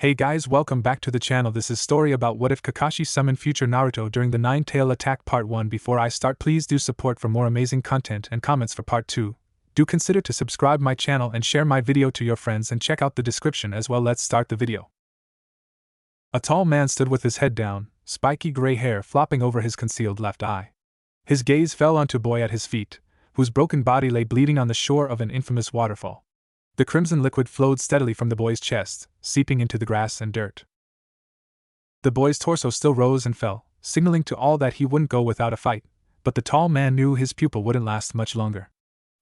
Hey guys, welcome back to the channel. This is story about what if Kakashi summoned future Naruto during the Nine-Tail Attack Part 1. Before I start, please do support for more amazing content and comments for Part 2. Do consider to subscribe my channel and share my video to your friends and check out the description as well. Let's start the video. A tall man stood with his head down, spiky gray hair flopping over his concealed left eye. His gaze fell onto a boy at his feet, whose broken body lay bleeding on the shore of an infamous waterfall. The crimson liquid flowed steadily from the boy's chest, seeping into the grass and dirt. The boy's torso still rose and fell, signaling to all that he wouldn't go without a fight, but the tall man knew his pupil wouldn't last much longer.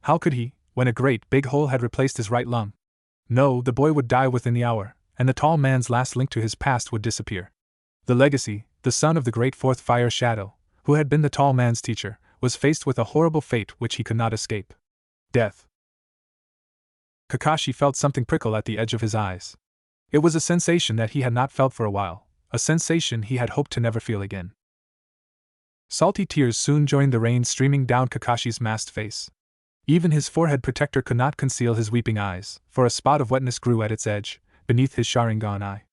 How could he, when a great big hole had replaced his right lung? No, the boy would die within the hour, and the tall man's last link to his past would disappear. The legacy, the son of the great fourth fire shadow, who had been the tall man's teacher, was faced with a horrible fate which he could not escape. Death. Kakashi felt something prickle at the edge of his eyes. It was a sensation that he had not felt for a while, a sensation he had hoped to never feel again. Salty tears soon joined the rain streaming down Kakashi's masked face. Even his forehead protector could not conceal his weeping eyes, for a spot of wetness grew at its edge, beneath his Sharingan eye.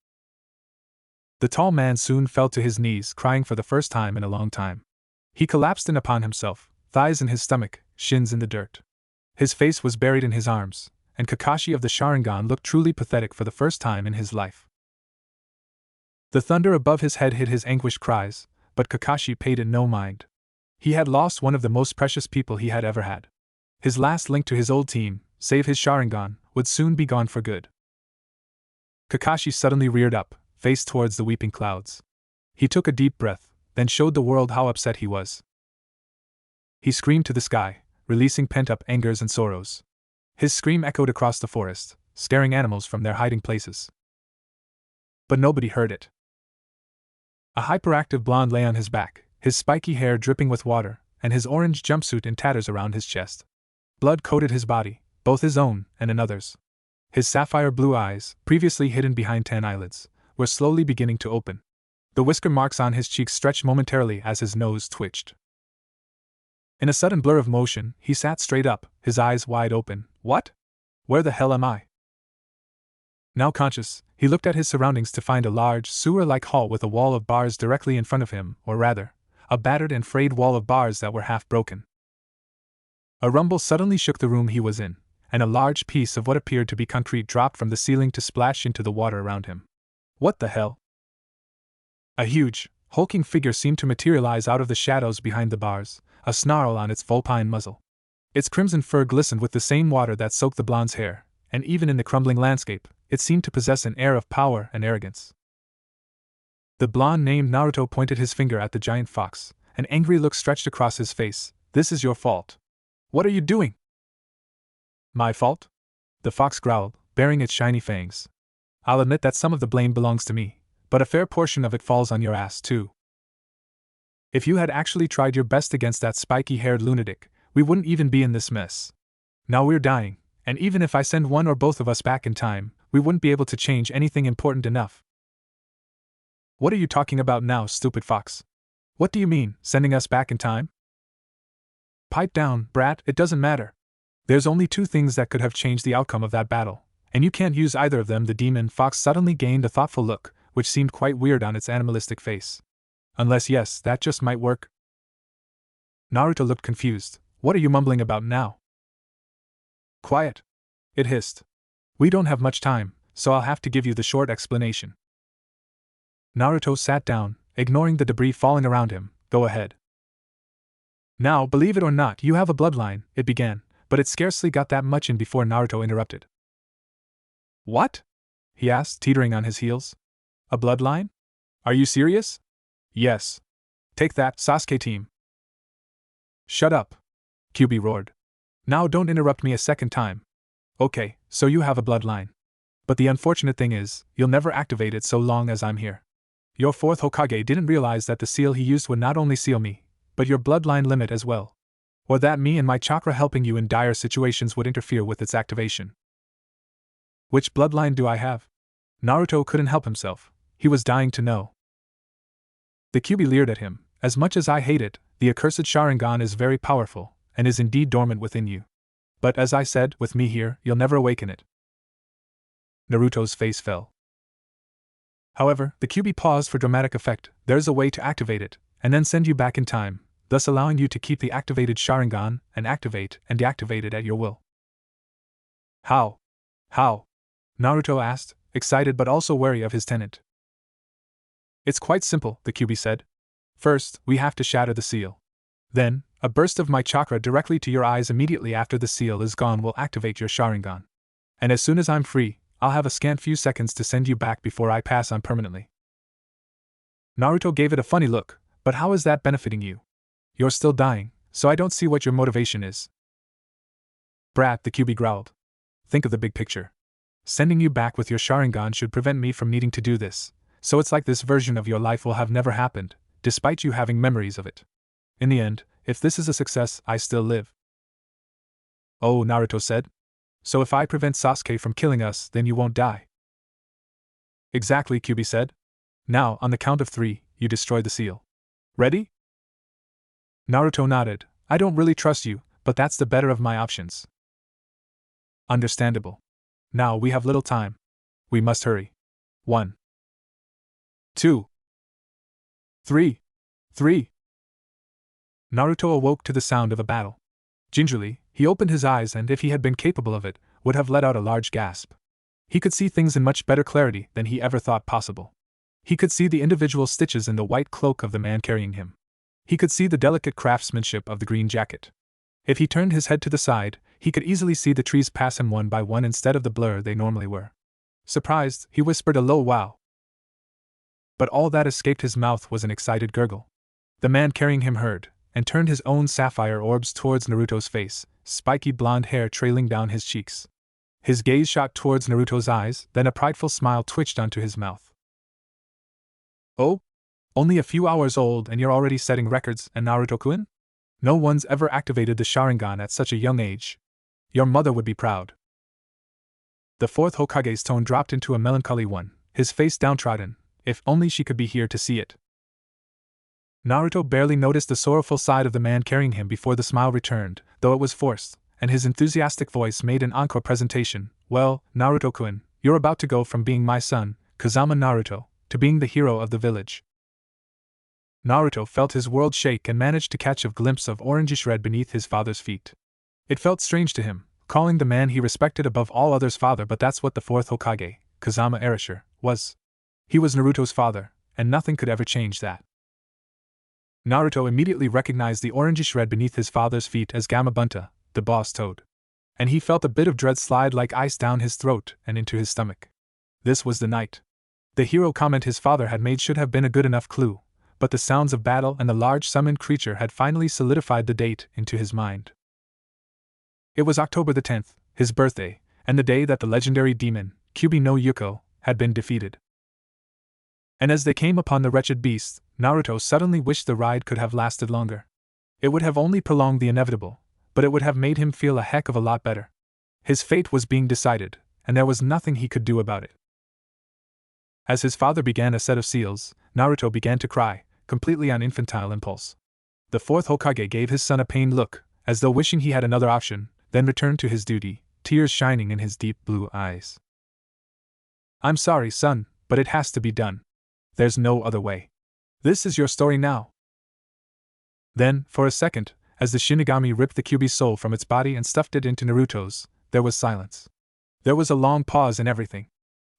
The tall man soon fell to his knees, crying for the first time in a long time. He collapsed in upon himself, thighs in his stomach, shins in the dirt. His face was buried in his arms, and Kakashi of the Sharingan looked truly pathetic for the first time in his life. The thunder above his head hid his anguished cries, but Kakashi paid it no mind. He had lost one of the most precious people he had ever had. His last link to his old team, save his Sharingan, would soon be gone for good. Kakashi suddenly reared up, face towards the weeping clouds. He took a deep breath, then showed the world how upset he was. He screamed to the sky, releasing pent-up angers and sorrows. His scream echoed across the forest, scaring animals from their hiding places. But nobody heard it. A hyperactive blonde lay on his back, his spiky hair dripping with water, and his orange jumpsuit in tatters around his chest. Blood coated his body, both his own and another's. His sapphire blue eyes, previously hidden behind 10 eyelids, were slowly beginning to open. The whisker marks on his cheeks stretched momentarily as his nose twitched. In a sudden blur of motion, he sat straight up, his eyes wide open. What? Where the hell am I? Now conscious, he looked at his surroundings to find a large, sewer-like hall with a wall of bars directly in front of him, or rather, a battered and frayed wall of bars that were half broken. A rumble suddenly shook the room he was in, and a large piece of what appeared to be concrete dropped from the ceiling to splash into the water around him. What the hell? A huge, hulking figure seemed to materialize out of the shadows behind the bars, a snarl on its vulpine muzzle. Its crimson fur glistened with the same water that soaked the blonde's hair, and even in the crumbling landscape, it seemed to possess an air of power and arrogance. The blonde named Naruto pointed his finger at the giant fox, an angry look stretched across his face. This is your fault. What are you doing? My fault? The fox growled, baring its shiny fangs. I'll admit that some of the blame belongs to me, but a fair portion of it falls on your ass too. If you had actually tried your best against that spiky-haired lunatic, we wouldn't even be in this mess. Now we're dying, and even if I send one or both of us back in time, we wouldn't be able to change anything important enough. What are you talking about now, stupid fox? What do you mean, sending us back in time? Pipe down, brat, it doesn't matter. There's only two things that could have changed the outcome of that battle, and you can't use either of them. The demon fox suddenly gained a thoughtful look, which seemed quite weird on its animalistic face. Unless yes, that just might work. Naruto looked confused. What are you mumbling about now? Quiet, it hissed. We don't have much time, so I'll have to give you the short explanation. Naruto sat down, ignoring the debris falling around him. Go ahead. Now, believe it or not, you have a bloodline, it began, but it scarcely got that much in before Naruto interrupted. What? He asked, teetering on his heels. A bloodline? Are you serious? Yes. Take that, Sasuke team. Shut up, Kyuubi roared. Now don't interrupt me a second time. Okay, so you have a bloodline. But the unfortunate thing is, you'll never activate it so long as I'm here. Your fourth Hokage didn't realize that the seal he used would not only seal me, but your bloodline limit as well. Or that me and my chakra helping you in dire situations would interfere with its activation. Which bloodline do I have? Naruto couldn't help himself. He was dying to know. The Kyuubi leered at him. As much as I hate it, the accursed Sharingan is very powerful, and is indeed dormant within you. But as I said, with me here, you'll never awaken it. Naruto's face fell. However, the QB paused for dramatic effect. There's a way to activate it, and then send you back in time, thus allowing you to keep the activated Sharingan and activate and deactivate it at your will. How? How? Naruto asked, excited but also wary of his tenant. It's quite simple, the QB said. First, we have to shatter the seal. Then, a burst of my chakra directly to your eyes immediately after the seal is gone will activate your Sharingan. And as soon as I'm free, I'll have a scant few seconds to send you back before I pass on permanently. Naruto gave it a funny look, but how is that benefiting you? You're still dying, so I don't see what your motivation is. Brat, the QB growled. Think of the big picture. Sending you back with your Sharingan should prevent me from needing to do this, so it's like this version of your life will have never happened, despite you having memories of it. In the end, if this is a success, I still live. Oh, Naruto said. So if I prevent Sasuke from killing us, then you won't die. Exactly, QB said. Now, on the count of 3, you destroy the seal. Ready? Naruto nodded. I don't really trust you, but that's the better of my options. Understandable. Now we have little time. We must hurry. 1, 2, 3. Naruto awoke to the sound of a battle. Gingerly, he opened his eyes and, if he had been capable of it, would have let out a large gasp. He could see things in much better clarity than he ever thought possible. He could see the individual stitches in the white cloak of the man carrying him. He could see the delicate craftsmanship of the green jacket. If he turned his head to the side, he could easily see the trees pass him one by one instead of the blur they normally were. Surprised, he whispered a low wow. But all that escaped his mouth was an excited gurgle. The man carrying him heard, and turned his own sapphire orbs towards Naruto's face, spiky blonde hair trailing down his cheeks. His gaze shot towards Naruto's eyes, then a prideful smile twitched onto his mouth. Oh? Only a few hours old and you're already setting records, and Naruto-kun? No one's ever activated the Sharingan at such a young age. Your mother would be proud. The fourth Hokage's tone dropped into a melancholy one, his face downtrodden. If only she could be here to see it. Naruto barely noticed the sorrowful side of the man carrying him before the smile returned, though it was forced, and his enthusiastic voice made an encore presentation. Well, Naruto-kun, you're about to go from being my son, Kazama Naruto, to being the hero of the village. Naruto felt his world shake and managed to catch a glimpse of orangish red beneath his father's feet. It felt strange to him, calling the man he respected above all others father, but that's what the fourth Hokage, Kazama Erasure, was. He was Naruto's father, and nothing could ever change that. Naruto immediately recognized the orangish red beneath his father's feet as Gamabunta, the boss toad. And he felt a bit of dread slide like ice down his throat and into his stomach. This was the night. The hero comment his father had made should have been a good enough clue, but the sounds of battle and the large summoned creature had finally solidified the date into his mind. It was October the 10th, his birthday, and the day that the legendary demon, Kyubi no Yuko, had been defeated. And as they came upon the wretched beast, Naruto suddenly wished the ride could have lasted longer. It would have only prolonged the inevitable, but it would have made him feel a heck of a lot better. His fate was being decided, and there was nothing he could do about it. As his father began a set of seals, Naruto began to cry, completely on infantile impulse. The fourth Hokage gave his son a pained look, as though wishing he had another option, then returned to his duty, tears shining in his deep blue eyes. I'm sorry, son, but it has to be done. There's no other way. This is your story now. Then, for a second, as the Shinigami ripped the Kyubi's soul from its body and stuffed it into Naruto's, there was silence. There was a long pause in everything.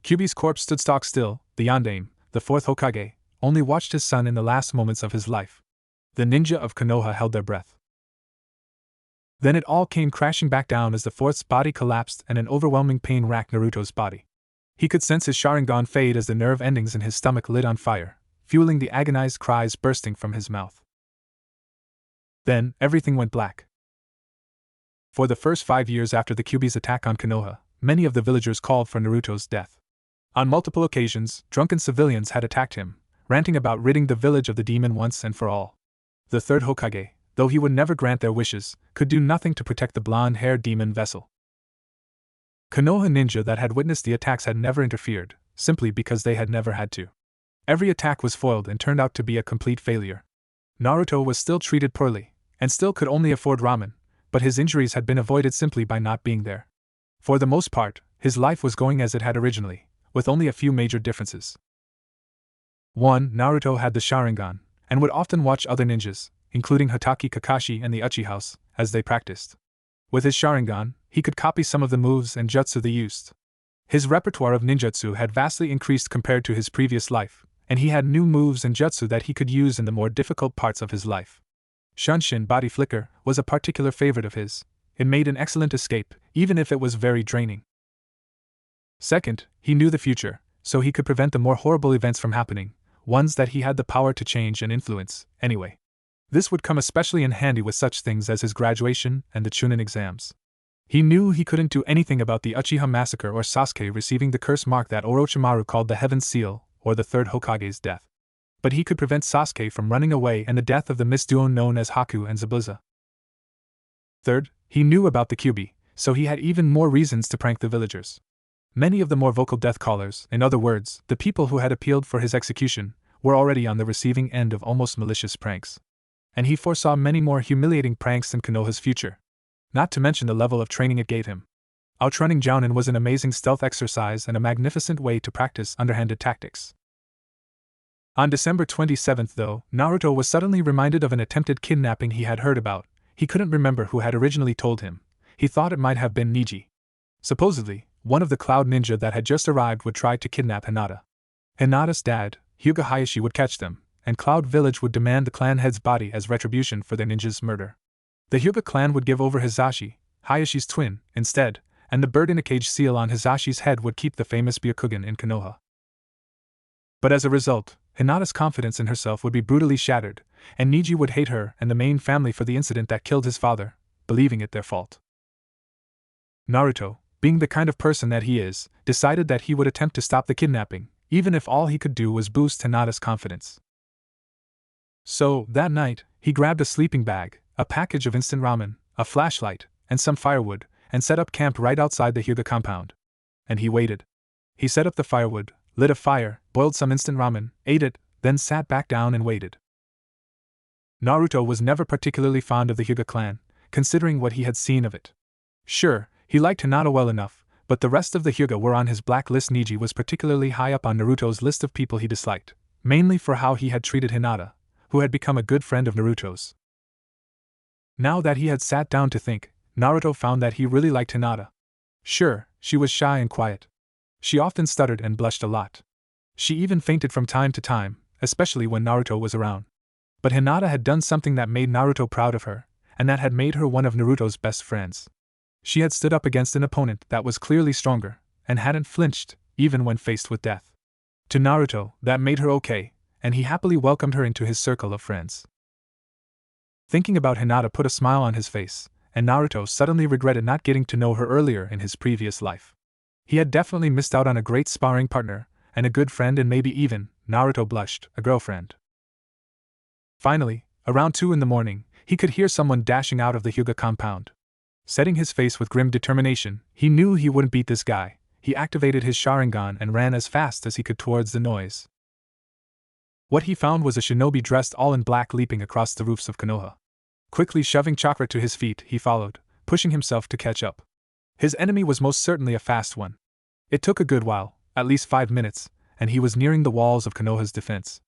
Kyubi's corpse stood stock still. The Yondaime, the fourth Hokage, only watched his son in the last moments of his life. The ninja of Konoha held their breath. Then it all came crashing back down as the fourth's body collapsed and an overwhelming pain racked Naruto's body. He could sense his Sharingan fade as the nerve endings in his stomach lit on fire, fueling the agonized cries bursting from his mouth. Then, everything went black. For the first 5 years after the Kyubi's attack on Konoha, many of the villagers called for Naruto's death. On multiple occasions, drunken civilians had attacked him, ranting about ridding the village of the demon once and for all. The third Hokage, though he would never grant their wishes, could do nothing to protect the blonde-haired demon vessel. Konoha ninja that had witnessed the attacks had never interfered, simply because they had never had to. Every attack was foiled and turned out to be a complete failure. Naruto was still treated poorly, and still could only afford ramen, but his injuries had been avoided simply by not being there. For the most part, his life was going as it had originally, with only a few major differences. 1. Naruto had the Sharingan, and would often watch other ninjas, including Hatake Kakashi and the Uchiha's, as they practiced. With his Sharingan, he could copy some of the moves and jutsu they used. His repertoire of ninjutsu had vastly increased compared to his previous life, and he had new moves and jutsu that he could use in the more difficult parts of his life. Shunshin Body Flicker was a particular favorite of his. It made an excellent escape, even if it was very draining. Second, he knew the future, so he could prevent the more horrible events from happening, ones that he had the power to change and influence, anyway. This would come especially in handy with such things as his graduation and the Chunin exams. He knew he couldn't do anything about the Uchiha massacre or Sasuke receiving the curse mark that Orochimaru called the Heaven Seal, or the third Hokage's death. But he could prevent Sasuke from running away and the death of the misduo known as Haku and Zabuza. Third, he knew about the Kyuubi, so he had even more reasons to prank the villagers. Many of the more vocal death callers, in other words, the people who had appealed for his execution, were already on the receiving end of almost malicious pranks. And he foresaw many more humiliating pranks in Konoha's future. Not to mention the level of training it gave him. Outrunning Jounin was an amazing stealth exercise and a magnificent way to practice underhanded tactics. On December 27th, though, Naruto was suddenly reminded of an attempted kidnapping he had heard about. He couldn't remember who had originally told him. He thought it might have been Neji. Supposedly, one of the Cloud Ninja that had just arrived would try to kidnap Hinata. Hinata's dad, Hyuga Hayashi, would catch them, and Cloud Village would demand the clan head's body as retribution for their ninja's murder. The Hyuga clan would give over Hisashi, Hayashi's twin, instead, and the bird in a cage seal on Hisashi's head would keep the famous Byakugan in Konoha. But as a result, Hinata's confidence in herself would be brutally shattered, and Neji would hate her and the main family for the incident that killed his father, believing it their fault. Naruto, being the kind of person that he is, decided that he would attempt to stop the kidnapping, even if all he could do was boost Hinata's confidence. So, that night, he grabbed a sleeping bag, a package of instant ramen, a flashlight, and some firewood, and set up camp right outside the Hyuga compound. And he waited. He set up the firewood, lit a fire, boiled some instant ramen, ate it, then sat back down and waited. Naruto was never particularly fond of the Hyuga clan, considering what he had seen of it. Sure, he liked Hinata well enough, but the rest of the Hyuga were on his blacklist. Neji was particularly high up on Naruto's list of people he disliked, mainly for how he had treated Hinata, who had become a good friend of Naruto's. Now that he had sat down to think, Naruto found that he really liked Hinata. Sure, she was shy and quiet. She often stuttered and blushed a lot. She even fainted from time to time, especially when Naruto was around. But Hinata had done something that made Naruto proud of her, and that had made her one of Naruto's best friends. She had stood up against an opponent that was clearly stronger, and hadn't flinched, even when faced with death. To Naruto, that made her okay, and he happily welcomed her into his circle of friends. Thinking about Hinata put a smile on his face, and Naruto suddenly regretted not getting to know her earlier in his previous life. He had definitely missed out on a great sparring partner, and a good friend, and maybe even, Naruto blushed, a girlfriend. Finally, around 2 in the morning, he could hear someone dashing out of the Hyuga compound. Setting his face with grim determination, he knew he wouldn't beat this guy. He activated his Sharingan and ran as fast as he could towards the noise. What he found was a shinobi dressed all in black leaping across the roofs of Konoha. Quickly shoving Chakra to his feet, he followed, pushing himself to catch up. His enemy was most certainly a fast one. It took a good while, at least 5 minutes, and he was nearing the walls of Konoha's defense.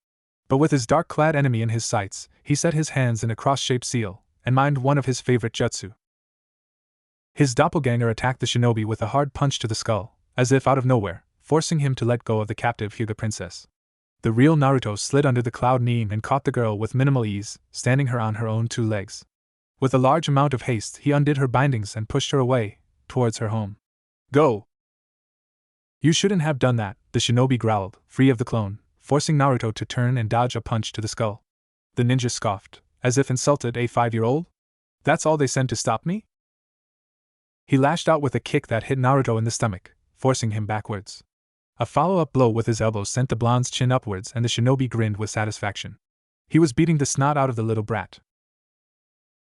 But with his dark-clad enemy in his sights, he set his hands in a cross-shaped seal, and mimed one of his favorite jutsu. His doppelganger attacked the shinobi with a hard punch to the skull, as if out of nowhere, forcing him to let go of the captive Hyuga princess. The real Naruto slid under the cloud neem and caught the girl with minimal ease, standing her on her own 2 legs. With a large amount of haste, he undid her bindings and pushed her away, towards her home. Go! You shouldn't have done that, the shinobi growled, free of the clone, forcing Naruto to turn and dodge a punch to the skull. The ninja scoffed, as if insulted. A 5-year-old? That's all they send to stop me? He lashed out with a kick that hit Naruto in the stomach, forcing him backwards. A follow-up blow with his elbow sent the blonde's chin upwards, and the shinobi grinned with satisfaction. He was beating the snot out of the little brat.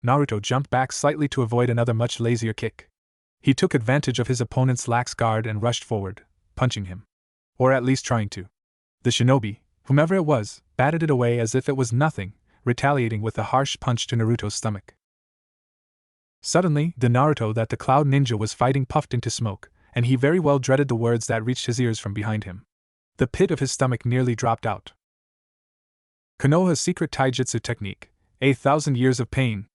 Naruto jumped back slightly to avoid another much lazier kick. He took advantage of his opponent's lax guard and rushed forward, punching him. Or at least trying to. The shinobi, whomever it was, batted it away as if it was nothing, retaliating with a harsh punch to Naruto's stomach. Suddenly, the Naruto that the Cloud Ninja was fighting puffed into smoke, and he very well dreaded the words that reached his ears from behind him. The pit of his stomach nearly dropped out. Konoha's secret taijutsu technique, 1,000 years of pain.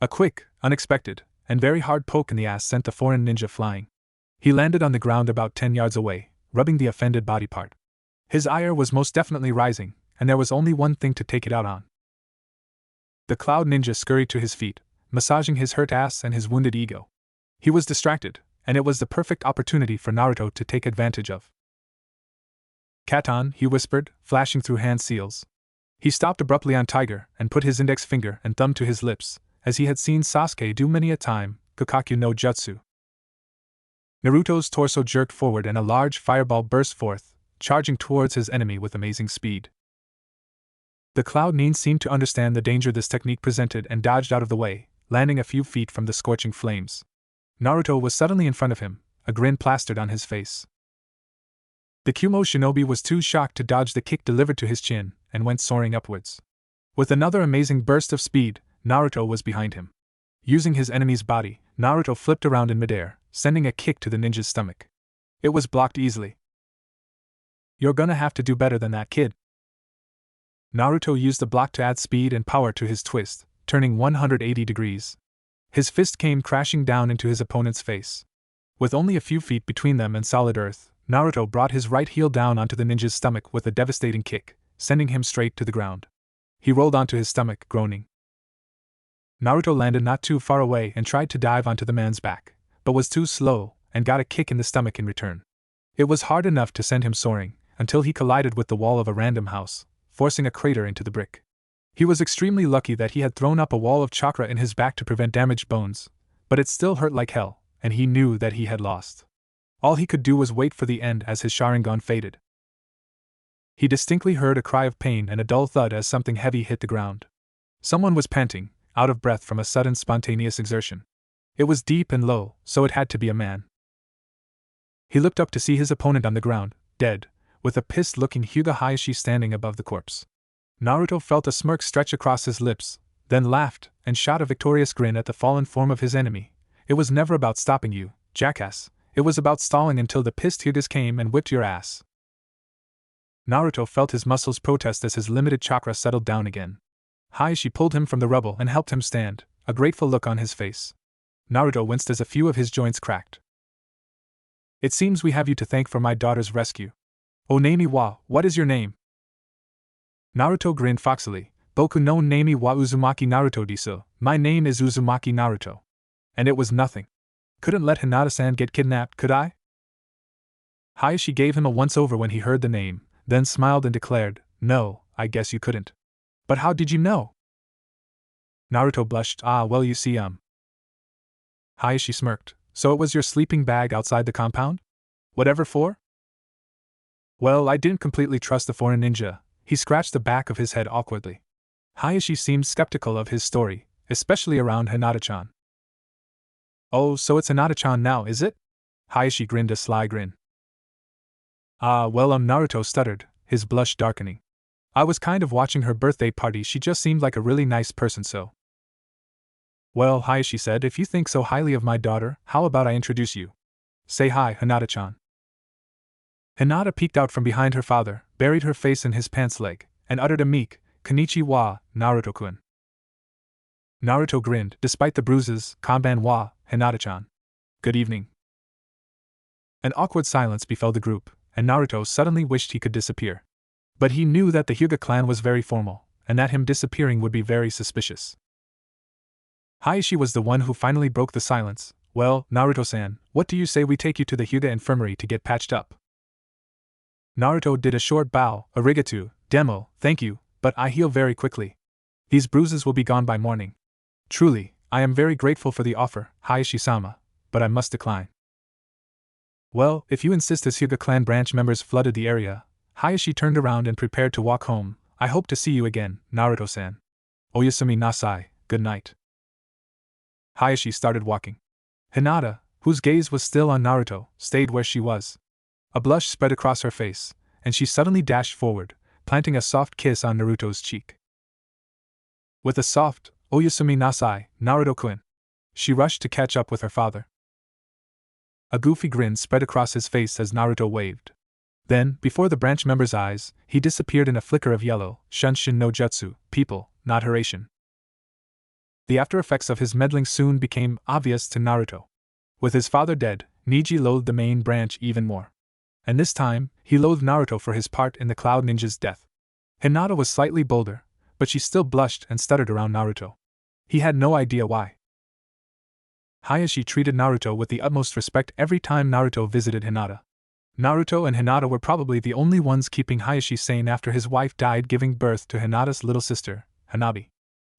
A quick, unexpected, and very hard poke in the ass sent the foreign ninja flying. He landed on the ground about 10 yards away, rubbing the offended body part. His ire was most definitely rising, and there was only one thing to take it out on. The Cloud Ninja scurried to his feet, massaging his hurt ass and his wounded ego. He was distracted, and it was the perfect opportunity for Naruto to take advantage of. Katon, he whispered, flashing through hand seals. He stopped abruptly on Tiger and put his index finger and thumb to his lips, as he had seen Sasuke do many a time, Kokkaku no Jutsu. Naruto's torso jerked forward and a large fireball burst forth, charging towards his enemy with amazing speed. The Cloud Nin seemed to understand the danger this technique presented and dodged out of the way, landing a few feet from the scorching flames. Naruto was suddenly in front of him, a grin plastered on his face. The Kumo shinobi was too shocked to dodge the kick delivered to his chin, and went soaring upwards. With another amazing burst of speed, Naruto was behind him. Using his enemy's body, Naruto flipped around in midair, sending a kick to the ninja's stomach. It was blocked easily. "You're gonna have to do better than that, kid." Naruto used the block to add speed and power to his twist, turning 180 degrees. His fist came crashing down into his opponent's face. With only a few feet between them and solid earth, Naruto brought his right heel down onto the ninja's stomach with a devastating kick, sending him straight to the ground. He rolled onto his stomach, groaning. Naruto landed not too far away and tried to dive onto the man's back, but was too slow, and got a kick in the stomach in return. It was hard enough to send him soaring, until he collided with the wall of a random house, forcing a crater into the brick. He was extremely lucky that he had thrown up a wall of chakra in his back to prevent damaged bones, but it still hurt like hell, and he knew that he had lost. All he could do was wait for the end as his Sharingan faded. He distinctly heard a cry of pain and a dull thud as something heavy hit the ground. Someone was panting, out of breath from a sudden spontaneous exertion. It was deep and low, so it had to be a man. He looked up to see his opponent on the ground, dead, with a pissed-looking Hyuga Hayashi standing above the corpse. Naruto felt a smirk stretch across his lips, then laughed, and shot a victorious grin at the fallen form of his enemy. "It was never about stopping you, jackass. It was about stalling until the pissed Hyugas came and whipped your ass." Naruto felt his muscles protest as his limited chakra settled down again. Hayashi pulled him from the rubble and helped him stand, a grateful look on his face. Naruto winced as a few of his joints cracked. "It seems we have you to thank for my daughter's rescue. Oh Nami wa, what is your name?" Naruto grinned foxily. "Boku no Nami wa Uzumaki Naruto desu. My name is Uzumaki Naruto." And it was nothing. Couldn't let Hinata-san get kidnapped, could I? Hayashi gave him a once-over when he heard the name, then smiled and declared, "No, I guess you couldn't. But how did you know?" Naruto blushed. Well you see Hayashi smirked. "So it was your sleeping bag outside the compound? Whatever for?" "Well, I didn't completely trust the foreign ninja." He scratched the back of his head awkwardly. Hayashi seemed skeptical of his story, especially around Hinata-chan. "Oh, so it's Hinata-chan now, is it?" Hayashi grinned a sly grin. Naruto stuttered, his blush darkening. "I was kind of watching her birthday party. She just seemed like a really nice person, so." "Well," Hayashi said, "if you think so highly of my daughter, how about I introduce you? Say hi, Hinata-chan." Hinata peeked out from behind her father, buried her face in his pants leg, and uttered a meek, "Konnichiwa, Naruto-kun." Naruto grinned, "Despite the bruises, konbanwa, Hinata-chan. Good evening." An awkward silence befell the group, and Naruto suddenly wished he could disappear. But he knew that the Hyuga clan was very formal, and that him disappearing would be very suspicious. Hayashi was the one who finally broke the silence. "Well, Naruto-san, what do you say we take you to the Hyuga infirmary to get patched up?" Naruto did a short bow. "Arigato, demo, thank you, but I heal very quickly. These bruises will be gone by morning. Truly, I am very grateful for the offer, Hayashi-sama, but I must decline." "Well, if you insist." As Hyuga clan branch members flooded the area, Hayashi turned around and prepared to walk home. "I hope to see you again, Naruto-san. Oyasumi nasai, good night." Hayashi started walking. Hinata, whose gaze was still on Naruto, stayed where she was. A blush spread across her face, and she suddenly dashed forward, planting a soft kiss on Naruto's cheek. With a soft, "Oyasumi nasai, Naruto-kun," she rushed to catch up with her father. A goofy grin spread across his face as Naruto waved. Then, before the branch member's eyes, he disappeared in a flicker of yellow, Shunshin no Jutsu, people, not Haraishin. The after effects of his meddling soon became obvious to Naruto. With his father dead, Neji loathed the main branch even more. And this time, he loathed Naruto for his part in the Cloud Ninja's death. Hinata was slightly bolder, but she still blushed and stuttered around Naruto. He had no idea why. Hayashi treated Naruto with the utmost respect every time Naruto visited Hinata. Naruto and Hinata were probably the only ones keeping Hayashi sane after his wife died giving birth to Hinata's little sister, Hanabi.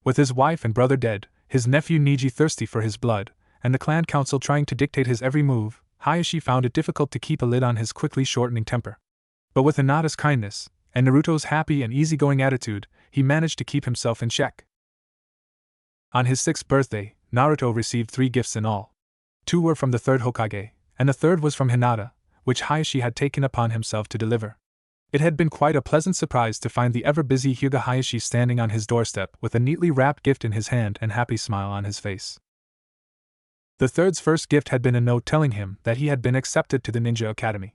With his wife and brother dead, his nephew Neji thirsty for his blood, and the clan council trying to dictate his every move, Hayashi found it difficult to keep a lid on his quickly shortening temper. But with Hinata's kindness, and Naruto's happy and easygoing attitude, he managed to keep himself in check. On his 6th birthday, Naruto received 3 gifts in all. 2 were from the 3rd Hokage, and the 3rd was from Hinata, which Hayashi had taken upon himself to deliver. It had been quite a pleasant surprise to find the ever-busy Hyuga Hayashi standing on his doorstep with a neatly wrapped gift in his hand and happy smile on his face. The 3rd's first gift had been a note telling him that he had been accepted to the Ninja Academy.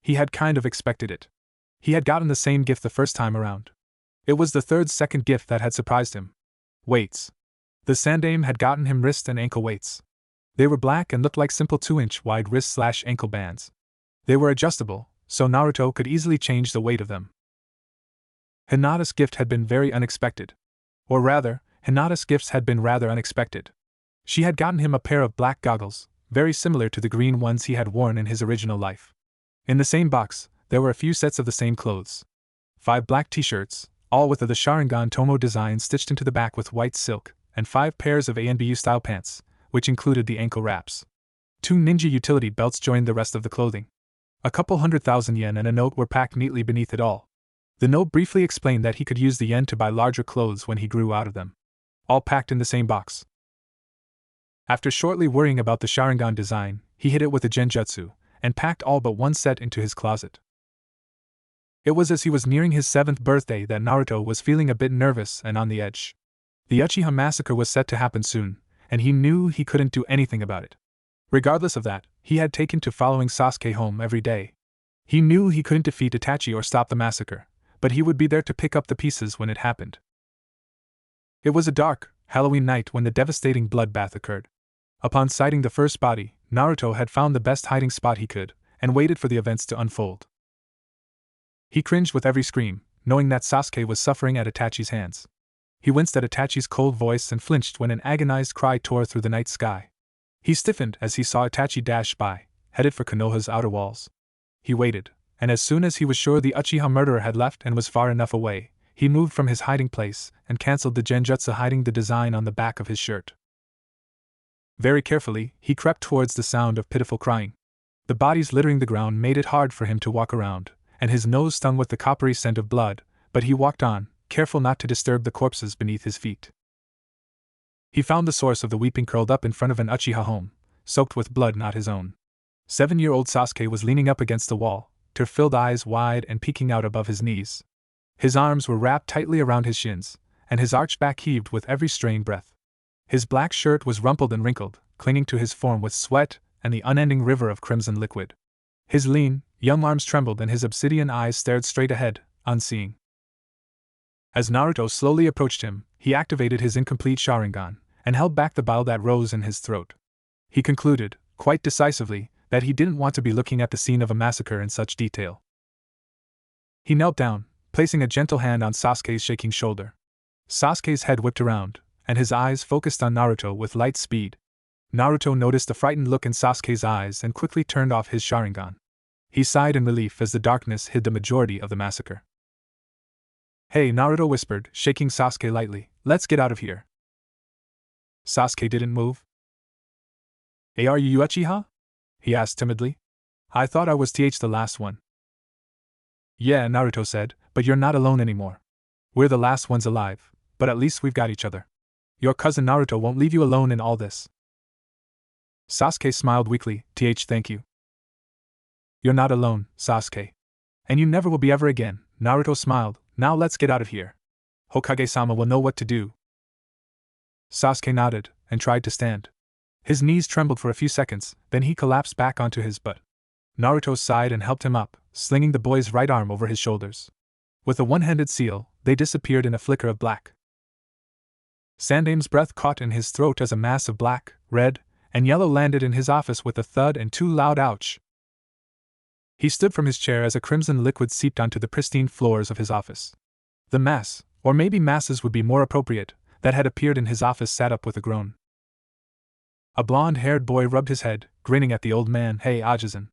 He had kind of expected it. He had gotten the same gift the first time around. It was the 3rd's second gift that had surprised him. Weights. The Sandaime had gotten him wrist and ankle weights. They were black and looked like simple 2-inch wide wrist/ankle bands. They were adjustable, so Naruto could easily change the weight of them. Hinata's gift had been very unexpected. Or rather, Hinata's gifts had been rather unexpected. She had gotten him a pair of black goggles, very similar to the green ones he had worn in his original life. In the same box, there were a few sets of the same clothes. 5 black t-shirts, all with the Sharingan Tomo design stitched into the back with white silk, and 5 pairs of A&BU style pants, which included the ankle wraps. 2 ninja utility belts joined the rest of the clothing. A couple 100,000 yen and a note were packed neatly beneath it all. The note briefly explained that he could use the yen to buy larger clothes when he grew out of them. All packed in the same box. After shortly worrying about the Sharingan design, he hid it with a genjutsu, and packed all but one set into his closet. It was as he was nearing his 7th birthday that Naruto was feeling a bit nervous and on the edge. The Uchiha massacre was set to happen soon, and he knew he couldn't do anything about it. Regardless of that, he had taken to following Sasuke home every day. He knew he couldn't defeat Itachi or stop the massacre, but he would be there to pick up the pieces when it happened. It was a dark, Halloween night when the devastating bloodbath occurred. Upon sighting the first body, Naruto had found the best hiding spot he could, and waited for the events to unfold. He cringed with every scream, knowing that Sasuke was suffering at Itachi's hands. He winced at Itachi's cold voice and flinched when an agonized cry tore through the night sky. He stiffened as he saw Itachi dash by, headed for Konoha's outer walls. He waited, and as soon as he was sure the Uchiha murderer had left and was far enough away, he moved from his hiding place and cancelled the genjutsu hiding the design on the back of his shirt. Very carefully, he crept towards the sound of pitiful crying. The bodies littering the ground made it hard for him to walk around, and his nose stung with the coppery scent of blood, but he walked on, careful not to disturb the corpses beneath his feet. He found the source of the weeping curled up in front of an Uchiha home, soaked with blood not his own. 7-year-old Sasuke was leaning up against the wall, tear-filled eyes wide and peeking out above his knees. His arms were wrapped tightly around his shins, and his arched back heaved with every strained breath. His black shirt was rumpled and wrinkled, clinging to his form with sweat and the unending river of crimson liquid. His lean, young arms trembled and his obsidian eyes stared straight ahead, unseeing. As Naruto slowly approached him, he activated his incomplete Sharingan, and held back the bile that rose in his throat. He concluded, quite decisively, that he didn't want to be looking at the scene of a massacre in such detail. He knelt down, placing a gentle hand on Sasuke's shaking shoulder. Sasuke's head whipped around, and his eyes focused on Naruto with light speed. Naruto noticed a frightened look in Sasuke's eyes and quickly turned off his Sharingan. He sighed in relief as the darkness hid the majority of the massacre. "Hey," Naruto whispered, shaking Sasuke lightly, "let's get out of here." Sasuke didn't move. "Hey, are you Uchiha?" he asked timidly. "I thought I was the last one." "Yeah," Naruto said, "but you're not alone anymore. We're the last ones alive, but at least we've got each other. Your cousin Naruto won't leave you alone in all this." Sasuke smiled weakly, "Thank you." "You're not alone, Sasuke. And you never will be ever again," Naruto smiled. "Now let's get out of here. Hokage-sama will know what to do." Sasuke nodded, and tried to stand. His knees trembled for a few seconds, then he collapsed back onto his butt. Naruto sighed and helped him up, slinging the boy's right arm over his shoulders. With a one-handed seal, they disappeared in a flicker of black. Sandame's breath caught in his throat as a mass of black, red, and yellow landed in his office with a thud and two loud ouch. He stood from his chair as a crimson liquid seeped onto the pristine floors of his office. The mass, or maybe masses would be more appropriate, that had appeared in his office sat up with a groan. A blonde-haired boy rubbed his head, grinning at the old man. Hey, Ajisen.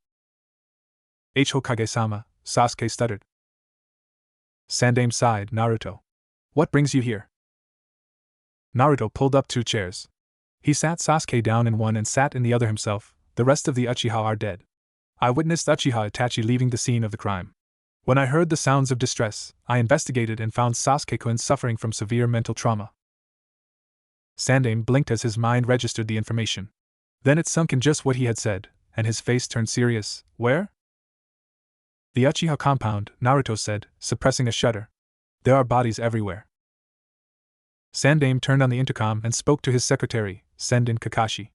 Hokage-sama, Sasuke stuttered. Sandame sighed. Naruto. What brings you here? Naruto pulled up 2 chairs. He sat Sasuke down in one and sat in the other himself. The rest of the Uchiha are dead. I witnessed Uchiha Itachi leaving the scene of the crime. When I heard the sounds of distress, I investigated and found Sasuke-kun suffering from severe mental trauma. Sandame blinked as his mind registered the information. Then it sunk in just what he had said, and his face turned serious. Where? The Uchiha compound, Naruto said, suppressing a shudder. There are bodies everywhere. Sandame turned on the intercom and spoke to his secretary, send in Kakashi.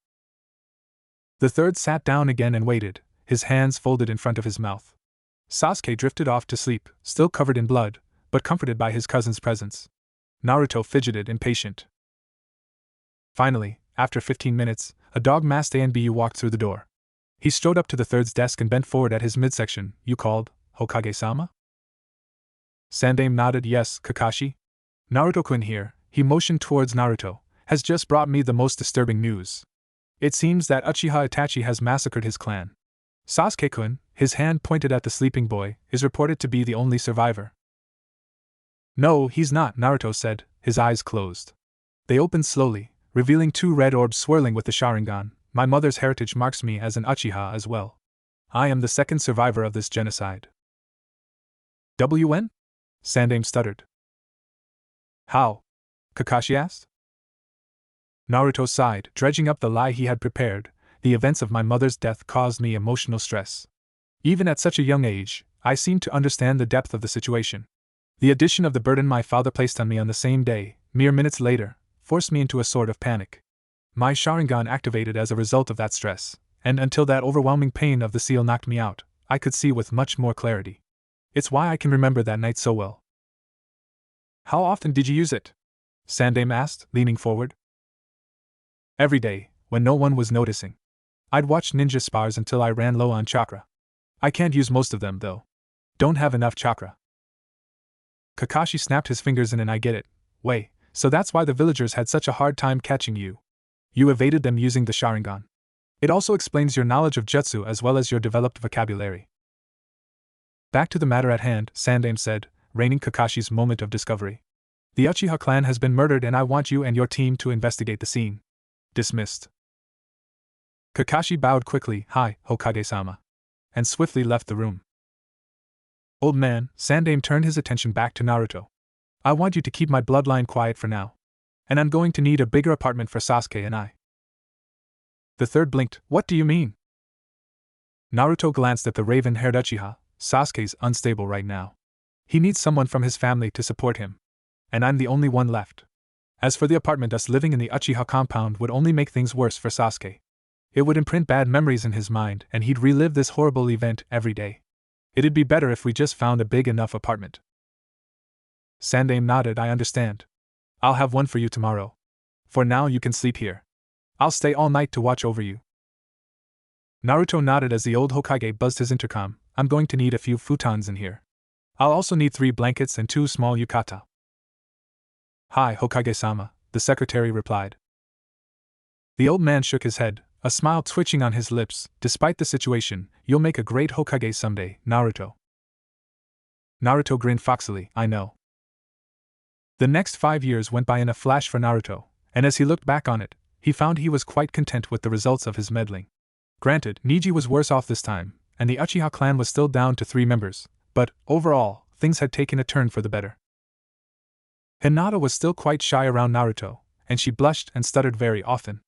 The third sat down again and waited, his hands folded in front of his mouth. Sasuke drifted off to sleep, still covered in blood, but comforted by his cousin's presence. Naruto fidgeted, impatient. Finally, after 15 minutes, a dog masked Anbu walked through the door. He strode up to the third's desk and bent forward at his midsection. You called, Hokage-sama? Sandame nodded. Yes, Kakashi. Naruto-kun here, he motioned towards Naruto, has just brought me the most disturbing news. It seems that Uchiha Itachi has massacred his clan. Sasuke-kun, his hand pointed at the sleeping boy, is reported to be the only survivor. No, he's not, Naruto said, his eyes closed. They opened slowly, revealing 2 red orbs swirling with the Sharingan. My mother's heritage marks me as an Uchiha as well. I am the second survivor of this genocide. WN? Sandame stuttered. How? Kakashi asked. Naruto sighed, dredging up the lie he had prepared. The events of my mother's death caused me emotional stress. Even at such a young age, I seemed to understand the depth of the situation. The addition of the burden my father placed on me on the same day, mere minutes later, forced me into a sort of panic. My Sharingan activated as a result of that stress, and until that overwhelming pain of the seal knocked me out, I could see with much more clarity. It's why I can remember that night so well. How often did you use it? Sandame asked, leaning forward. Every day, when no one was noticing. I'd watch ninja spars until I ran low on chakra. I can't use most of them, though. Don't have enough chakra. Kakashi snapped his fingers in an I get it way, so that's why the villagers had such a hard time catching you. You evaded them using the Sharingan. It also explains your knowledge of jutsu as well as your developed vocabulary. Back to the matter at hand, Sandame said, reining Kakashi's moment of discovery. The Uchiha clan has been murdered and I want you and your team to investigate the scene. Dismissed. Kakashi bowed quickly, Hi, Hokage-sama, and swiftly left the room. Old man, Sandame turned his attention back to Naruto. I want you to keep my bloodline quiet for now. And I'm going to need a bigger apartment for Sasuke and I. The third blinked. What do you mean? Naruto glanced at the raven-haired Uchiha. Sasuke's unstable right now. He needs someone from his family to support him. And I'm the only one left. As for the apartment, us living in the Uchiha compound would only make things worse for Sasuke. It would imprint bad memories in his mind and he'd relive this horrible event every day. It'd be better if we just found a big enough apartment. Sandame nodded. I understand. I'll have one for you tomorrow. For now you can sleep here. I'll stay all night to watch over you. Naruto nodded as the old Hokage buzzed his intercom. I'm going to need a few futons in here. I'll also need 3 blankets and 2 small yukata. Hi, Hokage-sama, the secretary replied. The old man shook his head, a smile twitching on his lips. Despite the situation, you'll make a great Hokage someday, Naruto. Naruto grinned foxily. I know. The next 5 years went by in a flash for Naruto, and as he looked back on it, he found he was quite content with the results of his meddling. Granted, Neji was worse off this time, and the Uchiha clan was still down to 3 members, but, overall, things had taken a turn for the better. Hinata was still quite shy around Naruto, and she blushed and stuttered very often.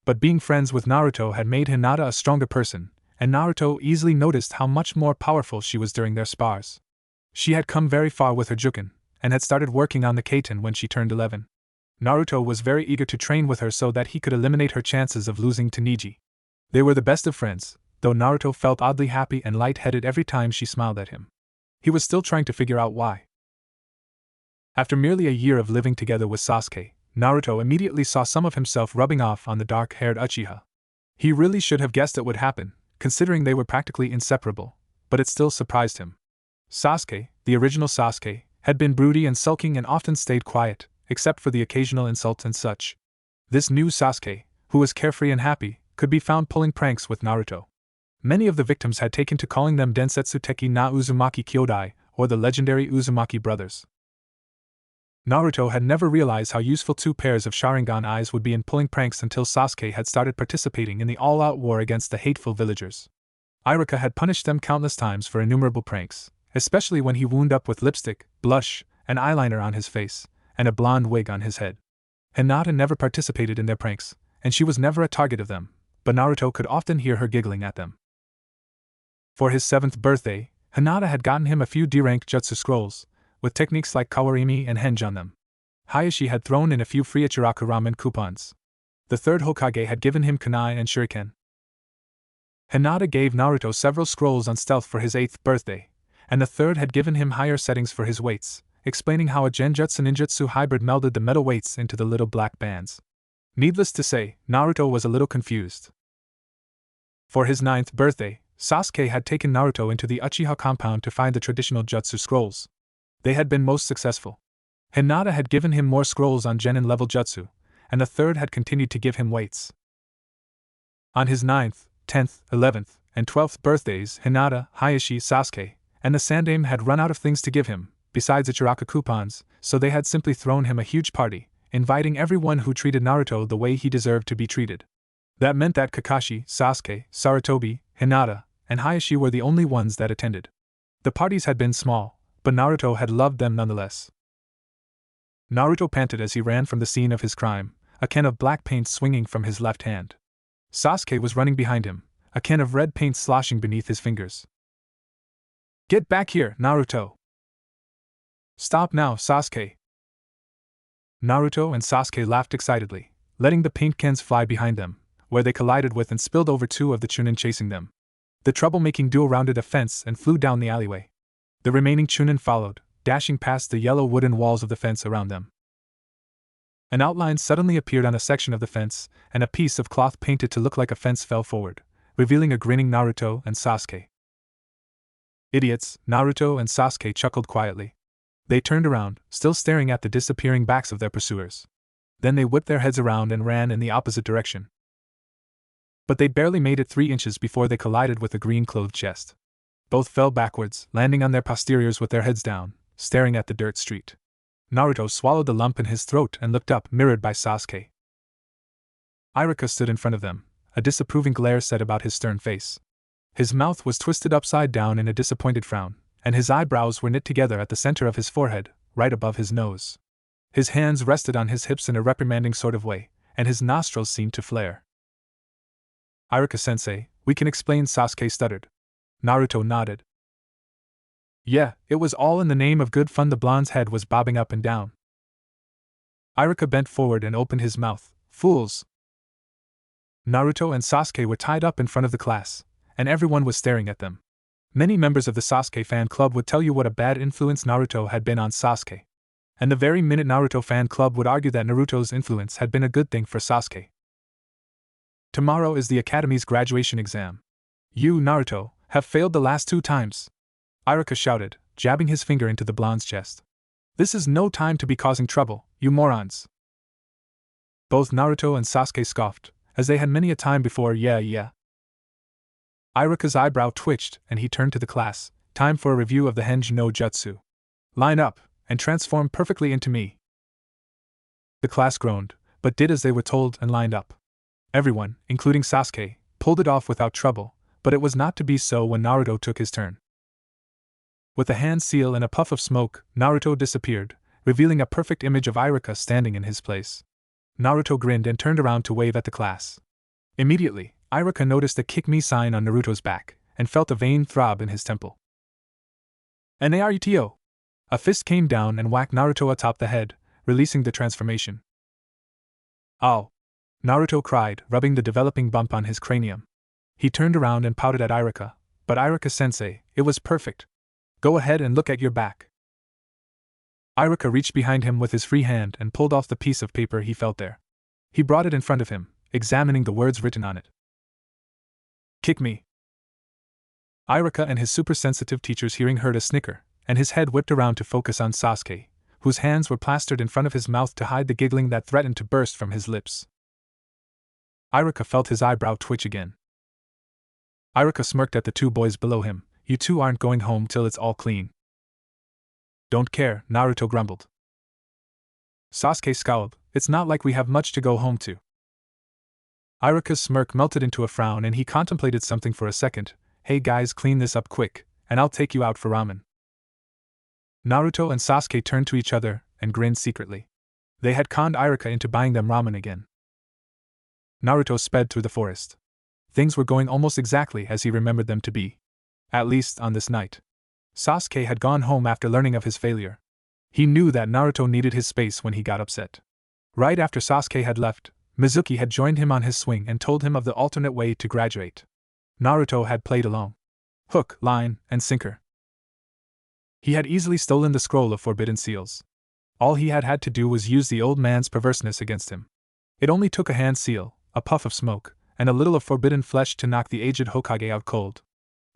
But being friends with Naruto had made Hinata a stronger person, and Naruto easily noticed how much more powerful she was during their spars. She had come very far with her Juken, and had started working on the Kaiten when she turned 11. Naruto was very eager to train with her so that he could eliminate her chances of losing to Neji. They were the best of friends, though Naruto felt oddly happy and light-headed every time she smiled at him. He was still trying to figure out why. After merely a year of living together with Sasuke, Naruto immediately saw some of himself rubbing off on the dark-haired Uchiha. He really should have guessed it would happen, considering they were practically inseparable, but it still surprised him. Sasuke, the original Sasuke, had been broody and sulking and often stayed quiet, except for the occasional insult and such. This new Sasuke, who was carefree and happy, could be found pulling pranks with Naruto. Many of the victims had taken to calling them Densetsu Teki na Uzumaki Kyodai, or the legendary Uzumaki brothers. Naruto had never realized how useful two pairs of Sharingan eyes would be in pulling pranks until Sasuke had started participating in the all-out war against the hateful villagers. Iruka had punished them countless times for innumerable pranks, especially when he wound up with lipstick, blush, and eyeliner on his face, and a blonde wig on his head. Hinata never participated in their pranks, and she was never a target of them, but Naruto could often hear her giggling at them. For his 7th birthday, Hinata had gotten him a few D-rank jutsu scrolls, with techniques like Kawarimi and Henge on them. Hayashi had thrown in a few free Ichiraku ramen coupons. The 3rd Hokage had given him kunai and shuriken. Hinata gave Naruto several scrolls on stealth for his 8th birthday, and the 3rd had given him higher settings for his weights, explaining how a Genjutsu ninjutsu hybrid melded the metal weights into the little black bands. Needless to say, Naruto was a little confused. For his 9th birthday, Sasuke had taken Naruto into the Uchiha compound to find the traditional jutsu scrolls. They had been most successful. Hinata had given him more scrolls on genin level jutsu, and the 3rd had continued to give him weights. On his 9th, 10th, 11th, and 12th birthdays, Hinata, Hayashi, Sasuke, and the Sandaime had run out of things to give him, besides Ichiraku coupons, so they had simply thrown him a huge party, inviting everyone who treated Naruto the way he deserved to be treated. That meant that Kakashi, Sasuke, Sarutobi, Hinata, and Hayashi were the only ones that attended. The parties had been small, but Naruto had loved them nonetheless. Naruto panted as he ran from the scene of his crime, a can of black paint swinging from his left hand. Sasuke was running behind him, a can of red paint sloshing beneath his fingers. "Get back here, Naruto! Stop now, Sasuke!" Naruto and Sasuke laughed excitedly, letting the paint cans fly behind them, where they collided with and spilled over two of the Chunin chasing them. The troublemaking duo rounded a fence and flew down the alleyway. The remaining Chunin followed, dashing past the yellow wooden walls of the fence around them. An outline suddenly appeared on a section of the fence, and a piece of cloth painted to look like a fence fell forward, revealing a grinning Naruto and Sasuke. "Idiots," Naruto and Sasuke chuckled quietly. They turned around, still staring at the disappearing backs of their pursuers. Then they whipped their heads around and ran in the opposite direction. But they barely made it 3 inches before they collided with a green-clothed chest. Both fell backwards, landing on their posteriors with their heads down, staring at the dirt street. Naruto swallowed the lump in his throat and looked up, mirrored by Sasuke. Iruka stood in front of them, a disapproving glare set about his stern face. His mouth was twisted upside down in a disappointed frown, and his eyebrows were knit together at the center of his forehead, right above his nose. His hands rested on his hips in a reprimanding sort of way, and his nostrils seemed to flare. "Iruka-sensei, we can explain," Sasuke stuttered. Naruto nodded. "Yeah, it was all in the name of good fun." The blonde's head was bobbing up and down. Iruka bent forward and opened his mouth. "Fools!" Naruto and Sasuke were tied up in front of the class, and everyone was staring at them. Many members of the Sasuke fan club would tell you what a bad influence Naruto had been on Sasuke. And the very minute Naruto fan club would argue that Naruto's influence had been a good thing for Sasuke. "Tomorrow is the Academy's graduation exam. You, Naruto, have failed the last 2 times!" Iruka shouted, jabbing his finger into the blonde's chest. "This is no time to be causing trouble, you morons!" Both Naruto and Sasuke scoffed, as they had many a time before. Yeah. Iruka's eyebrow twitched, and he turned to the class. "Time for a review of the Henge no Jutsu. Line up, and transform perfectly into me." The class groaned, but did as they were told and lined up. Everyone, including Sasuke, pulled it off without trouble, but it was not to be so when Naruto took his turn. With a hand seal and a puff of smoke, Naruto disappeared, revealing a perfect image of Iruka standing in his place. Naruto grinned and turned around to wave at the class. Immediately, Iruka noticed the kick me sign on Naruto's back, and felt a vein throb in his temple. "Naruto!" A fist came down and whacked Naruto atop the head, releasing the transformation. "Ow!" Naruto cried, rubbing the developing bump on his cranium. He turned around and pouted at Iruka, but Iruka-sensei, it was perfect. Go ahead and look at your back. Iruka reached behind him with his free hand and pulled off the piece of paper he felt there. He brought it in front of him, examining the words written on it. Kick me. Iruka and his super-sensitive teachers hearing heard a snicker, and his head whipped around to focus on Sasuke, whose hands were plastered in front of his mouth to hide the giggling that threatened to burst from his lips. Iruka felt his eyebrow twitch again. Iruka smirked at the two boys below him. You two aren't going home till it's all clean. Don't care, Naruto grumbled. Sasuke scowled. It's not like we have much to go home to. Iruka's smirk melted into a frown and he contemplated something for a second. Hey guys, clean this up quick, and I'll take you out for ramen. Naruto and Sasuke turned to each other and grinned secretly. They had conned Iruka into buying them ramen again. Naruto sped through the forest. Things were going almost exactly as he remembered them to be. At least on this night. Sasuke had gone home after learning of his failure. He knew that Naruto needed his space when he got upset. Right after Sasuke had left, Mizuki had joined him on his swing and told him of the alternate way to graduate. Naruto had played along. Hook, line, and sinker. He had easily stolen the scroll of forbidden seals. All he had had to do was use the old man's perverseness against him. It only took a hand seal, a puff of smoke, and a little of forbidden flesh to knock the aged Hokage out cold.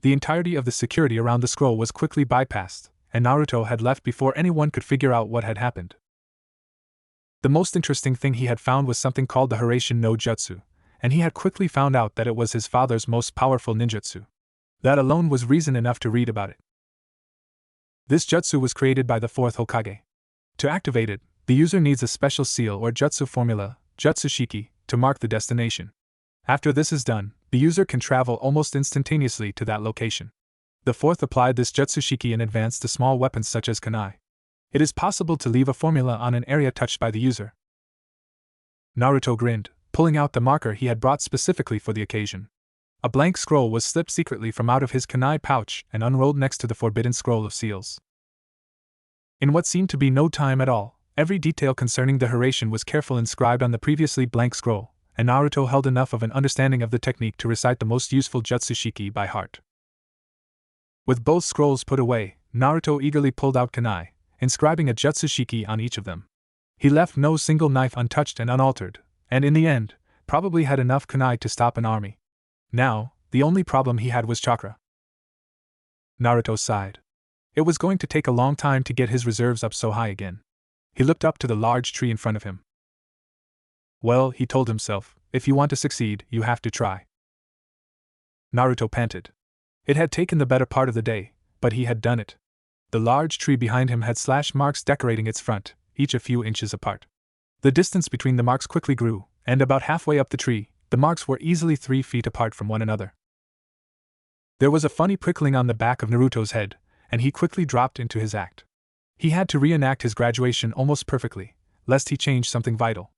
The entirety of the security around the scroll was quickly bypassed, and Naruto had left before anyone could figure out what had happened. The most interesting thing he had found was something called the Hiraishin no Jutsu, and he had quickly found out that it was his father's most powerful ninjutsu. That alone was reason enough to read about it. This jutsu was created by the fourth Hokage. To activate it, the user needs a special seal or jutsu formula, Jutsushiki, to mark the destination. After this is done, the user can travel almost instantaneously to that location. The fourth applied this Jutsushiki in advance to small weapons such as kunai. It is possible to leave a formula on an area touched by the user. Naruto grinned, pulling out the marker he had brought specifically for the occasion. A blank scroll was slipped secretly from out of his kunai pouch and unrolled next to the forbidden scroll of seals. In what seemed to be no time at all, every detail concerning the Hiraishin was carefully inscribed on the previously blank scroll, and Naruto held enough of an understanding of the technique to recite the most useful Jutsushiki by heart. With both scrolls put away, Naruto eagerly pulled out kunai, inscribing a Jutsushiki on each of them. He left no single knife untouched and unaltered, and in the end, probably had enough kunai to stop an army. Now, the only problem he had was chakra. Naruto sighed. It was going to take a long time to get his reserves up so high again. He looked up to the large tree in front of him. Well, he told himself, if you want to succeed, you have to try. Naruto panted. It had taken the better part of the day, but he had done it. The large tree behind him had slash marks decorating its front, each a few inches apart. The distance between the marks quickly grew, and about halfway up the tree, the marks were easily 3 feet apart from one another. There was a funny prickling on the back of Naruto's head, and he quickly dropped into his act. He had to reenact his graduation almost perfectly, lest he change something vital.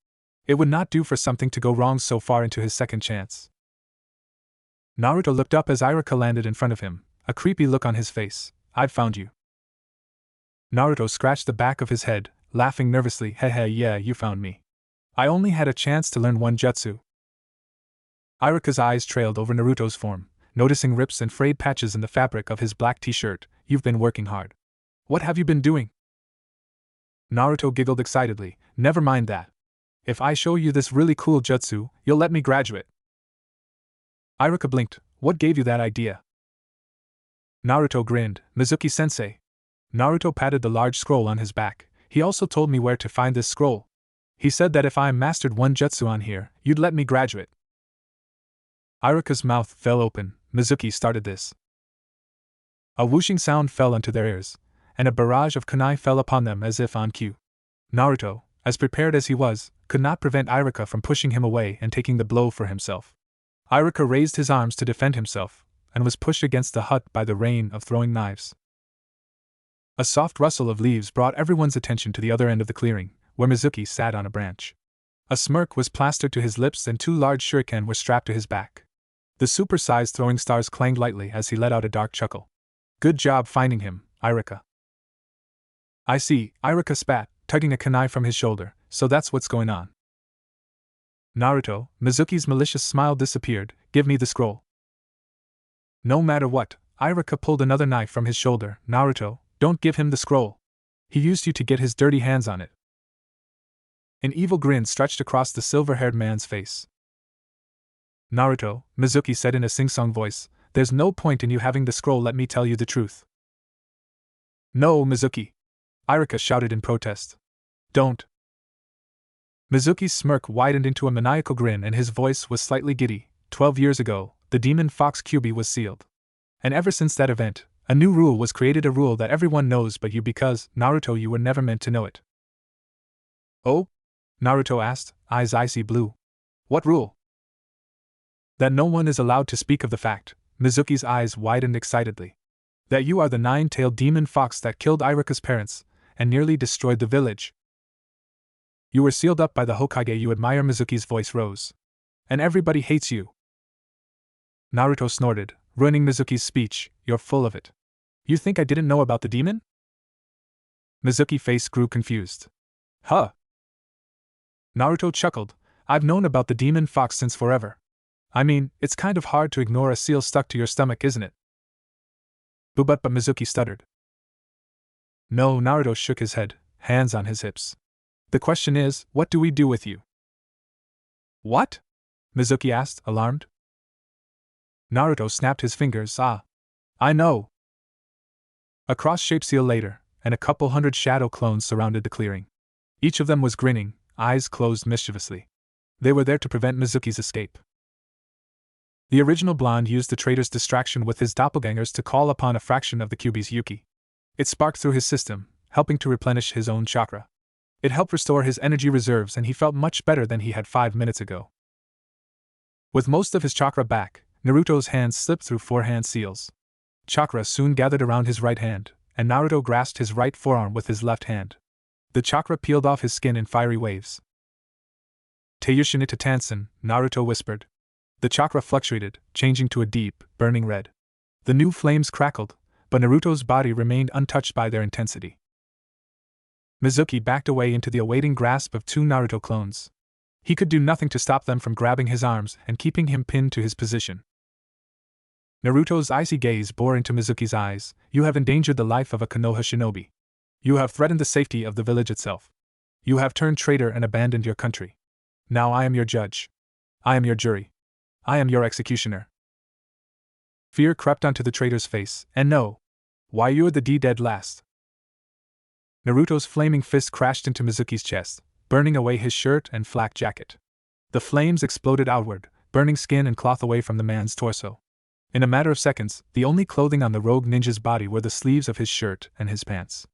It would not do for something to go wrong so far into his second chance. Naruto looked up as Iruka landed in front of him, a creepy look on his face. I've found you. Naruto scratched the back of his head, laughing nervously. Hehe, yeah, you found me. I only had a chance to learn one jutsu. Iruka's eyes trailed over Naruto's form, noticing rips and frayed patches in the fabric of his black t-shirt. You've been working hard. What have you been doing? Naruto giggled excitedly. Never mind that. If I show you this really cool jutsu, you'll let me graduate. Iruka blinked. What gave you that idea? Naruto grinned. Mizuki-sensei. Naruto patted the large scroll on his back. He also told me where to find this scroll. He said that if I mastered one jutsu on here, you'd let me graduate. Iruka's mouth fell open. Mizuki started this. A whooshing sound fell onto their ears, and a barrage of kunai fell upon them as if on cue. Naruto, as prepared as he was, could not prevent Iruka from pushing him away and taking the blow for himself. Iruka raised his arms to defend himself, and was pushed against the hut by the rain of throwing knives. A soft rustle of leaves brought everyone's attention to the other end of the clearing, where Mizuki sat on a branch. A smirk was plastered to his lips and 2 large shuriken were strapped to his back. The super-sized throwing stars clanged lightly as he let out a dark chuckle. Good job finding him, Iruka. I see, Iruka spat, tugging a kunai from his shoulder, so that's what's going on. Naruto, Mizuki's malicious smile disappeared. Give me the scroll. No matter what, Iruka pulled another knife from his shoulder. Naruto, don't give him the scroll. He used you to get his dirty hands on it. An evil grin stretched across the silver-haired man's face. Naruto, Mizuki said in a sing-song voice, there's no point in you having the scroll, let me tell you the truth. No, Mizuki! Iruka shouted in protest. Don't. Mizuki's smirk widened into a maniacal grin and his voice was slightly giddy. 12 years ago, the Demon Fox Kyuubi was sealed. And ever since that event, a new rule was created, a rule that everyone knows but you, because, Naruto, you were never meant to know it. Oh? Naruto asked, eyes icy blue. What rule? That no one is allowed to speak of the fact. Mizuki's eyes widened excitedly. That you are the nine-tailed demon fox that killed Iruka's parents, and nearly destroyed the village. You were sealed up by the Hokage you admire. Mizuki's voice rose. And everybody hates you. Naruto snorted, ruining Mizuki's speech. You're full of it. You think I didn't know about the demon? Mizuki's face grew confused. Huh? Naruto chuckled. I've known about the demon fox since forever. I mean, it's kind of hard to ignore a seal stuck to your stomach, isn't it? But Mizuki stuttered. No, Naruto shook his head, hands on his hips. The question is, what do we do with you? What? Mizuki asked, alarmed. Naruto snapped his fingers. I know. A cross-shaped seal later, and a couple hundred shadow clones surrounded the clearing. Each of them was grinning, eyes closed mischievously. They were there to prevent Mizuki's escape. The original blonde used the traitor's distraction with his doppelgangers to call upon a fraction of the Kyuubi's Yuki. It sparked through his system, helping to replenish his own chakra. It helped restore his energy reserves and he felt much better than he had 5 minutes ago. With most of his chakra back, Naruto's hands slipped through 4 hand seals. Chakra soon gathered around his right hand, and Naruto grasped his right forearm with his left hand. The chakra peeled off his skin in fiery waves. Teiyushinita Tansen, Naruto whispered. The chakra fluctuated, changing to a deep, burning red. The new flames crackled, but Naruto's body remained untouched by their intensity. Mizuki backed away into the awaiting grasp of 2 Naruto clones. He could do nothing to stop them from grabbing his arms and keeping him pinned to his position. Naruto's icy gaze bore into Mizuki's eyes. You have endangered the life of a Konoha shinobi. You have threatened the safety of the village itself. You have turned traitor and abandoned your country. Now I am your judge. I am your jury. I am your executioner. Fear crept onto the traitor's face, and no. Why, you're the dead last. Naruto's flaming fist crashed into Mizuki's chest, burning away his shirt and flak jacket. The flames exploded outward, burning skin and cloth away from the man's torso. In a matter of seconds, the only clothing on the rogue ninja's body were the sleeves of his shirt and his pants.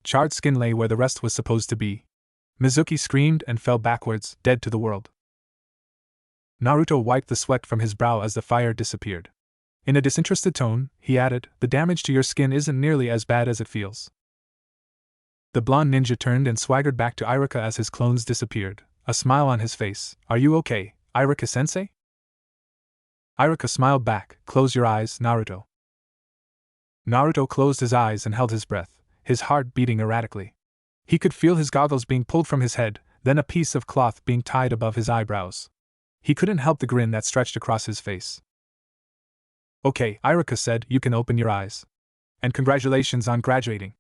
Charred skin lay where the rest was supposed to be. Mizuki screamed and fell backwards, dead to the world. Naruto wiped the sweat from his brow as the fire disappeared. In a disinterested tone, he added, the damage to your skin isn't nearly as bad as it feels. The blonde ninja turned and swaggered back to Iruka as his clones disappeared, a smile on his face. Are you okay, Iruka-sensei? Iruka smiled back. Close your eyes, Naruto. Naruto closed his eyes and held his breath, his heart beating erratically. He could feel his goggles being pulled from his head, then a piece of cloth being tied above his eyebrows. He couldn't help the grin that stretched across his face. Okay, Iruka said, you can open your eyes. And congratulations on graduating.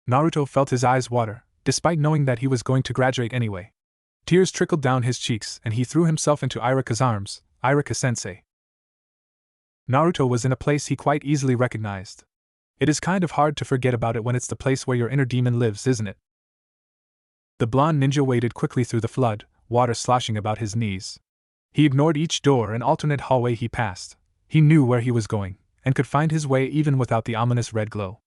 Naruto felt his eyes water, despite knowing that he was going to graduate anyway. Tears trickled down his cheeks and he threw himself into Iruka's arms. Iruka-sensei. Naruto was in a place he quite easily recognized. It is kind of hard to forget about it when it's the place where your inner demon lives, isn't it? The blonde ninja waded quickly through the flood, water sloshing about his knees. He ignored each door and alternate hallway he passed. He knew where he was going, and could find his way even without the ominous red glow.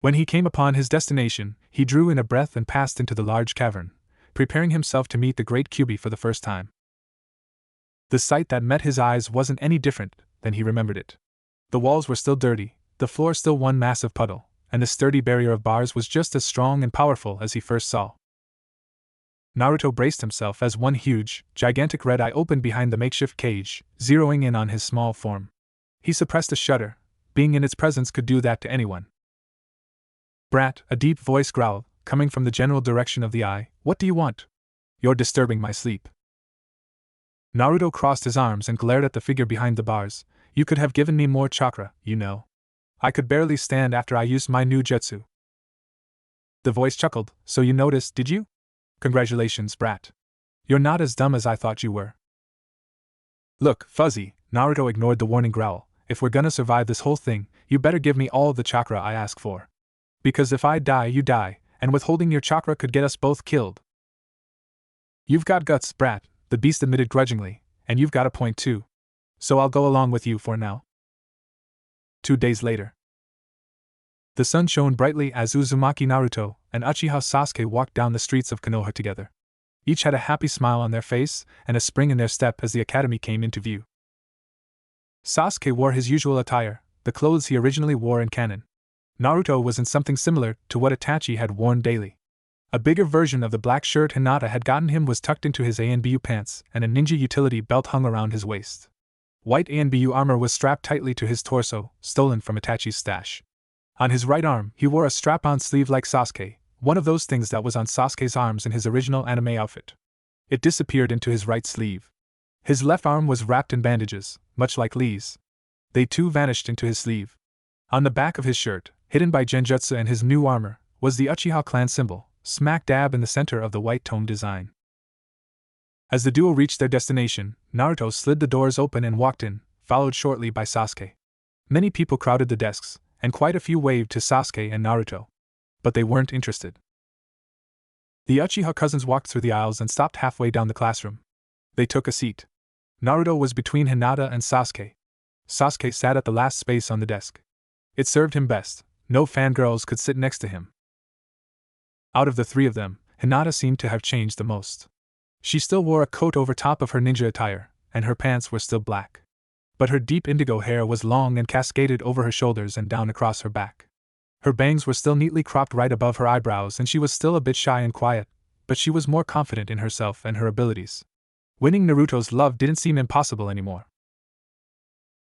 When he came upon his destination, he drew in a breath and passed into the large cavern, preparing himself to meet the great Kyuubi for the first time. The sight that met his eyes wasn't any different than he remembered it. The walls were still dirty, the floor still one massive puddle, and the sturdy barrier of bars was just as strong and powerful as he first saw. Naruto braced himself as one huge, gigantic red eye opened behind the makeshift cage, zeroing in on his small form. He suppressed a shudder. Being in its presence could do that to anyone. Brat, a deep voice growled, coming from the general direction of the eye. What do you want? You're disturbing my sleep. Naruto crossed his arms and glared at the figure behind the bars. You could have given me more chakra, you know. I could barely stand after I used my new jutsu. The voice chuckled. So you noticed, did you? Congratulations, brat. You're not as dumb as I thought you were. Look, Fuzzy, Naruto ignored the warning growl. If we're gonna survive this whole thing, you better give me all the chakra I ask for. Because if I die, you die, and withholding your chakra could get us both killed. You've got guts, brat, the beast admitted grudgingly, and you've got a point too. So I'll go along with you for now. 2 days later. The sun shone brightly as Uzumaki Naruto and Uchiha Sasuke walked down the streets of Konoha together. Each had a happy smile on their face and a spring in their step as the academy came into view. Sasuke wore his usual attire, the clothes he originally wore in canon. Naruto was in something similar to what Itachi had worn daily. A bigger version of the black shirt Hinata had gotten him was tucked into his ANBU pants, and a ninja utility belt hung around his waist. White ANBU armor was strapped tightly to his torso, stolen from Itachi's stash. On his right arm, he wore a strap-on sleeve like Sasuke, one of those things that was on Sasuke's arms in his original anime outfit. It disappeared into his right sleeve. His left arm was wrapped in bandages, much like Lee's. They too vanished into his sleeve. On the back of his shirt, hidden by genjutsu and his new armor, was the Uchiha clan symbol, smack dab in the center of the white tone design. As the duo reached their destination, Naruto slid the doors open and walked in, followed shortly by Sasuke. Many people crowded the desks, and quite a few waved to Sasuke and Naruto. But they weren't interested. The Uchiha cousins walked through the aisles and stopped halfway down the classroom. They took a seat. Naruto was between Hinata and Sasuke. Sasuke sat at the last space on the desk. It served him best. No fangirls could sit next to him. Out of the three of them, Hinata seemed to have changed the most. She still wore a coat over top of her ninja attire, and her pants were still black. But her deep indigo hair was long and cascaded over her shoulders and down across her back. Her bangs were still neatly cropped right above her eyebrows, and she was still a bit shy and quiet, but she was more confident in herself and her abilities. Winning Naruto's love didn't seem impossible anymore.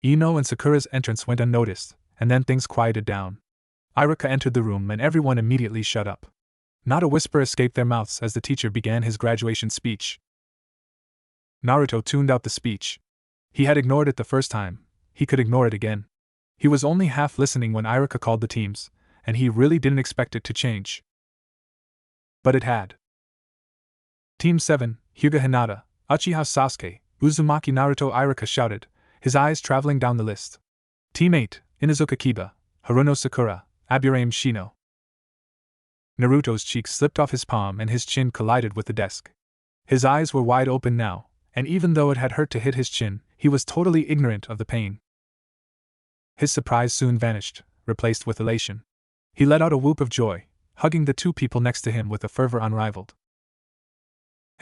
Ino and Sakura's entrance went unnoticed, and then things quieted down. Iruka entered the room and everyone immediately shut up. Not a whisper escaped their mouths as the teacher began his graduation speech. Naruto tuned out the speech. He had ignored it the first time. He could ignore it again. He was only half listening when Iruka called the teams, and he really didn't expect it to change. But it had. Team 7, Hyuga Hinata, Uchiha Sasuke, Uzumaki Naruto. Iruka shouted, his eyes traveling down the list. Team 8, Inuzuka Kiba, Haruno Sakura, Aburame Shino. Naruto's cheek slipped off his palm and his chin collided with the desk. His eyes were wide open now, and even though it had hurt to hit his chin, he was totally ignorant of the pain. His surprise soon vanished, replaced with elation. He let out a whoop of joy, hugging the two people next to him with a fervor unrivaled.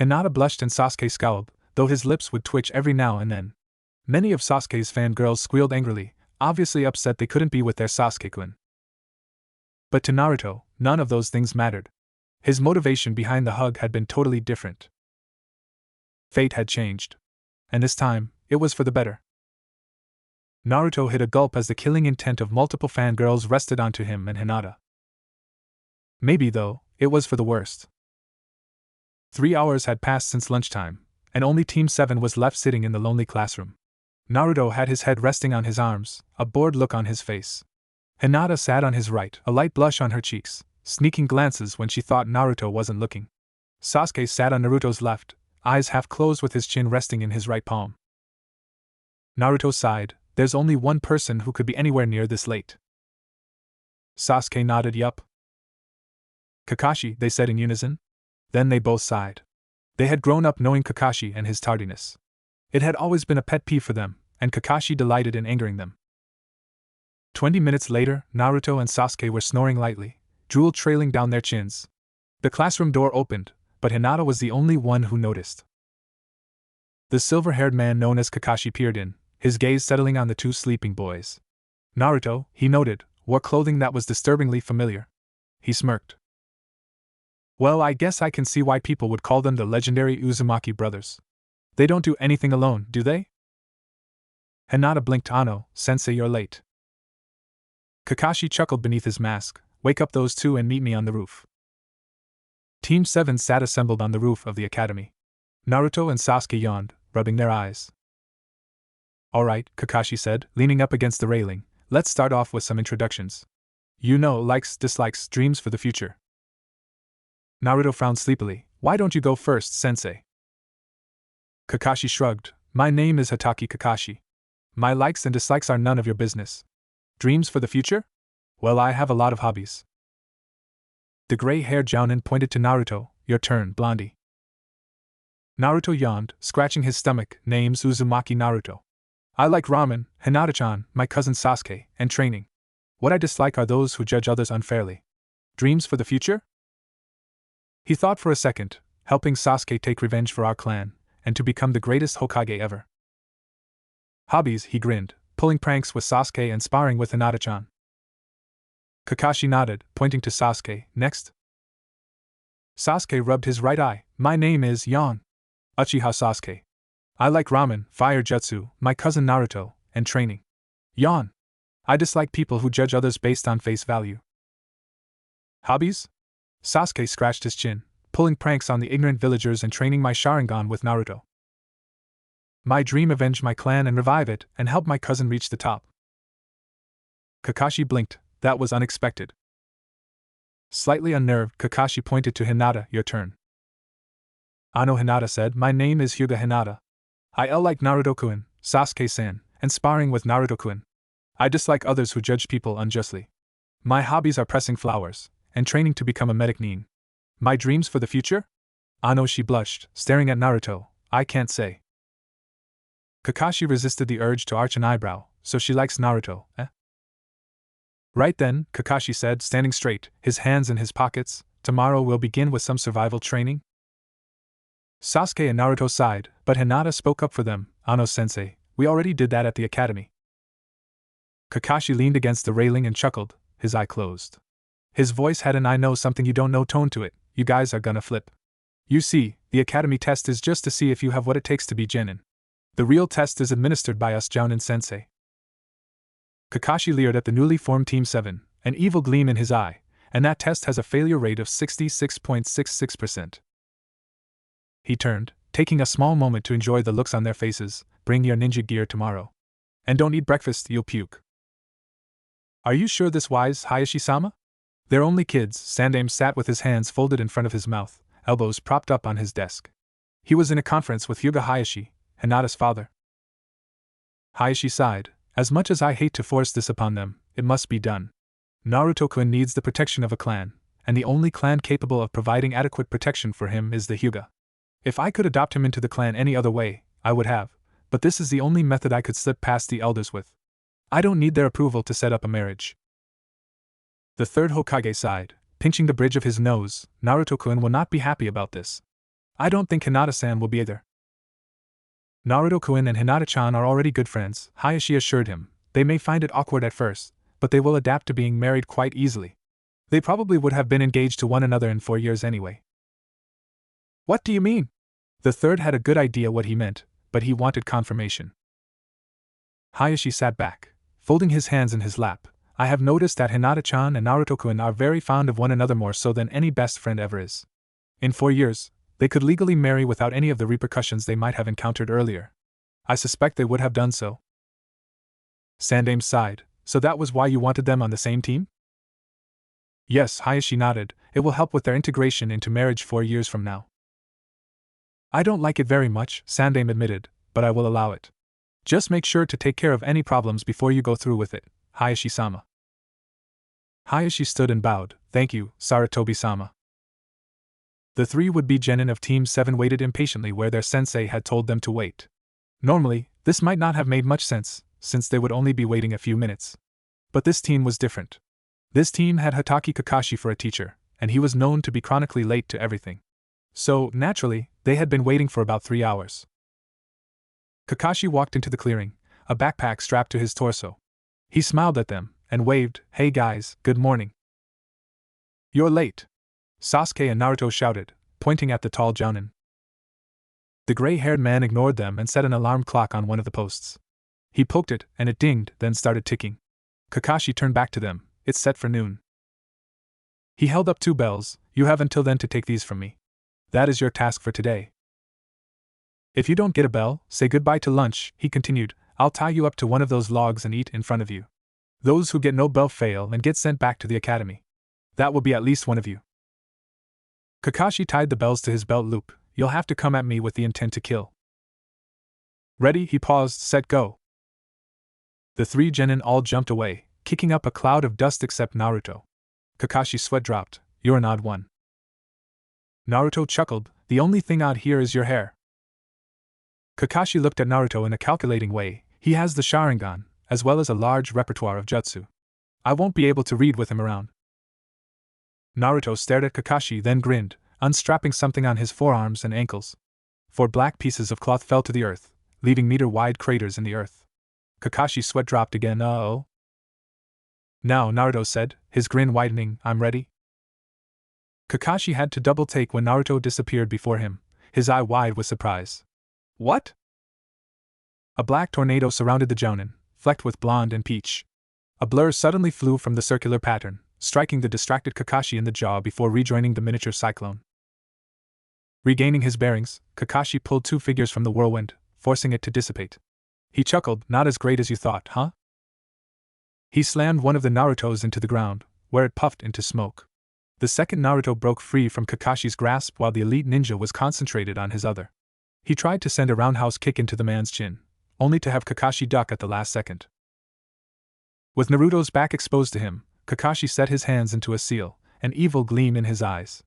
Hinata blushed and Sasuke scowled, though his lips would twitch every now and then. Many of Sasuke's fangirls squealed angrily, obviously upset they couldn't be with their Sasuke-kun. But to Naruto, none of those things mattered. His motivation behind the hug had been totally different. Fate had changed. And this time, it was for the better. Naruto hit a gulp as the killing intent of multiple fangirls rested onto him and Hinata. Maybe, though, it was for the worst. 3 hours had passed since lunchtime, and only Team 7 was left sitting in the lonely classroom. Naruto had his head resting on his arms, a bored look on his face. Hinata sat on his right, a light blush on her cheeks, sneaking glances when she thought Naruto wasn't looking. Sasuke sat on Naruto's left, eyes half closed with his chin resting in his right palm. Naruto sighed. There's only one person who could be anywhere near this late. Sasuke nodded yup. Kakashi, they said in unison. Then they both sighed. They had grown up knowing Kakashi and his tardiness. It had always been a pet peeve for them, and Kakashi delighted in angering them. 20 minutes later, Naruto and Sasuke were snoring lightly, drool trailing down their chins. The classroom door opened, but Hinata was the only one who noticed. The silver-haired man known as Kakashi peered in, his gaze settling on the two sleeping boys. Naruto, he noted, wore clothing that was disturbingly familiar. He smirked. Well, I guess I can see why people would call them the legendary Uzumaki brothers. They don't do anything alone, do they? Hinata blinked. Ano, sensei, you're late. Kakashi chuckled beneath his mask. Wake up those two and meet me on the roof. Team 7 sat assembled on the roof of the academy. Naruto and Sasuke yawned, rubbing their eyes. Alright, Kakashi said, leaning up against the railing. Let's start off with some introductions. You know, likes, dislikes, dreams for the future. Naruto frowned sleepily. Why don't you go first, sensei? Kakashi shrugged. My name is Hatake Kakashi. My likes and dislikes are none of your business. Dreams for the future? Well, I have a lot of hobbies. The gray-haired Jounin pointed to Naruto. Your turn, Blondie. Naruto yawned, scratching his stomach. Name's Uzumaki Naruto. I like ramen, Hinata-chan, my cousin Sasuke, and training. What I dislike are those who judge others unfairly. Dreams for the future? He thought for a second, helping Sasuke take revenge for our clan, and to become the greatest Hokage ever. Hobbies, he grinned, pulling pranks with Sasuke and sparring with Hinata-chan. Kakashi nodded, pointing to Sasuke. Next? Sasuke rubbed his right eye. My name is Yawn. Uchiha Sasuke. I like ramen, fire jutsu, my cousin Naruto, and training. Yawn. I dislike people who judge others based on face value. Hobbies? Sasuke scratched his chin, pulling pranks on the ignorant villagers and training my Sharingan with Naruto. My dream: avenge my clan and revive it, and help my cousin reach the top. Kakashi blinked. That was unexpected. Slightly unnerved, Kakashi pointed to Hinata. Your turn. Ano Hinata said, my name is Hyuga Hinata. I like Naruto-kun, Sasuke-san, and sparring with Naruto-kun. I dislike others who judge people unjustly. My hobbies are pressing flowers, and training to become a medic nin. My dreams for the future? Ano, she blushed, staring at Naruto. I can't say. Kakashi resisted the urge to arch an eyebrow, so she likes Naruto, eh? Right then, Kakashi said, standing straight, his hands in his pockets, tomorrow we'll begin with some survival training? Sasuke and Naruto sighed, but Hinata spoke up for them. Ano-sensei, we already did that at the academy. Kakashi leaned against the railing and chuckled, his eye closed. His voice had an I know something you don't know tone to it. You guys are gonna flip. You see, the academy test is just to see if you have what it takes to be genin. The real test is administered by us Jounin-sensei. Kakashi leered at the newly formed Team 7, an evil gleam in his eye, and that test has a failure rate of 66.66%. He turned, taking a small moment to enjoy the looks on their faces. Bring your ninja gear tomorrow. And don't eat breakfast, you'll puke. Are you sure this wise, Hayashi-sama? They're only kids. Sandaime sat with his hands folded in front of his mouth, elbows propped up on his desk. He was in a conference with Hyuga Hayashi, Hinata's father. Hayashi sighed. As much as I hate to force this upon them, it must be done. Naruto-kun needs the protection of a clan, and the only clan capable of providing adequate protection for him is the Hyuga. If I could adopt him into the clan any other way, I would have, but this is the only method I could slip past the elders with. I don't need their approval to set up a marriage. The third Hokage sighed, pinching the bridge of his nose. Naruto-kun will not be happy about this. I don't think Hinata-san will be either. Naruto-kun and Hinata-chan are already good friends, Hayashi assured him. They may find it awkward at first, but they will adapt to being married quite easily. They probably would have been engaged to one another in 4 years anyway. What do you mean? The third had a good idea what he meant, but he wanted confirmation. Hayashi sat back, folding his hands in his lap. I have noticed that Hinata-chan and Naruto-kun are very fond of one another, more so than any best friend ever is. In 4 years, they could legally marry without any of the repercussions they might have encountered earlier. I suspect they would have done so. Sandaime sighed. So that was why you wanted them on the same team? Yes, Hayashi nodded. It will help with their integration into marriage 4 years from now. I don't like it very much, Sandaime admitted, but I will allow it. Just make sure to take care of any problems before you go through with it, Hayashi-sama. Hayashi stood and bowed. Thank you, Sarutobi-sama. The 3 would-be genin of Team 7 waited impatiently where their sensei had told them to wait. Normally, this might not have made much sense, since they would only be waiting a few minutes. But this team was different. This team had Hatake Kakashi for a teacher, and he was known to be chronically late to everything. So, naturally, they had been waiting for about 3 hours. Kakashi walked into the clearing, a backpack strapped to his torso. He smiled at them, and waved, Hey guys, good morning. You're late. Sasuke and Naruto shouted, pointing at the tall Jounin. The gray-haired man ignored them and set an alarm clock on one of the posts. He poked it, and it dinged, then started ticking. Kakashi turned back to them. It's set for noon. He held up 2 bells. You have until then to take these from me. That is your task for today. If you don't get a bell, say goodbye to lunch, he continued. I'll tie you up to one of those logs and eat in front of you. Those who get no bell fail and get sent back to the academy. That will be at least one of you. Kakashi tied the bells to his belt loop. You'll have to come at me with the intent to kill. Ready? He paused, set, go. The three genin all jumped away, kicking up a cloud of dust except Naruto. Kakashi's sweat dropped. You're an odd one. Naruto chuckled, the only thing odd here is your hair. Kakashi looked at Naruto in a calculating way. He has the Sharingan, as well as a large repertoire of jutsu. I won't be able to read with him around. Naruto stared at Kakashi, then grinned, unstrapping something on his forearms and ankles. 4 black pieces of cloth fell to the earth, leaving meter-wide craters in the earth. Kakashi's sweat dropped again. Uh-oh. Now, Naruto said, his grin widening, I'm ready. Kakashi had to double-take when Naruto disappeared before him, his eye wide with surprise. What? A black tornado surrounded the Jounin, flecked with blonde and peach. A blur suddenly flew from the circular pattern, striking the distracted Kakashi in the jaw before rejoining the miniature cyclone. Regaining his bearings, Kakashi pulled 2 figures from the whirlwind, forcing it to dissipate. He chuckled, not as great as you thought, huh? He slammed one of the Narutos into the ground, where it puffed into smoke. The second Naruto broke free from Kakashi's grasp while the elite ninja was concentrated on his other. He tried to send a roundhouse kick into the man's chin, only to have Kakashi duck at the last second. With Naruto's back exposed to him, Kakashi set his hands into a seal, an evil gleam in his eyes.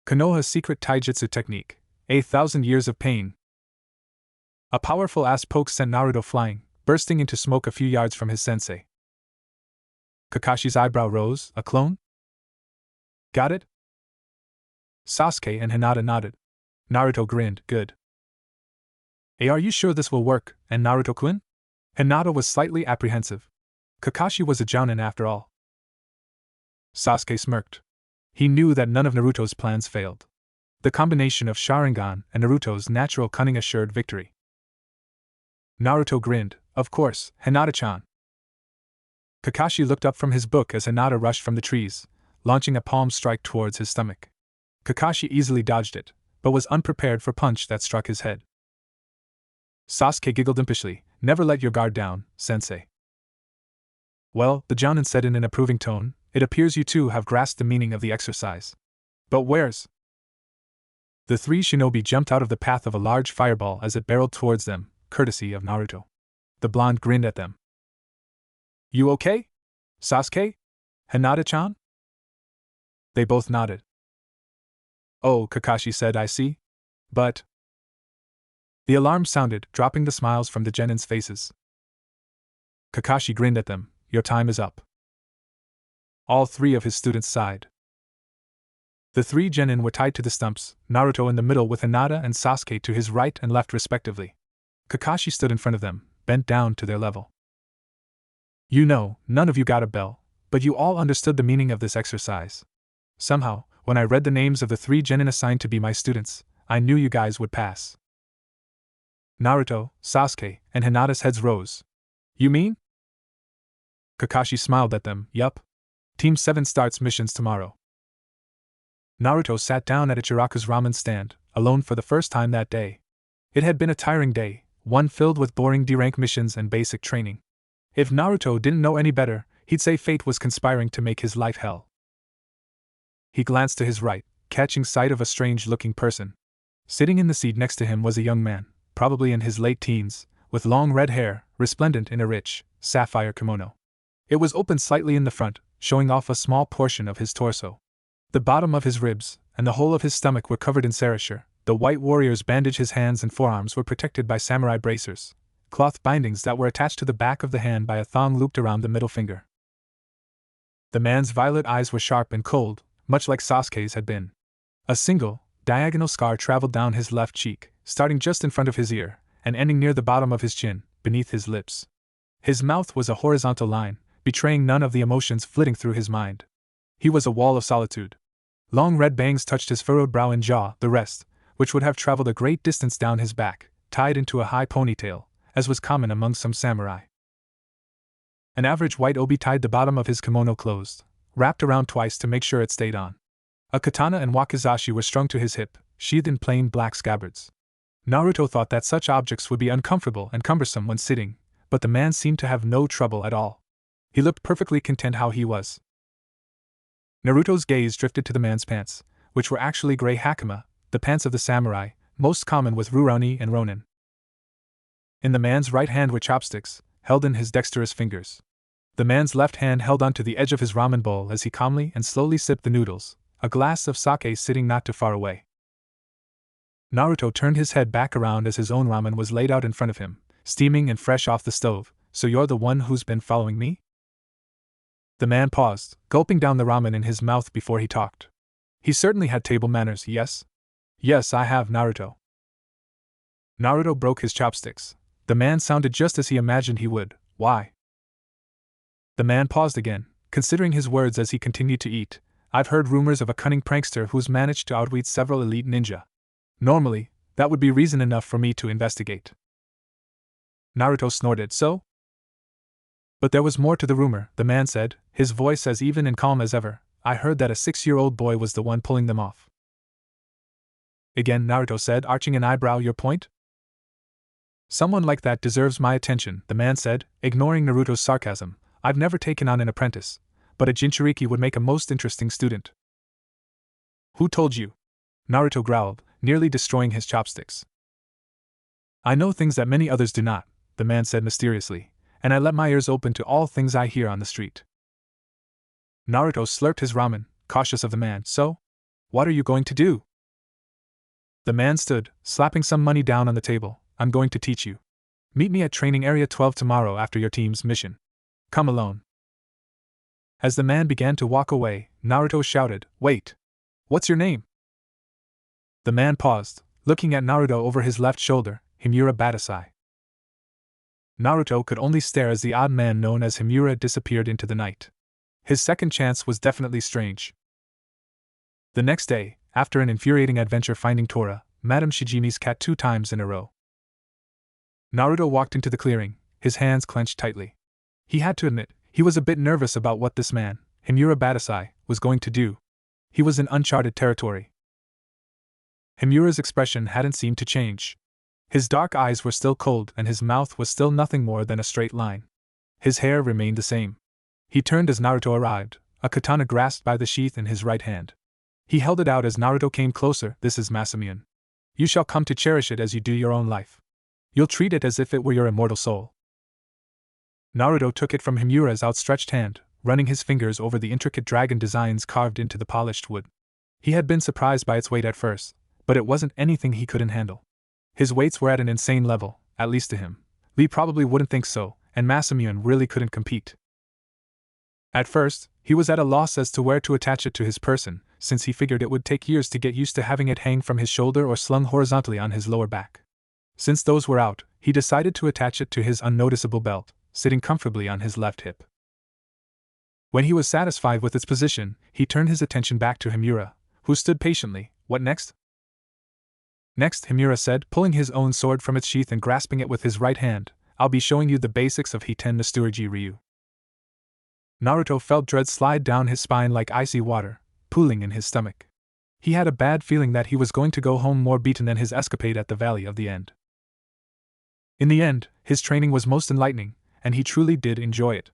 Konoha's secret taijutsu technique, 1,000 years of pain. A powerful ass poke sent Naruto flying, bursting into smoke a few yards from his sensei. Kakashi's eyebrow rose, a clone? Got it? Sasuke and Hinata nodded. Naruto grinned, good. Hey, are you sure this will work, and Naruto-kun? Hinata was slightly apprehensive. Kakashi was a Jounin after all. Sasuke smirked. He knew that none of Naruto's plans failed. The combination of Sharingan and Naruto's natural cunning assured victory. Naruto grinned, of course, Hinata-chan. Kakashi looked up from his book as Hinata rushed from the trees, launching a palm strike towards his stomach. Kakashi easily dodged it, but was unprepared for punch that struck his head. Sasuke giggled impishly, never let your guard down, sensei. Well, the Jounin said in an approving tone, it appears you two have grasped the meaning of the exercise. But where's? The 3 shinobi jumped out of the path of a large fireball as it barreled towards them, courtesy of Naruto. The blonde grinned at them. You okay? Sasuke? Hinata-chan? They both nodded. Oh, Kakashi said, I see. But... The alarm sounded, dropping the smiles from the genins' faces. Kakashi grinned at them, your time is up. All 3 of his students sighed. The 3 genin were tied to the stumps, Naruto in the middle with Hinata and Sasuke to his right and left respectively. Kakashi stood in front of them, bent down to their level. You know, none of you got a bell, but you all understood the meaning of this exercise. Somehow, when I read the names of the 3 genin assigned to be my students, I knew you guys would pass. Naruto, Sasuke, and Hinata's heads rose. You mean? Kakashi smiled at them, yup. Team 7 starts missions tomorrow. Naruto sat down at Ichiraku's ramen stand, alone for the first time that day. It had been a tiring day, one filled with boring D-rank missions and basic training. If Naruto didn't know any better, he'd say fate was conspiring to make his life hell. He glanced to his right, catching sight of a strange-looking person. Sitting in the seat next to him was a young man, probably in his late teens, with long red hair, resplendent in a rich, sapphire kimono. It was open slightly in the front, showing off a small portion of his torso. The bottom of his ribs and the whole of his stomach were covered in serrature. The white warrior's bandage, his hands and forearms were protected by samurai bracers, cloth bindings that were attached to the back of the hand by a thong looped around the middle finger. The man's violet eyes were sharp and cold, much like Sasuke's had been. A single, diagonal scar traveled down his left cheek, starting just in front of his ear, and ending near the bottom of his chin, beneath his lips. His mouth was a horizontal line, betraying none of the emotions flitting through his mind. He was a wall of solitude. Long red bangs touched his furrowed brow and jaw, the rest, which would have traveled a great distance down his back, tied into a high ponytail, as was common among some samurai. An average white obi tied the bottom of his kimono closed, wrapped around twice to make sure it stayed on. A katana and wakizashi were strung to his hip, sheathed in plain black scabbards. Naruto thought that such objects would be uncomfortable and cumbersome when sitting, but the man seemed to have no trouble at all. He looked perfectly content how he was. Naruto's gaze drifted to the man's pants, which were actually gray hakama, the pants of the samurai, most common with Rurouni and Ronin. In the man's right hand were chopsticks, held in his dexterous fingers. The man's left hand held onto the edge of his ramen bowl as he calmly and slowly sipped the noodles, a glass of sake sitting not too far away. Naruto turned his head back around as his own ramen was laid out in front of him, steaming and fresh off the stove. So you're the one who's been following me? The man paused, gulping down the ramen in his mouth before he talked. He certainly had table manners, yes? Yes, I have, Naruto. Naruto broke his chopsticks. The man sounded just as he imagined he would. Why? The man paused again, considering his words as he continued to eat. I've heard rumors of a cunning prankster who's managed to outwit several elite ninja. Normally, that would be reason enough for me to investigate. Naruto snorted, so? But there was more to the rumor, the man said, his voice as even and calm as ever. I heard that a 6-year-old boy was the one pulling them off. Again, Naruto said, arching an eyebrow. Your point? Someone like that deserves my attention, the man said, ignoring Naruto's sarcasm. I've never taken on an apprentice, but a Jinchuriki would make a most interesting student. Who told you? Naruto growled, nearly destroying his chopsticks. I know things that many others do not, the man said mysteriously, and I let my ears open to all things I hear on the street. Naruto slurped his ramen, cautious of the man. So? What are you going to do? The man stood, slapping some money down on the table. I'm going to teach you. Meet me at Training Area 12 tomorrow after your team's mission. Come alone. As the man began to walk away, Naruto shouted, Wait! What's your name? The man paused, looking at Naruto over his left shoulder. Himura Badasai. Naruto could only stare as the odd man known as Himura disappeared into the night. His second chance was definitely strange. The next day, after an infuriating adventure finding Tora, Madame Shijimi's cat 2 times in a row, Naruto walked into the clearing, his hands clenched tightly. He had to admit, he was a bit nervous about what this man, Himura Badasai, was going to do. He was in uncharted territory. Himura's expression hadn't seemed to change. His dark eyes were still cold and his mouth was still nothing more than a straight line. His hair remained the same. He turned as Naruto arrived, a katana grasped by the sheath in his right hand. He held it out as Naruto came closer. This is Masamune. You shall come to cherish it as you do your own life. You'll treat it as if it were your immortal soul. Naruto took it from Himura's outstretched hand, running his fingers over the intricate dragon designs carved into the polished wood. He had been surprised by its weight at first, but it wasn't anything he couldn't handle. His weights were at an insane level, at least to him. Lee probably wouldn't think so, and Masamune really couldn't compete. At first, he was at a loss as to where to attach it to his person, since he figured it would take years to get used to having it hang from his shoulder or slung horizontally on his lower back. Since those were out, he decided to attach it to his unnoticeable belt, sitting comfortably on his left hip. When he was satisfied with its position, he turned his attention back to Himura, who stood patiently. What next? Next, Himura said, pulling his own sword from its sheath and grasping it with his right hand, I'll be showing you the basics of Hiten no Tsurugi Ryu. Naruto felt dread slide down his spine like icy water, pooling in his stomach. He had a bad feeling that he was going to go home more beaten than his escapade at the Valley of the End. In the end, his training was most enlightening, and he truly did enjoy it.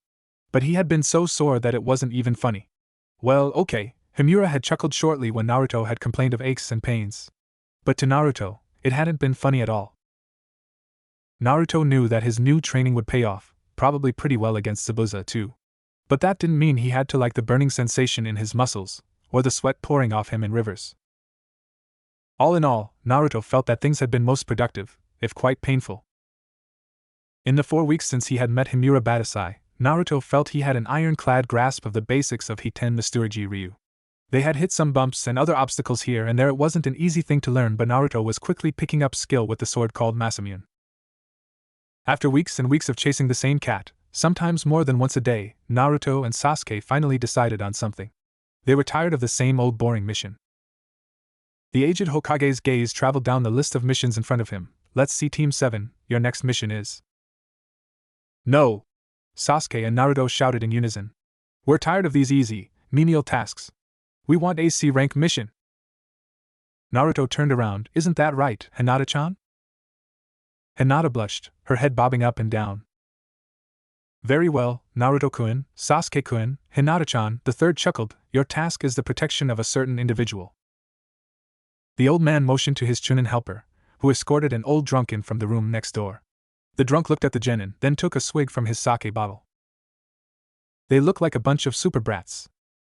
But he had been so sore that it wasn't even funny. Well, okay, Himura had chuckled shortly when Naruto had complained of aches and pains. But to Naruto, it hadn't been funny at all. Naruto knew that his new training would pay off, probably pretty well against Zabuza too. But that didn't mean he had to like the burning sensation in his muscles, or the sweat pouring off him in rivers. All in all, Naruto felt that things had been most productive, if quite painful. In the 4 weeks since he had met Himura Badasai, Naruto felt he had an ironclad grasp of the basics of Hiten no Tsurugi Ryu. They had hit some bumps and other obstacles here and there. It wasn't an easy thing to learn, but Naruto was quickly picking up skill with the sword called Masamune. After weeks and weeks of chasing the same cat, sometimes more than once a day, Naruto and Sasuke finally decided on something. They were tired of the same old boring mission. The aged Hokage's gaze traveled down the list of missions in front of him. Let's see, Team 7, your next mission is. No! Sasuke and Naruto shouted in unison. We're tired of these easy, menial tasks. We want AC rank mission. Naruto turned around. Isn't that right, Hinata-chan? Hinata blushed, her head bobbing up and down. Very well, Naruto-kun, Sasuke-kun, Hinata-chan, the third chuckled, your task is the protection of a certain individual. The old man motioned to his Chunin helper, who escorted an old drunken from the room next door. The drunk looked at the genin, then took a swig from his sake bottle. They look like a bunch of super brats.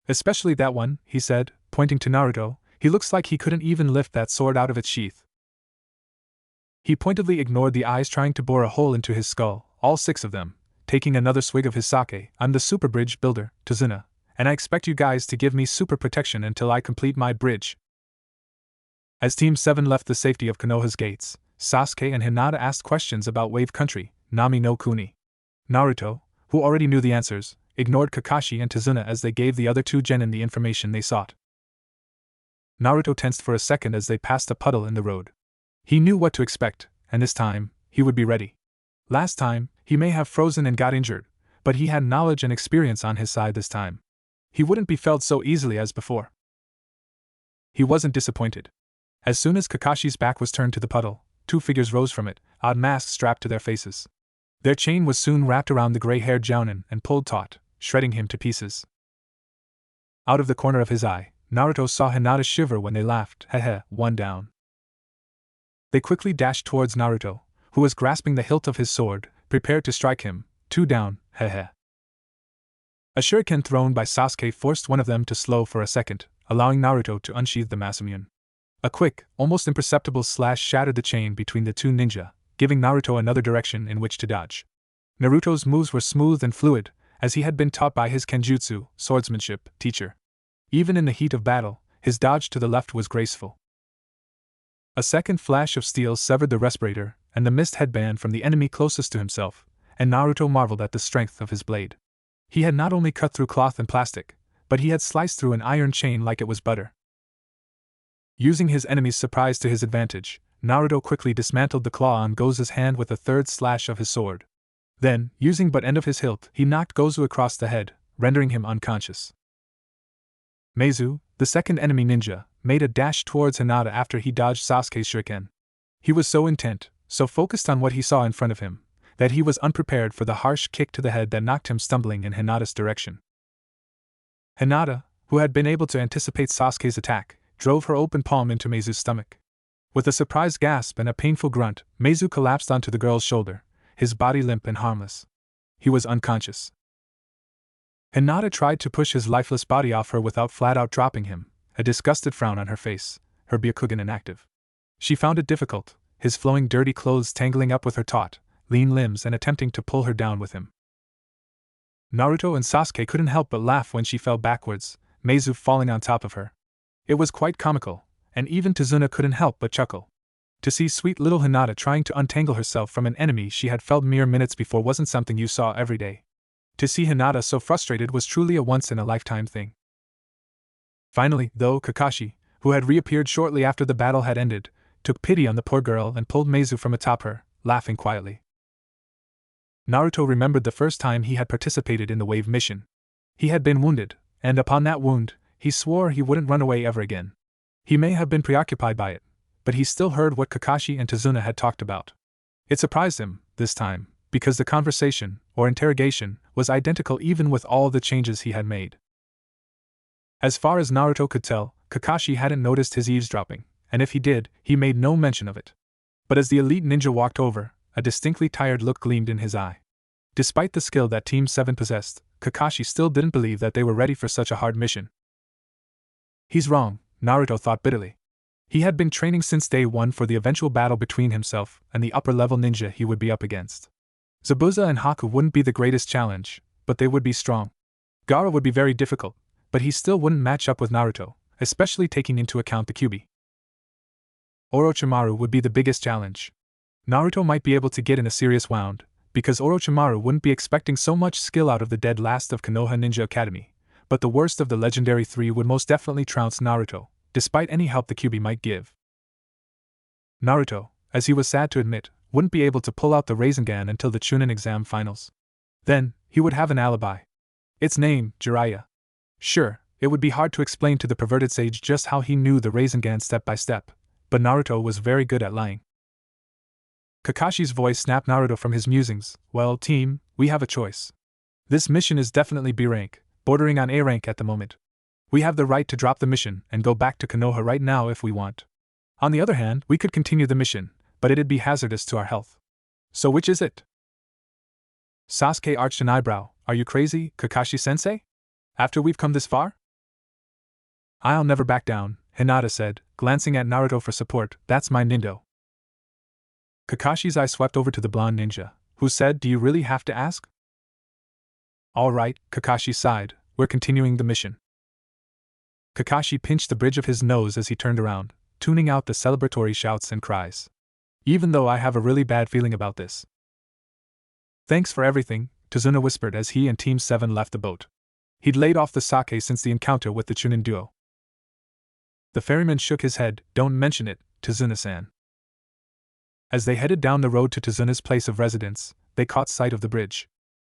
Especially that one, he said, pointing to Naruto, he looks like he couldn't even lift that sword out of its sheath. He pointedly ignored the eyes trying to bore a hole into his skull, all 6 of them. Taking another swig of his sake, I'm the super bridge builder, Tazuna, and I expect you guys to give me super protection until I complete my bridge. As Team 7 left the safety of Konoha's gates, Sasuke and Hinata asked questions about Wave Country, Nami no Kuni. Naruto, who already knew the answers, ignored Kakashi and Tazuna as they gave the other 2 genin the information they sought. Naruto tensed for a second as they passed a puddle in the road. He knew what to expect, and this time, he would be ready. Last time, he may have frozen and got injured, but he had knowledge and experience on his side this time. He wouldn't be felled so easily as before. He wasn't disappointed. As soon as Kakashi's back was turned to the puddle, 2 figures rose from it, odd masks strapped to their faces. Their chain was soon wrapped around the gray-haired jounin and pulled taut, shredding him to pieces. Out of the corner of his eye, Naruto saw Hinata shiver when they laughed, heh, 1 down. They quickly dashed towards Naruto, who was grasping the hilt of his sword, prepared to strike him, 2 down, heh. A shuriken thrown by Sasuke forced one of them to slow for a second, allowing Naruto to unsheath the Masamune. A quick, almost imperceptible slash shattered the chain between the 2 ninja, giving Naruto another direction in which to dodge. Naruto's moves were smooth and fluid, as he had been taught by his Kenjutsu, swordsmanship, teacher. Even in the heat of battle, his dodge to the left was graceful. A second flash of steel severed the respirator and the mist headband from the enemy closest to himself, and Naruto marveled at the strength of his blade. He had not only cut through cloth and plastic, but he had sliced through an iron chain like it was butter. Using his enemy's surprise to his advantage, Naruto quickly dismantled the claw on Gozu's hand with a third slash of his sword. Then, using but end of his hilt, he knocked Gozu across the head, rendering him unconscious. Meizu, the second enemy ninja, made a dash towards Hinata after he dodged Sasuke's shuriken. He was so intent, so focused on what he saw in front of him, that he was unprepared for the harsh kick to the head that knocked him stumbling in Hinata's direction. Hinata, who had been able to anticipate Sasuke's attack, drove her open palm into Meizu's stomach. With a surprised gasp and a painful grunt, Meizu collapsed onto the girl's shoulder, his body limp and harmless. He was unconscious. Hinata tried to push his lifeless body off her without flat-out dropping him, a disgusted frown on her face, her Byakugan inactive. She found it difficult, his flowing dirty clothes tangling up with her taut, lean limbs and attempting to pull her down with him. Naruto and Sasuke couldn't help but laugh when she fell backwards, Meizu falling on top of her. It was quite comical, and even Tazuna couldn't help but chuckle. To see sweet little Hinata trying to untangle herself from an enemy she had felled mere minutes before wasn't something you saw every day. To see Hinata so frustrated was truly a once-in-a-lifetime thing. Finally, though, Kakashi, who had reappeared shortly after the battle had ended, took pity on the poor girl and pulled Meizu from atop her, laughing quietly. Naruto remembered the first time he had participated in the wave mission. He had been wounded, and upon that wound, he swore he wouldn't run away ever again. He may have been preoccupied by it, but he still heard what Kakashi and Tazuna had talked about. It surprised him, this time, because the conversation, or interrogation, was identical even with all the changes he had made. As far as Naruto could tell, Kakashi hadn't noticed his eavesdropping, and if he did, he made no mention of it. But as the elite ninja walked over, a distinctly tired look gleamed in his eye. Despite the skill that Team 7 possessed, Kakashi still didn't believe that they were ready for such a hard mission. He's wrong, Naruto thought bitterly. He had been training since day one for the eventual battle between himself and the upper-level ninja he would be up against. Zabuza and Haku wouldn't be the greatest challenge, but they would be strong. Gaara would be very difficult, but he still wouldn't match up with Naruto, especially taking into account the Kyuubi. Orochimaru would be the biggest challenge. Naruto might be able to get in a serious wound, because Orochimaru wouldn't be expecting so much skill out of the dead last of Konoha Ninja Academy, but the worst of the legendary 3 would most definitely trounce Naruto, despite any help the Kyuubi might give. Naruto, as he was sad to admit, wouldn't be able to pull out the Rasengan until the Chunin exam finals. Then, he would have an alibi. Its name, Jiraiya. Sure, it would be hard to explain to the perverted sage just how he knew the Rasengan step by step, but Naruto was very good at lying. Kakashi's voice snapped Naruto from his musings. Well, team, we have a choice. This mission is definitely B rank, bordering on A rank at the moment. We have the right to drop the mission and go back to Konoha right now if we want. On the other hand, we could continue the mission, but it'd be hazardous to our health. So which is it? Sasuke arched an eyebrow. Are you crazy, Kakashi-sensei? After we've come this far? I'll never back down, Hinata said, glancing at Naruto for support. That's my nindo. Kakashi's eye swept over to the blonde ninja, who said, Do you really have to ask? All right, Kakashi sighed, we're continuing the mission. Kakashi pinched the bridge of his nose as he turned around, tuning out the celebratory shouts and cries. Even though I have a really bad feeling about this. Thanks for everything, Tazuna whispered as he and Team 7 left the boat. He'd laid off the sake since the encounter with the Chunin duo. The ferryman shook his head. Don't mention it, Tazuna-san. As they headed down the road to Tazuna's place of residence, they caught sight of the bridge.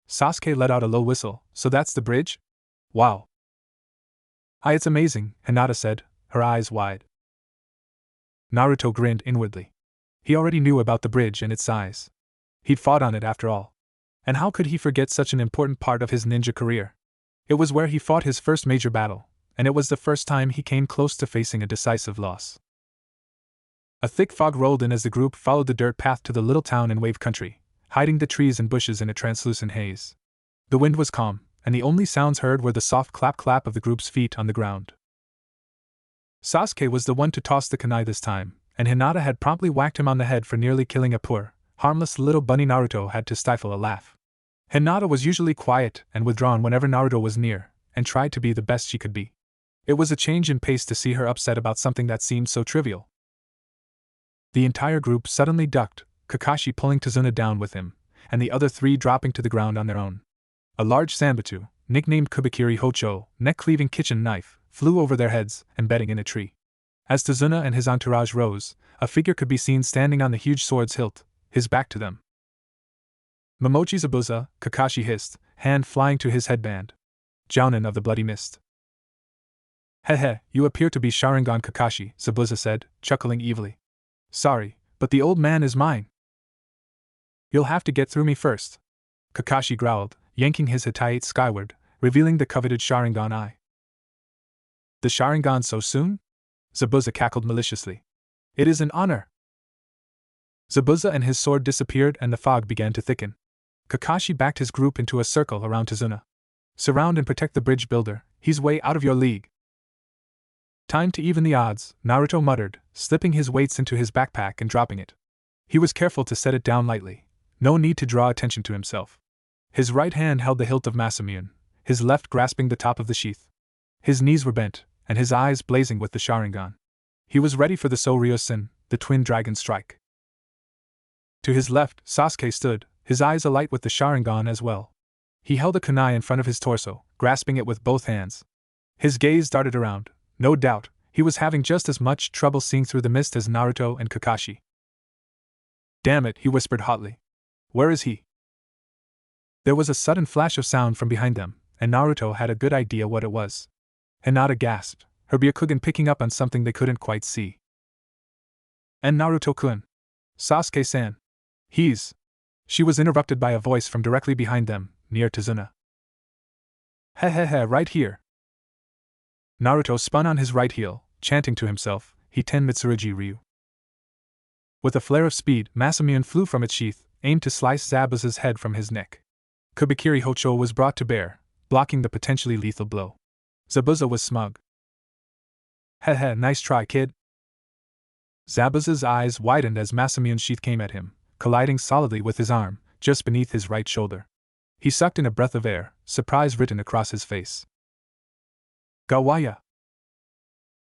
Sasuke let out a low whistle. So that's the bridge? Wow. It's amazing, Hinata said, her eyes wide. Naruto grinned inwardly. He already knew about the bridge and its size. He'd fought on it after all. And how could he forget such an important part of his ninja career? It was where he fought his first major battle, and it was the first time he came close to facing a decisive loss. A thick fog rolled in as the group followed the dirt path to the little town in Wave Country, hiding the trees and bushes in a translucent haze. The wind was calm, and the only sounds heard were the soft clap-clap of the group's feet on the ground. Sasuke was the one to toss the kunai this time, and Hinata had promptly whacked him on the head for nearly killing a poor, harmless little bunny. Naruto had to stifle a laugh. Hinata was usually quiet and withdrawn whenever Naruto was near, and tried to be the best she could be. It was a change in pace to see her upset about something that seemed so trivial. The entire group suddenly ducked, Kakashi pulling Tazuna down with him, and the other three dropping to the ground on their own. A large Sanbatu, nicknamed Kubikiri Hocho, neck-cleaving kitchen knife, flew over their heads, embedding in a tree. As Tazuna and his entourage rose, a figure could be seen standing on the huge sword's hilt, his back to them. Momochi Zabuza, Kakashi hissed, hand flying to his headband. Jounin of the Bloody Mist. Hehe, you appear to be Sharingan Kakashi, Zabuza said, chuckling evilly. Sorry, but the old man is mine. You'll have to get through me first. Kakashi growled, yanking his Hittite skyward, revealing the coveted Sharingan eye. The Sharingan so soon? Zabuza cackled maliciously. It is an honor. Zabuza and his sword disappeared and the fog began to thicken. Kakashi backed his group into a circle around Tazuna. Surround and protect the bridge builder, he's way out of your league. Time to even the odds, Naruto muttered, slipping his weights into his backpack and dropping it. He was careful to set it down lightly. No need to draw attention to himself. His right hand held the hilt of Masamune, his left grasping the top of the sheath. His knees were bent, and his eyes blazing with the Sharingan. He was ready for the Soryu-sen, the twin dragon strike. To his left, Sasuke stood, his eyes alight with the Sharingan as well. He held a kunai in front of his torso, grasping it with both hands. His gaze darted around. No doubt, he was having just as much trouble seeing through the mist as Naruto and Kakashi. Damn it, he whispered hotly. Where is he? There was a sudden flash of sound from behind them, and Naruto had a good idea what it was. Hinata gasped, her Byakugan picking up on something they couldn't quite see. And Naruto-kun. Sasuke-san. He's. She was interrupted by a voice from directly behind them, near Tazuna. Hehehe, right here. Naruto spun on his right heel, chanting to himself, Hiten Mitsurugi Ryu. With a flare of speed, Masamune flew from its sheath, aimed to slice Zabuza's head from his neck. Kubikiri Hocho was brought to bear, blocking the potentially lethal blow. Zabuza was smug. Hehe, nice try, kid. Zabuza's eyes widened as Masamune's sheath came at him, colliding solidly with his arm, just beneath his right shoulder. He sucked in a breath of air, surprise written across his face. Gawaya!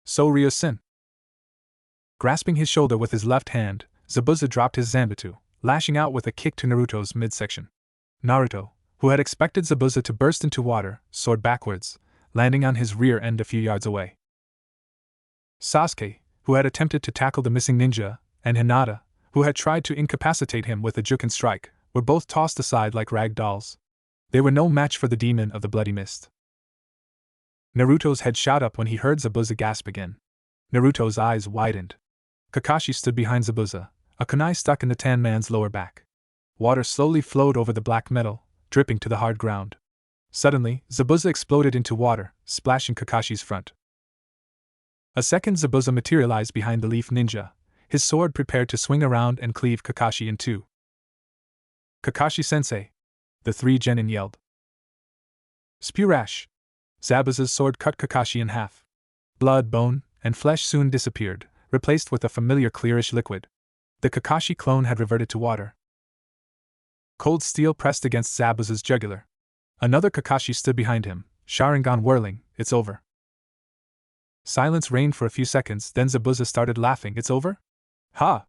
Soryu-sen! Grasping his shoulder with his left hand, Zabuza dropped his Zanbatsu, lashing out with a kick to Naruto's midsection. Naruto, who had expected Zabuza to burst into water, soared backwards, landing on his rear end a few yards away. Sasuke, who had attempted to tackle the missing ninja, and Hinata, who had tried to incapacitate him with a Juken strike, were both tossed aside like rag dolls. They were no match for the demon of the Bloody Mist. Naruto's head shot up when he heard Zabuza gasp again. Naruto's eyes widened. Kakashi stood behind Zabuza, a kunai stuck in the tan man's lower back. Water slowly flowed over the black metal, dripping to the hard ground. Suddenly, Zabuza exploded into water, splashing Kakashi's front. A second Zabuza materialized behind the leaf ninja, his sword prepared to swing around and cleave Kakashi in two. Kakashi-sensei! The three genin yelled. Spew-rash! Zabuza's sword cut Kakashi in half. Blood, bone, and flesh soon disappeared, replaced with a familiar clearish liquid. The Kakashi clone had reverted to water. Cold steel pressed against Zabuza's jugular. Another Kakashi stood behind him, Sharingan whirling. It's over. Silence reigned for a few seconds, then Zabuza started laughing. It's over? Ha!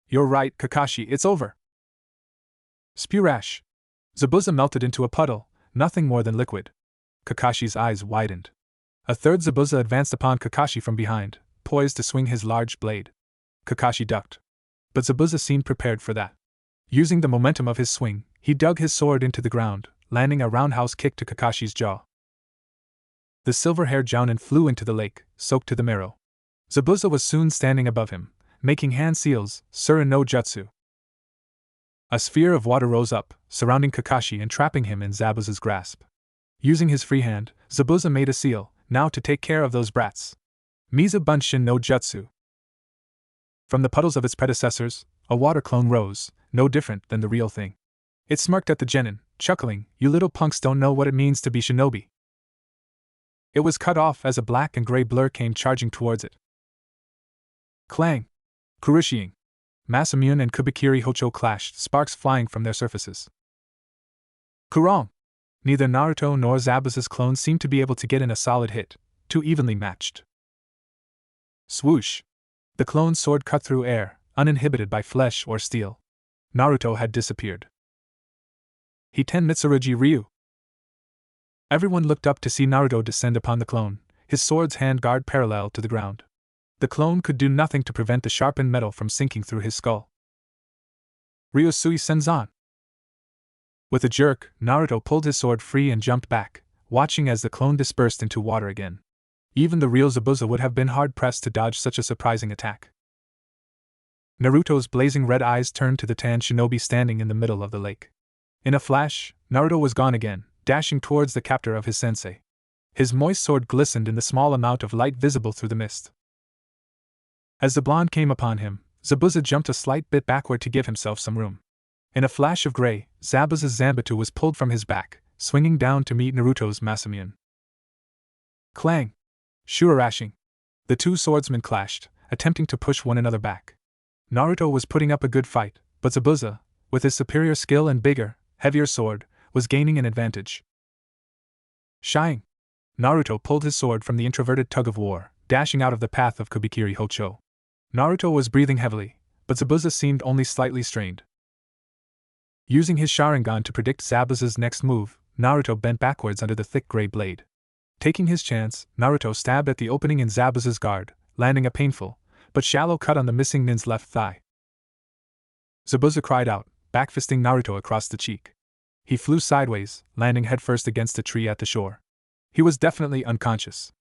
You're right, Kakashi, it's over! Spew-rash! Zabuza melted into a puddle, nothing more than liquid. Kakashi's eyes widened. A third Zabuza advanced upon Kakashi from behind, poised to swing his large blade. Kakashi ducked. But Zabuza seemed prepared for that. Using the momentum of his swing, he dug his sword into the ground, landing a roundhouse kick to Kakashi's jaw. The silver-haired Jounin flew into the lake, soaked to the marrow. Zabuza was soon standing above him, making hand seals, Surin no Jutsu. A sphere of water rose up, surrounding Kakashi and trapping him in Zabuza's grasp. Using his free hand, Zabuza made a seal, now to take care of those brats. Miza Bunshin no Jutsu. From the puddles of its predecessors, a water clone rose, no different than the real thing. It smirked at the genin, chuckling, "You little punks don't know what it means to be shinobi." It was cut off as a black and gray blur came charging towards it. Clang! Kurushiing! Masamune and Kubikiri Hocho clashed, sparks flying from their surfaces. Kurong! Neither Naruto nor Zabuza's clone seemed to be able to get in a solid hit, too evenly matched. Swoosh! The clone's sword cut through air, uninhibited by flesh or steel. Naruto had disappeared. Hiten Mitsurugi Ryu! Everyone looked up to see Naruto descend upon the clone, his sword's hand guard parallel to the ground. The clone could do nothing to prevent the sharpened metal from sinking through his skull. Ryusui Senzan! With a jerk, Naruto pulled his sword free and jumped back, watching as the clone dispersed into water again. Even the real Zabuza would have been hard-pressed to dodge such a surprising attack. Naruto's blazing red eyes turned to the tan shinobi standing in the middle of the lake. In a flash, Naruto was gone again, dashing towards the captor of his sensei. His moist sword glistened in the small amount of light visible through the mist. As the blonde came upon him, Zabuza jumped a slight bit backward to give himself some room. In a flash of gray, Zabuza's Zanbatsu was pulled from his back, swinging down to meet Naruto's Masamune. Clang! Shurarashing! The two swordsmen clashed, attempting to push one another back. Naruto was putting up a good fight, but Zabuza, with his superior skill and bigger, heavier sword, was gaining an advantage. Shying! Naruto pulled his sword from the introverted tug-of-war, dashing out of the path of Kubikiri Hocho. Naruto was breathing heavily, but Zabuza seemed only slightly strained. Using his Sharingan to predict Zabuza's next move, Naruto bent backwards under the thick gray blade. Taking his chance, Naruto stabbed at the opening in Zabuza's guard, landing a painful, but shallow cut on the missing nin's left thigh. Zabuza cried out, backfisting Naruto across the cheek. He flew sideways, landing headfirst against a tree at the shore. He was definitely unconscious.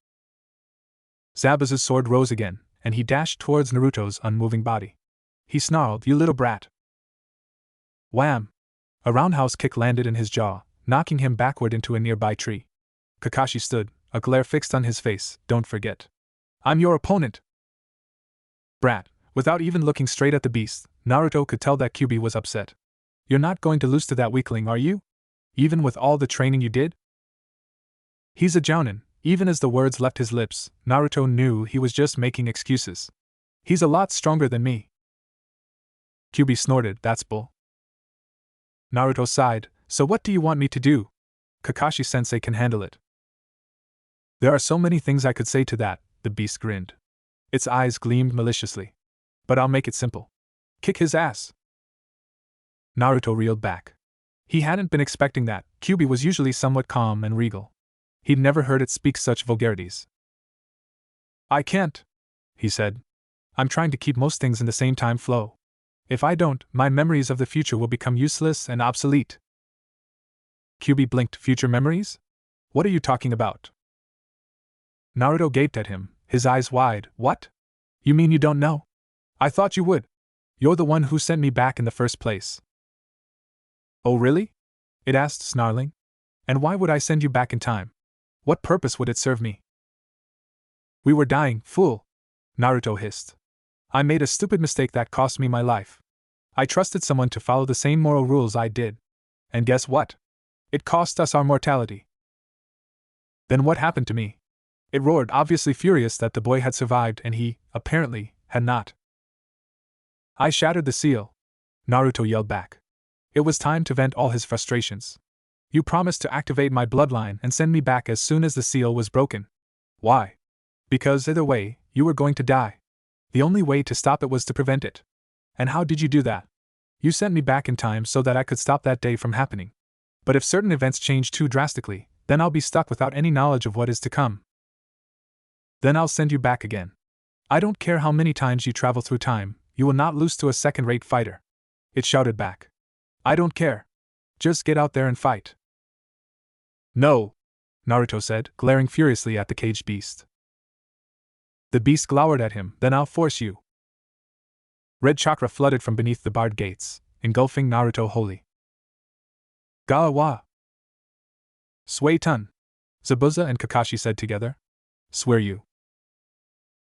Zabuza's sword rose again, and he dashed towards Naruto's unmoving body. He snarled, "You little brat!" Wham! A roundhouse kick landed in his jaw, knocking him backward into a nearby tree. Kakashi stood, a glare fixed on his face. "Don't forget. I'm your opponent!" Brat! Without even looking straight at the beast, Naruto could tell that Kyuubi was upset. "You're not going to lose to that weakling, are you? Even with all the training you did?" "He's a Jounin." Even as the words left his lips, Naruto knew he was just making excuses. "He's a lot stronger than me." Kyuubi snorted, "That's bull." Naruto sighed, "So what do you want me to do? Kakashi-sensei can handle it." "There are so many things I could say to that," the beast grinned. Its eyes gleamed maliciously. "But I'll make it simple. Kick his ass." Naruto reeled back. He hadn't been expecting that. Kyuubi was usually somewhat calm and regal. He'd never heard it speak such vulgarities. "I can't," he said. "I'm trying to keep most things in the same time flow. If I don't, my memories of the future will become useless and obsolete." Kyuubi blinked. "Future memories? What are you talking about?" Naruto gaped at him, his eyes wide. "What? You mean you don't know? I thought you would." You're the one who sent me back in the first place. Oh really? It asked, snarling. And why would I send you back in time? What purpose would it serve me? We were dying, fool, Naruto hissed. I made a stupid mistake that cost me my life. I trusted someone to follow the same moral rules I did. And guess what? It cost us our mortality. Then what happened to me? It roared, obviously furious that the boy had survived and he, apparently, had not. I shattered the seal, Naruto yelled back. It was time to vent all his frustrations. You promised to activate my bloodline and send me back as soon as the seal was broken. Why? Because either way, you were going to die. The only way to stop it was to prevent it. And how did you do that? You sent me back in time so that I could stop that day from happening. But if certain events change too drastically, then I'll be stuck without any knowledge of what is to come. Then I'll send you back again. I don't care how many times you travel through time, you will not lose to a second-rate fighter. It shouted back. I don't care. Just get out there and fight. No, Naruto said, glaring furiously at the caged beast. The beast glowered at him. Then I'll force you. Red chakra flooded from beneath the barred gates, engulfing Naruto wholly. Gawa! Sway-tun! Zabuza and Kakashi said together. Swear you.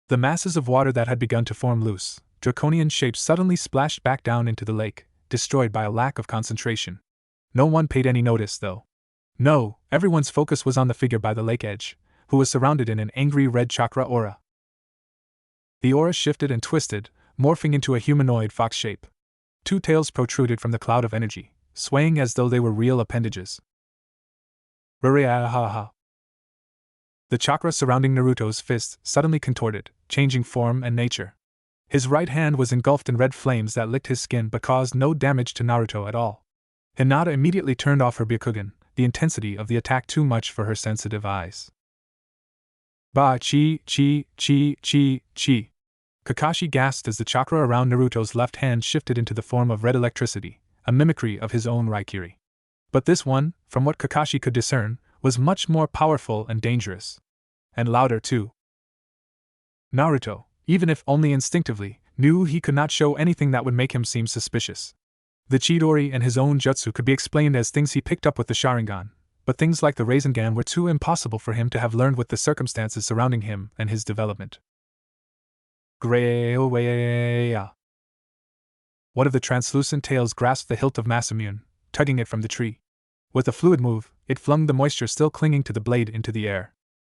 The masses of water that had begun to form loose, draconian shapes suddenly splashed back down into the lake, destroyed by a lack of concentration. No one paid any notice, though. No, everyone's focus was on the figure by the lake edge, who was surrounded in an angry red chakra aura. The aura shifted and twisted, morphing into a humanoid fox shape. Two tails protruded from the cloud of energy, swaying as though they were real appendages. The chakra surrounding Naruto's fist suddenly contorted, changing form and nature. His right hand was engulfed in red flames that licked his skin but caused no damage to Naruto at all. Hinata immediately turned off her Byakugan, the intensity of the attack too much for her sensitive eyes. Ba chi. Kakashi gasped as the chakra around Naruto's left hand shifted into the form of red electricity, a mimicry of his own Raikiri. But this one, from what Kakashi could discern, was much more powerful and dangerous. And louder too. Naruto, even if only instinctively, knew he could not show anything that would make him seem suspicious. The Chidori and his own jutsu could be explained as things he picked up with the Sharingan, but things like the Rasengan were too impossible for him to have learned with the circumstances surrounding him and his development. Greya. One of the translucent tails grasped the hilt of Masamune, tugging it from the tree. With a fluid move, it flung the moisture still clinging to the blade into the air.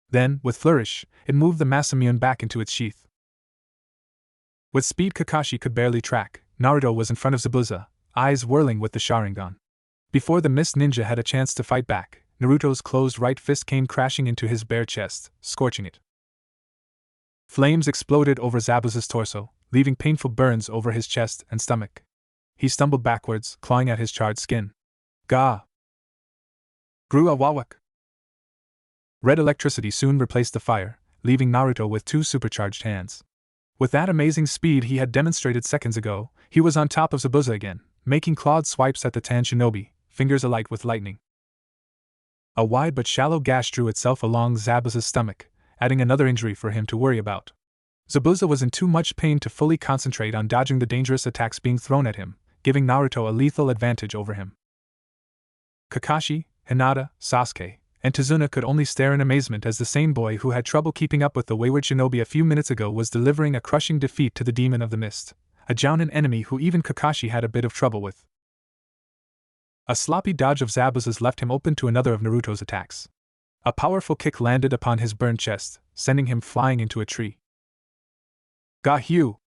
Then, with flourish, it moved the Masamune back into its sheath. With speed Kakashi could barely track, Naruto was in front of Zabuza, eyes whirling with the Sharingan. Before the Mist Ninja had a chance to fight back, Naruto's closed right fist came crashing into his bare chest, scorching it. Flames exploded over Zabuza's torso, leaving painful burns over his chest and stomach. He stumbled backwards, clawing at his charred skin. Gah! Grua Wawak! Red electricity soon replaced the fire, leaving Naruto with two supercharged hands. With that amazing speed he had demonstrated seconds ago, he was on top of Zabuza again, making clawed swipes at the Tan Shinobi, fingers alight with lightning. A wide but shallow gash drew itself along Zabuza's stomach, adding another injury for him to worry about. Zabuza was in too much pain to fully concentrate on dodging the dangerous attacks being thrown at him, giving Naruto a lethal advantage over him. Kakashi, Hinata, Sasuke, and Tazuna could only stare in amazement as the same boy who had trouble keeping up with the wayward shinobi a few minutes ago was delivering a crushing defeat to the Demon of the Mist, a Jounin enemy who even Kakashi had a bit of trouble with. A sloppy dodge of Zabuza's left him open to another of Naruto's attacks. A powerful kick landed upon his burned chest, sending him flying into a tree. Gahyu!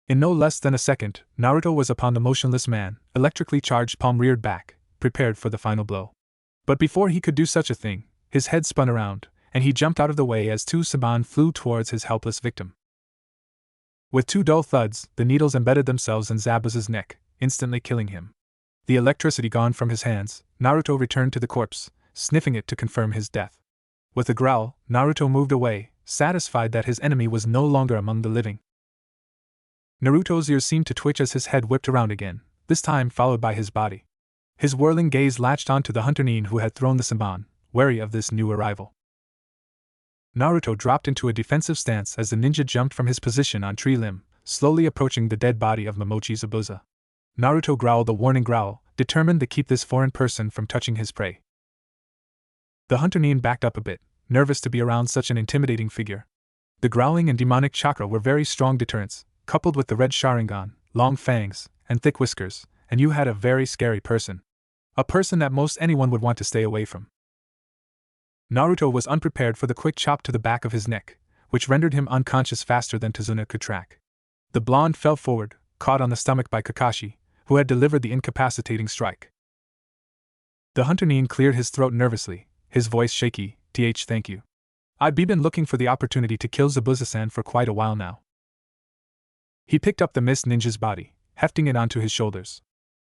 In no less than a second, Naruto was upon the motionless man, electrically charged palm reared back, prepared for the final blow. But before he could do such a thing, his head spun around, and he jumped out of the way as two Saban flew towards his helpless victim. With two dull thuds, the needles embedded themselves in Zabuza's neck, instantly killing him. The electricity gone from his hands, Naruto returned to the corpse, sniffing it to confirm his death. With a growl, Naruto moved away, satisfied that his enemy was no longer among the living. Naruto's ears seemed to twitch as his head whipped around again, this time followed by his body. His whirling gaze latched onto the hunter Nin who had thrown the Saban, wary of this new arrival. Naruto dropped into a defensive stance as the ninja jumped from his position on tree limb, slowly approaching the dead body of Momochi Zabuza. Naruto growled a warning growl, determined to keep this foreign person from touching his prey. The hunter Nin backed up a bit, nervous to be around such an intimidating figure. The growling and demonic chakra were very strong deterrents, coupled with the red Sharingan, long fangs, and thick whiskers, and you had a very scary person. A person that most anyone would want to stay away from. Naruto was unprepared for the quick chop to the back of his neck, which rendered him unconscious faster than Tazuna could track. The blonde fell forward, caught on the stomach by Kakashi, who had delivered the incapacitating strike. The hunter Nin cleared his throat nervously, his voice shaky. Thank you. I've been looking for the opportunity to kill Zabuza-san for quite a while now. He picked up the mist ninja's body, hefting it onto his shoulders.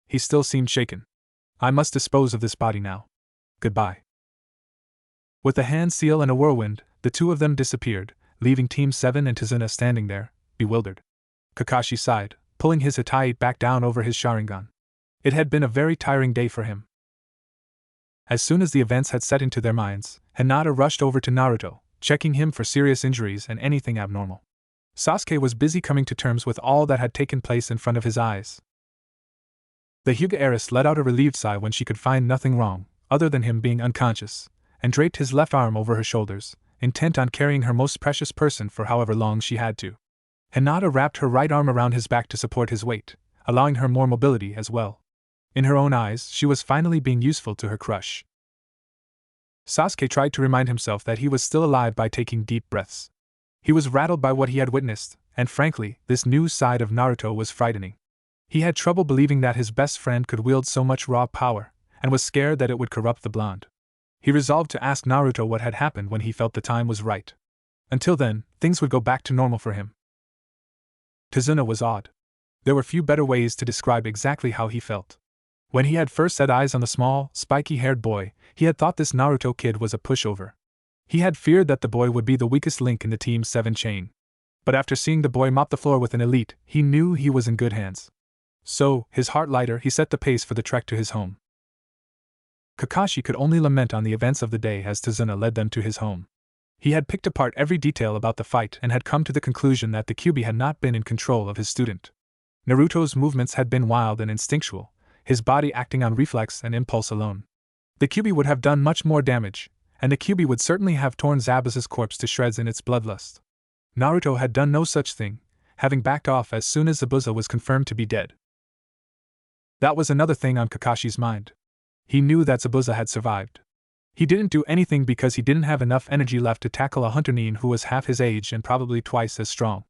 He still seemed shaken. I must dispose of this body now. Goodbye. With a hand seal and a whirlwind, the two of them disappeared, leaving Team 7 and Tazuna standing there, bewildered. Kakashi sighed, pulling his Hitai back down over his Sharingan. It had been a very tiring day for him. As soon as the events had set into their minds, Hinata rushed over to Naruto, checking him for serious injuries and anything abnormal. Sasuke was busy coming to terms with all that had taken place in front of his eyes. The Hyuga heiress let out a relieved sigh when she could find nothing wrong, other than him being unconscious, and draped his left arm over her shoulders, intent on carrying her most precious person for however long she had to. Hinata wrapped her right arm around his back to support his weight, allowing her more mobility as well. In her own eyes, she was finally being useful to her crush. Sasuke tried to remind himself that he was still alive by taking deep breaths. He was rattled by what he had witnessed, and frankly, this new side of Naruto was frightening. He had trouble believing that his best friend could wield so much raw power, and was scared that it would corrupt the blonde. He resolved to ask Naruto what had happened when he felt the time was right. Until then, things would go back to normal for him. Tazuna was awed. There were few better ways to describe exactly how he felt. When he had first set eyes on the small, spiky-haired boy, he had thought this Naruto kid was a pushover. He had feared that the boy would be the weakest link in the Team 7 chain. But after seeing the boy mop the floor with an elite, he knew he was in good hands. So, his heart lighter, he set the pace for the trek to his home. Kakashi could only lament on the events of the day as Tazuna led them to his home. He had picked apart every detail about the fight and had come to the conclusion that the Kyuubi had not been in control of his student. Naruto's movements had been wild and instinctual, his body acting on reflex and impulse alone. The Kyuubi would have done much more damage, and the Kyuubi would certainly have torn Zabuza's corpse to shreds in its bloodlust. Naruto had done no such thing, having backed off as soon as Zabuza was confirmed to be dead. That was another thing on Kakashi's mind. He knew that Zabuza had survived. He didn't do anything because he didn't have enough energy left to tackle a hunter Nin who was half his age and probably twice as strong.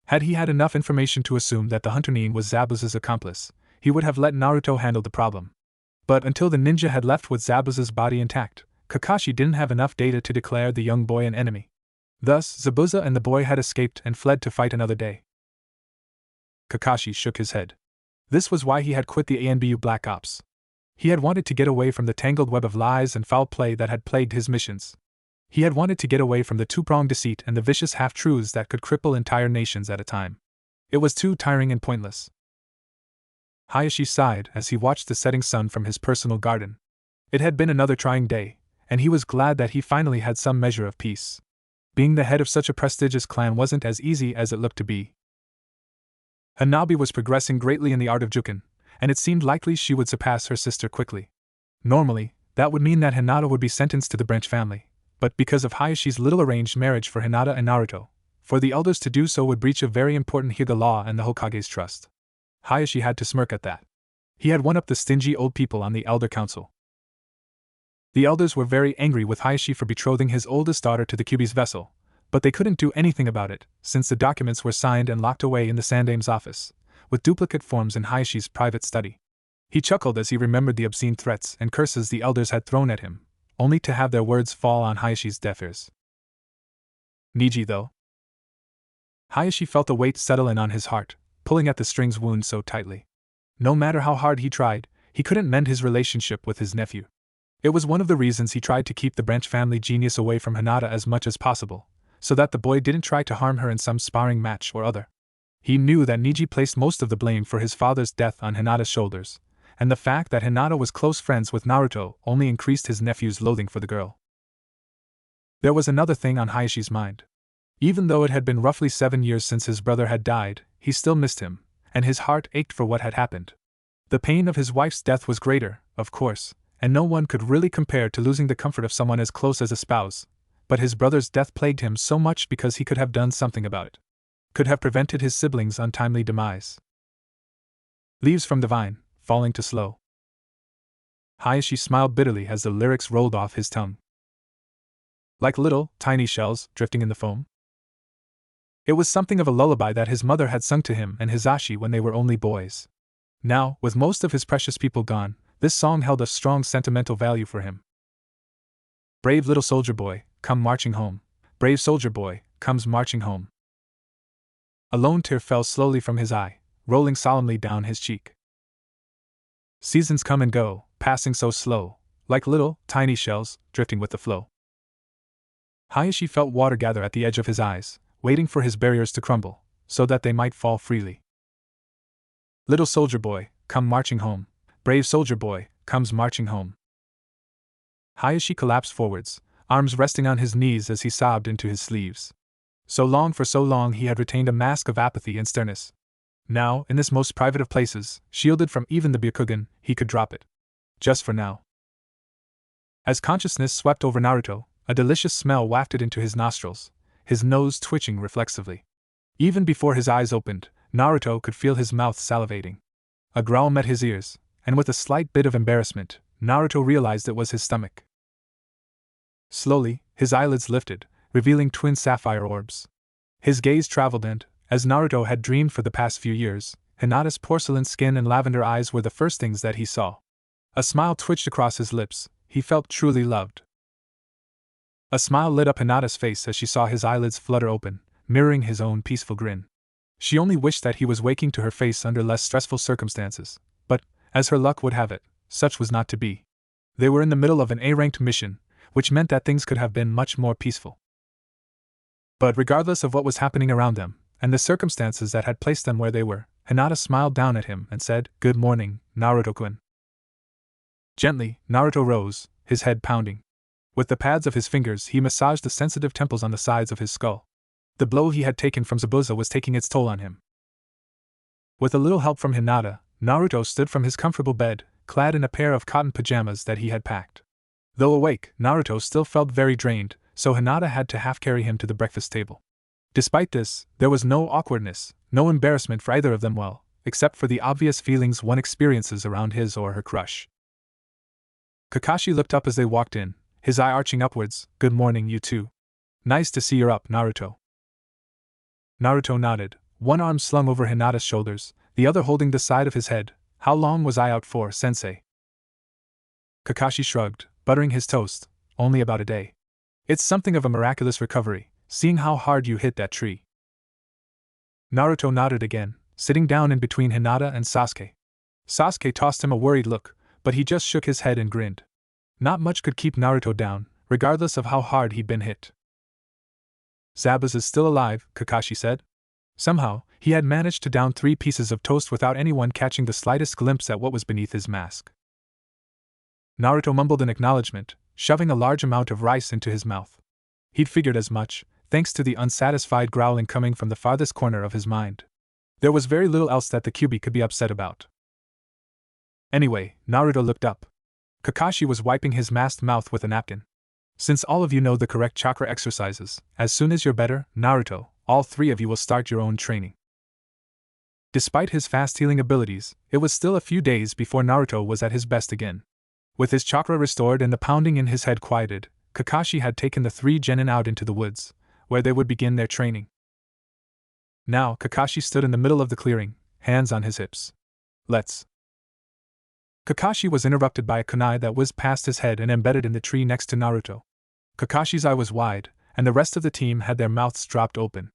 Had he had enough information to assume that the hunter Nin was Zabuza's accomplice, he would have let Naruto handle the problem. But until the ninja had left with Zabuza's body intact, Kakashi didn't have enough data to declare the young boy an enemy. Thus, Zabuza and the boy had escaped and fled to fight another day. Kakashi shook his head. This was why he had quit the ANBU Black Ops. He had wanted to get away from the tangled web of lies and foul play that had plagued his missions. He had wanted to get away from the two-pronged deceit and the vicious half-truths that could cripple entire nations at a time. It was too tiring and pointless. Hayashi sighed as he watched the setting sun from his personal garden. It had been another trying day, and he was glad that he finally had some measure of peace. Being the head of such a prestigious clan wasn't as easy as it looked to be. Hanabi was progressing greatly in the art of Juken, and it seemed likely she would surpass her sister quickly. Normally, that would mean that Hinata would be sentenced to the branch family, but because of Hayashi's little arranged marriage for Hinata and Naruto, for the elders to do so would breach a very important Hyuga law and the Hokage's trust. Hayashi had to smirk at that. He had one-upped the stingy old people on the Elder Council. The elders were very angry with Hayashi for betrothing his oldest daughter to the Kyuubi's vessel, but they couldn't do anything about it, since the documents were signed and locked away in the Sandame's office, with duplicate forms in Hayashi's private study. He chuckled as he remembered the obscene threats and curses the elders had thrown at him, only to have their words fall on Hayashi's deaf ears. Niji, though? Hayashi felt a weight settle in on his heart, pulling at the strings wound so tightly. No matter how hard he tried, he couldn't mend his relationship with his nephew. It was one of the reasons he tried to keep the branch family genius away from Hinata as much as possible, so that the boy didn't try to harm her in some sparring match or other. He knew that Niji placed most of the blame for his father's death on Hinata's shoulders, and the fact that Hinata was close friends with Naruto only increased his nephew's loathing for the girl. There was another thing on Hayashi's mind. Even though it had been roughly 7 years since his brother had died, he still missed him, and his heart ached for what had happened. The pain of his wife's death was greater, of course, and no one could really compare to losing the comfort of someone as close as a spouse, but his brother's death plagued him so much because he could have done something about it. Could have prevented his siblings' untimely demise. Leaves from the vine, falling to slow. Hayashi smiled bitterly as the lyrics rolled off his tongue. Like little, tiny shells drifting in the foam. It was something of a lullaby that his mother had sung to him and Hisashi when they were only boys. Now, with most of his precious people gone, this song held a strong sentimental value for him. Brave little soldier boy, come marching home. Brave soldier boy, comes marching home. A lone tear fell slowly from his eye, rolling solemnly down his cheek. Seasons come and go, passing so slow, like little, tiny shells, drifting with the flow. Hayashi felt water gather at the edge of his eyes, waiting for his barriers to crumble, so that they might fall freely. Little soldier boy, come marching home. Brave soldier boy, comes marching home. Hayashi collapsed forwards, arms resting on his knees as he sobbed into his sleeves. For so long he had retained a mask of apathy and sternness. Now, in this most private of places, shielded from even the Byakugan, he could drop it. Just for now. As consciousness swept over Naruto, a delicious smell wafted into his nostrils, his nose twitching reflexively. Even before his eyes opened, Naruto could feel his mouth salivating. A growl met his ears, and with a slight bit of embarrassment, Naruto realized it was his stomach. Slowly, his eyelids lifted, revealing twin sapphire orbs. His gaze traveled and, as Naruto had dreamed for the past few years, Hinata's porcelain skin and lavender eyes were the first things that he saw. A smile twitched across his lips, he felt truly loved. A smile lit up Hinata's face as she saw his eyelids flutter open, mirroring his own peaceful grin. She only wished that he was waking to her face under less stressful circumstances, but, as her luck would have it, such was not to be. They were in the middle of an A-ranked mission, which meant that things could have been much more peaceful. But regardless of what was happening around them, and the circumstances that had placed them where they were, Hinata smiled down at him and said, "Good morning, Naruto-kun." Gently, Naruto rose, his head pounding. With the pads of his fingers he massaged the sensitive temples on the sides of his skull. The blow he had taken from Zabuza was taking its toll on him. With a little help from Hinata, Naruto stood from his comfortable bed, clad in a pair of cotton pajamas that he had packed. Though awake, Naruto still felt very drained, so Hinata had to half-carry him to the breakfast table. Despite this, there was no awkwardness, no embarrassment for either of them except for the obvious feelings one experiences around his or her crush. Kakashi looked up as they walked in, his eye arching upwards. "Good morning, you two. Nice to see you're up, Naruto." Naruto nodded, one arm slung over Hinata's shoulders, the other holding the side of his head. "How long was I out for, sensei?" Kakashi shrugged, buttering his toast. "Only about a day. It's something of a miraculous recovery, seeing how hard you hit that tree." Naruto nodded again, sitting down in between Hinata and Sasuke. Sasuke tossed him a worried look, but he just shook his head and grinned. Not much could keep Naruto down, regardless of how hard he'd been hit. "Zabuza is still alive," Kakashi said. Somehow, he had managed to down 3 pieces of toast without anyone catching the slightest glimpse at what was beneath his mask. Naruto mumbled an acknowledgement, shoving a large amount of rice into his mouth. He'd figured as much, thanks to the unsatisfied growling coming from the farthest corner of his mind. There was very little else that the Kyuubi could be upset about. Anyway, Naruto looked up. Kakashi was wiping his masked mouth with a napkin. "Since all of you know the correct chakra exercises, as soon as you're better, Naruto, all 3 of you will start your own training." Despite his fast healing abilities, it was still a few days before Naruto was at his best again. With his chakra restored and the pounding in his head quieted, Kakashi had taken the 3 genin out into the woods, where they would begin their training. Now Kakashi stood in the middle of the clearing, hands on his hips. "Let's." Kakashi was interrupted by a kunai that whizzed past his head and embedded in the tree next to Naruto. Kakashi's eye was wide, and the rest of the team had their mouths dropped open.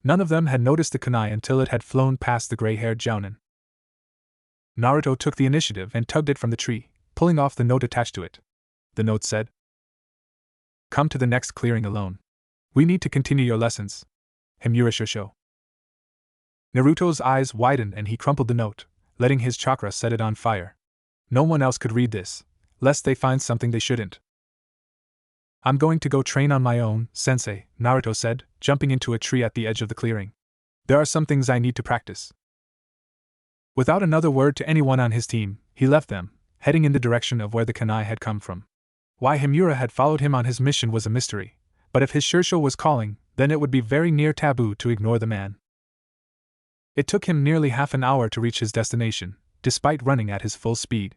None of them had noticed the kunai until it had flown past the gray-haired jounin. Naruto took the initiative and tugged it from the tree, pulling off the note attached to it. The note said, "Come to the next clearing alone. We need to continue your lessons. Himura Shosho." Naruto's eyes widened and he crumpled the note, letting his chakra set it on fire. No one else could read this, lest they find something they shouldn't. "I'm going to go train on my own, sensei," Naruto said, jumping into a tree at the edge of the clearing. There are some things I need to practice. Without another word to anyone on his team, he left them, heading in the direction of where the kunai had come from. Why Himura had followed him on his mission was a mystery, but if his Shirsho was calling, then it would be very near taboo to ignore the man. It took him nearly half an hour to reach his destination, despite running at his full speed.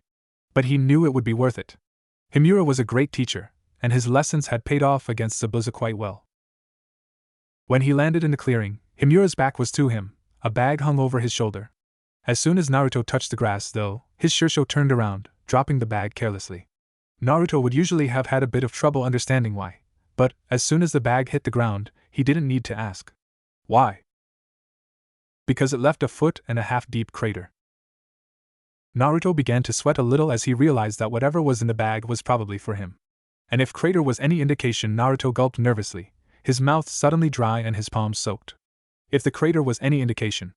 But he knew it would be worth it. Himura was a great teacher, and his lessons had paid off against Zabuza quite well. When he landed in the clearing, Himura's back was to him, a bag hung over his shoulder. As soon as Naruto touched the grass, though, his Shirsho turned around, dropping the bag carelessly. Naruto would usually have had a bit of trouble understanding why, but as soon as the bag hit the ground, he didn't need to ask. Why? Because it left a 1.5-foot deep crater. Naruto began to sweat a little as he realized that whatever was in the bag was probably for him. And if crater was any indication, Naruto gulped nervously, his mouth suddenly dry and his palms soaked. If the crater was any indication.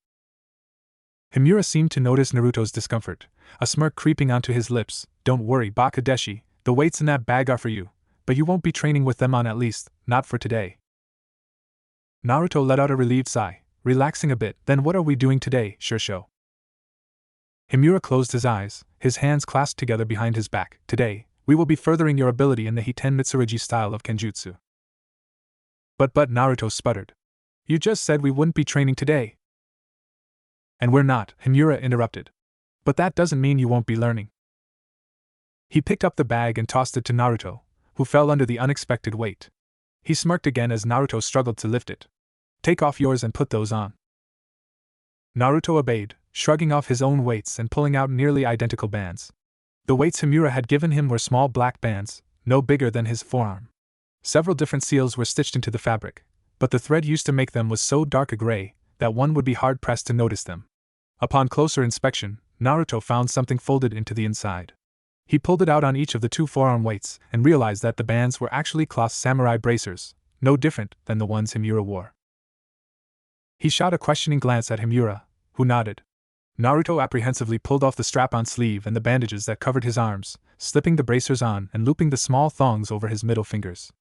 Himura seemed to notice Naruto's discomfort, a smirk creeping onto his lips. Don't worry, Bakadeshi, the weights in that bag are for you, but you won't be training with them on, at least, not for today. Naruto let out a relieved sigh, relaxing a bit. Then what are we doing today, Shirsho? Himura closed his eyes, his hands clasped together behind his back. Today, we will be furthering your ability in the Hiten Mitsurugi style of Kenjutsu. But Naruto sputtered. You just said we wouldn't be training today. And we're not, Himura interrupted. But that doesn't mean you won't be learning. He picked up the bag and tossed it to Naruto, who fell under the unexpected weight. He smirked again as Naruto struggled to lift it. Take off yours and put those on. Naruto obeyed, shrugging off his own weights and pulling out nearly identical bands. The weights Himura had given him were small black bands, no bigger than his forearm. Several different seals were stitched into the fabric, but the thread used to make them was so dark a gray that one would be hard-pressed to notice them. Upon closer inspection, Naruto found something folded into the inside. He pulled it out on each of the 2 forearm weights and realized that the bands were actually cloth samurai bracers, no different than the ones Himura wore. He shot a questioning glance at Himura, who nodded. Naruto apprehensively pulled off the strap-on sleeve and the bandages that covered his arms, slipping the bracers on and looping the small thongs over his middle fingers.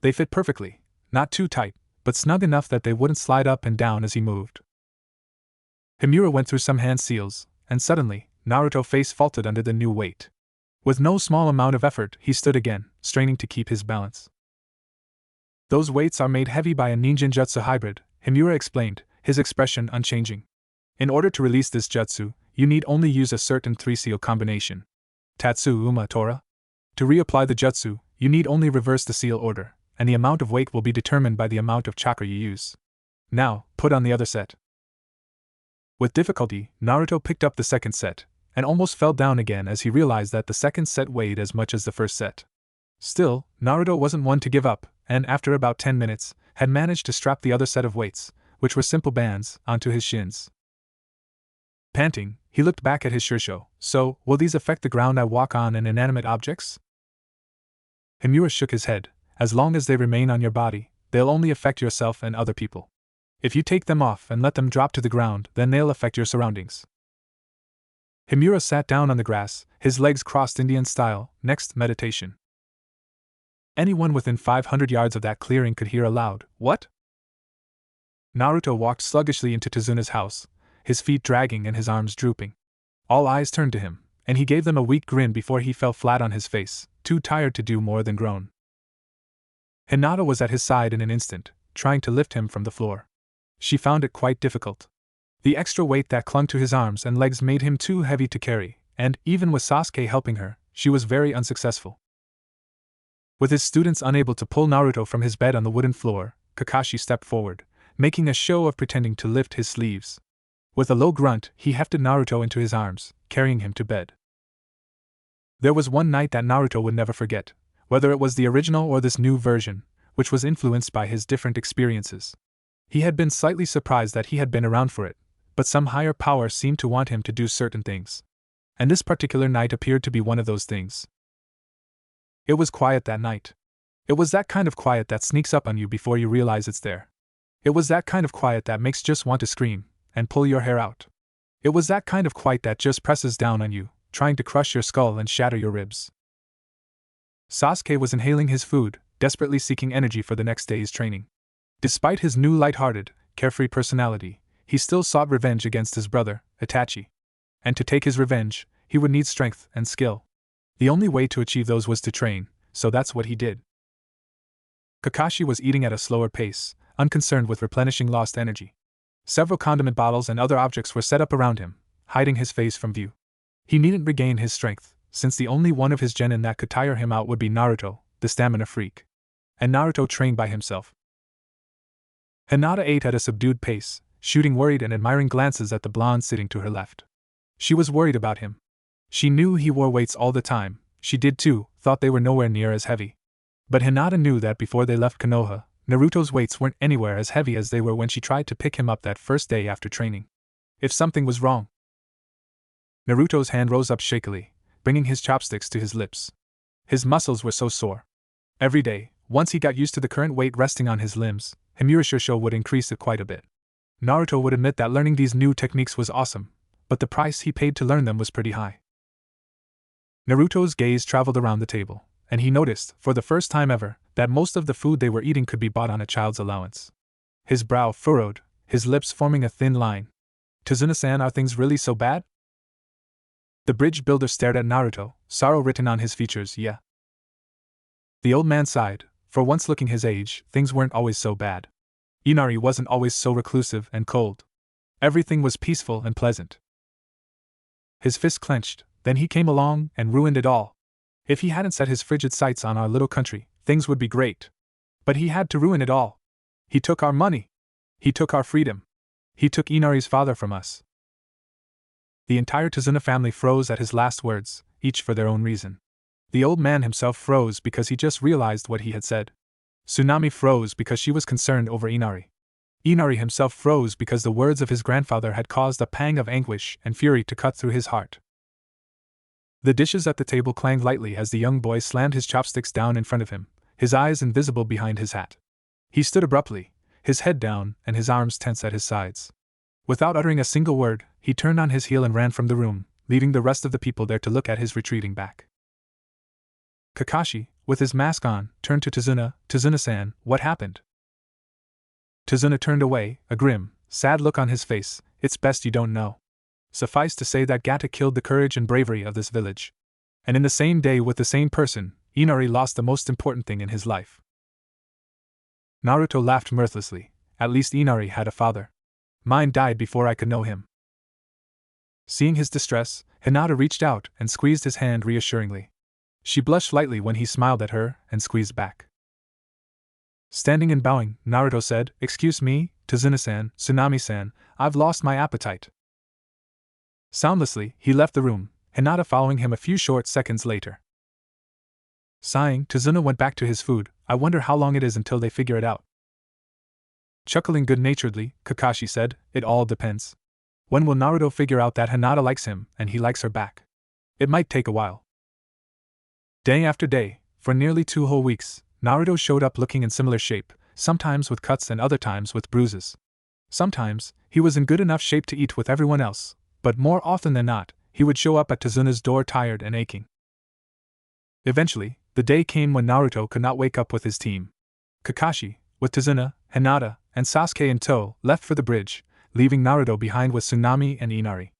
They fit perfectly, not too tight, but snug enough that they wouldn't slide up and down as he moved. Himura went through some hand seals, and suddenly, Naruto's face faltered under the new weight. With no small amount of effort, he stood again, straining to keep his balance. Those weights are made heavy by a ninjinjutsu hybrid, Himura explained, his expression unchanging. In order to release this jutsu, you need only use a certain 3-seal combination. Tatsu Uma Tora? To reapply the jutsu, you need only reverse the seal order, and the amount of weight will be determined by the amount of chakra you use. Now, put on the other set. With difficulty, Naruto picked up the second set, and almost fell down again as he realized that the second set weighed as much as the first set. Still, Naruto wasn't one to give up, and after about 10 minutes, had managed to strap the other set of weights, which were simple bands, onto his shins. Panting, he looked back at his Shirsho. So, will these affect the ground I walk on and inanimate objects? Himura shook his head. As long as they remain on your body, they'll only affect yourself and other people. If you take them off and let them drop to the ground, then they'll affect your surroundings. Himura sat down on the grass, his legs crossed Indian style. Next, meditation. Anyone within 500 yards of that clearing could hear a loud, "What?" Naruto walked sluggishly into Tazuna's house, his feet dragging and his arms drooping. All eyes turned to him, and he gave them a weak grin before he fell flat on his face, too tired to do more than groan. Hinata was at his side in an instant, trying to lift him from the floor. She found it quite difficult. The extra weight that clung to his arms and legs made him too heavy to carry, and, even with Sasuke helping her, she was very unsuccessful. With his students unable to pull Naruto from his bed on the wooden floor, Kakashi stepped forward, making a show of pretending to lift his sleeves. With a low grunt, he hefted Naruto into his arms, carrying him to bed. There was one night that Naruto would never forget, whether it was the original or this new version, which was influenced by his different experiences. He had been slightly surprised that he had been around for it, but some higher power seemed to want him to do certain things. And this particular night appeared to be one of those things. It was quiet that night. It was that kind of quiet that sneaks up on you before you realize it's there. It was that kind of quiet that makes just want to scream and pull your hair out. It was that kind of quiet that just presses down on you, trying to crush your skull and shatter your ribs. Sasuke was inhaling his food, desperately seeking energy for the next day's training. Despite his new light-hearted, carefree personality, he still sought revenge against his brother, Itachi. And to take his revenge, he would need strength and skill. The only way to achieve those was to train, so that's what he did. Kakashi was eating at a slower pace, unconcerned with replenishing lost energy. Several condiment bottles and other objects were set up around him, hiding his face from view. He needn't regain his strength, since the only one of his genin that could tire him out would be Naruto, the stamina freak. And Naruto trained by himself. Hinata ate at a subdued pace, shooting worried and admiring glances at the blonde sitting to her left. She was worried about him. She knew he wore weights all the time, she did too, thought they were nowhere near as heavy. But Hinata knew that before they left Konoha, Naruto's weights weren't anywhere as heavy as they were when she tried to pick him up that first day after training. If something was wrong. Naruto's hand rose up shakily, bringing his chopsticks to his lips. His muscles were so sore. Every day, once he got used to the current weight resting on his limbs, Himurishosho would increase it quite a bit. Naruto would admit that learning these new techniques was awesome, but the price he paid to learn them was pretty high. Naruto's gaze traveled around the table, and he noticed, for the first time ever, that most of the food they were eating could be bought on a child's allowance. His brow furrowed, his lips forming a thin line. Tazuna-san, are things really so bad? The bridge builder stared at Naruto, sorrow written on his features. Yeah. The old man sighed, for once looking his age, things weren't always so bad. Inari wasn't always so reclusive and cold. Everything was peaceful and pleasant. His fist clenched, then he came along and ruined it all. If he hadn't set his frigid sights on our little country, things would be great. But he had to ruin it all. He took our money. He took our freedom. He took Inari's father from us. The entire Tazuna family froze at his last words, each for their own reason. The old man himself froze because he just realized what he had said. Tsunami froze because she was concerned over Inari. Inari himself froze because the words of his grandfather had caused a pang of anguish and fury to cut through his heart. The dishes at the table clanged lightly as the young boy slammed his chopsticks down in front of him, his eyes invisible behind his hat. He stood abruptly, his head down and his arms tense at his sides. Without uttering a single word, he turned on his heel and ran from the room, leaving the rest of the people there to look at his retreating back. Kakashi, with his mask on, turned to Tazuna. Tazuna-san, what happened? Tazuna turned away, a grim, sad look on his face. It's best you don't know. Suffice to say that Gata killed the courage and bravery of this village. And in the same day with the same person, Inari lost the most important thing in his life. Naruto laughed mirthlessly. At least Inari had a father. Mine died before I could know him. Seeing his distress, Hinata reached out and squeezed his hand reassuringly. She blushed lightly when he smiled at her and squeezed back. Standing and bowing, Naruto said, "Excuse me, Tazuna-san, Tsunami-san, I've lost my appetite." Soundlessly, he left the room, Hinata following him a few short seconds later. Sighing, Tazuna went back to his food. I wonder how long it is until they figure it out. Chuckling good-naturedly, Kakashi said, "It all depends. When will Naruto figure out that Hinata likes him and he likes her back? It might take a while." Day after day, for nearly 2 whole weeks, Naruto showed up looking in similar shape, sometimes with cuts and other times with bruises. Sometimes, he was in good enough shape to eat with everyone else, but more often than not, he would show up at Tazuna's door tired and aching. Eventually, the day came when Naruto could not wake up with his team. Kakashi, with Tazuna, Hinata, and Sasuke in tow, left for the bridge, leaving Naruto behind with Tsunami and Inari.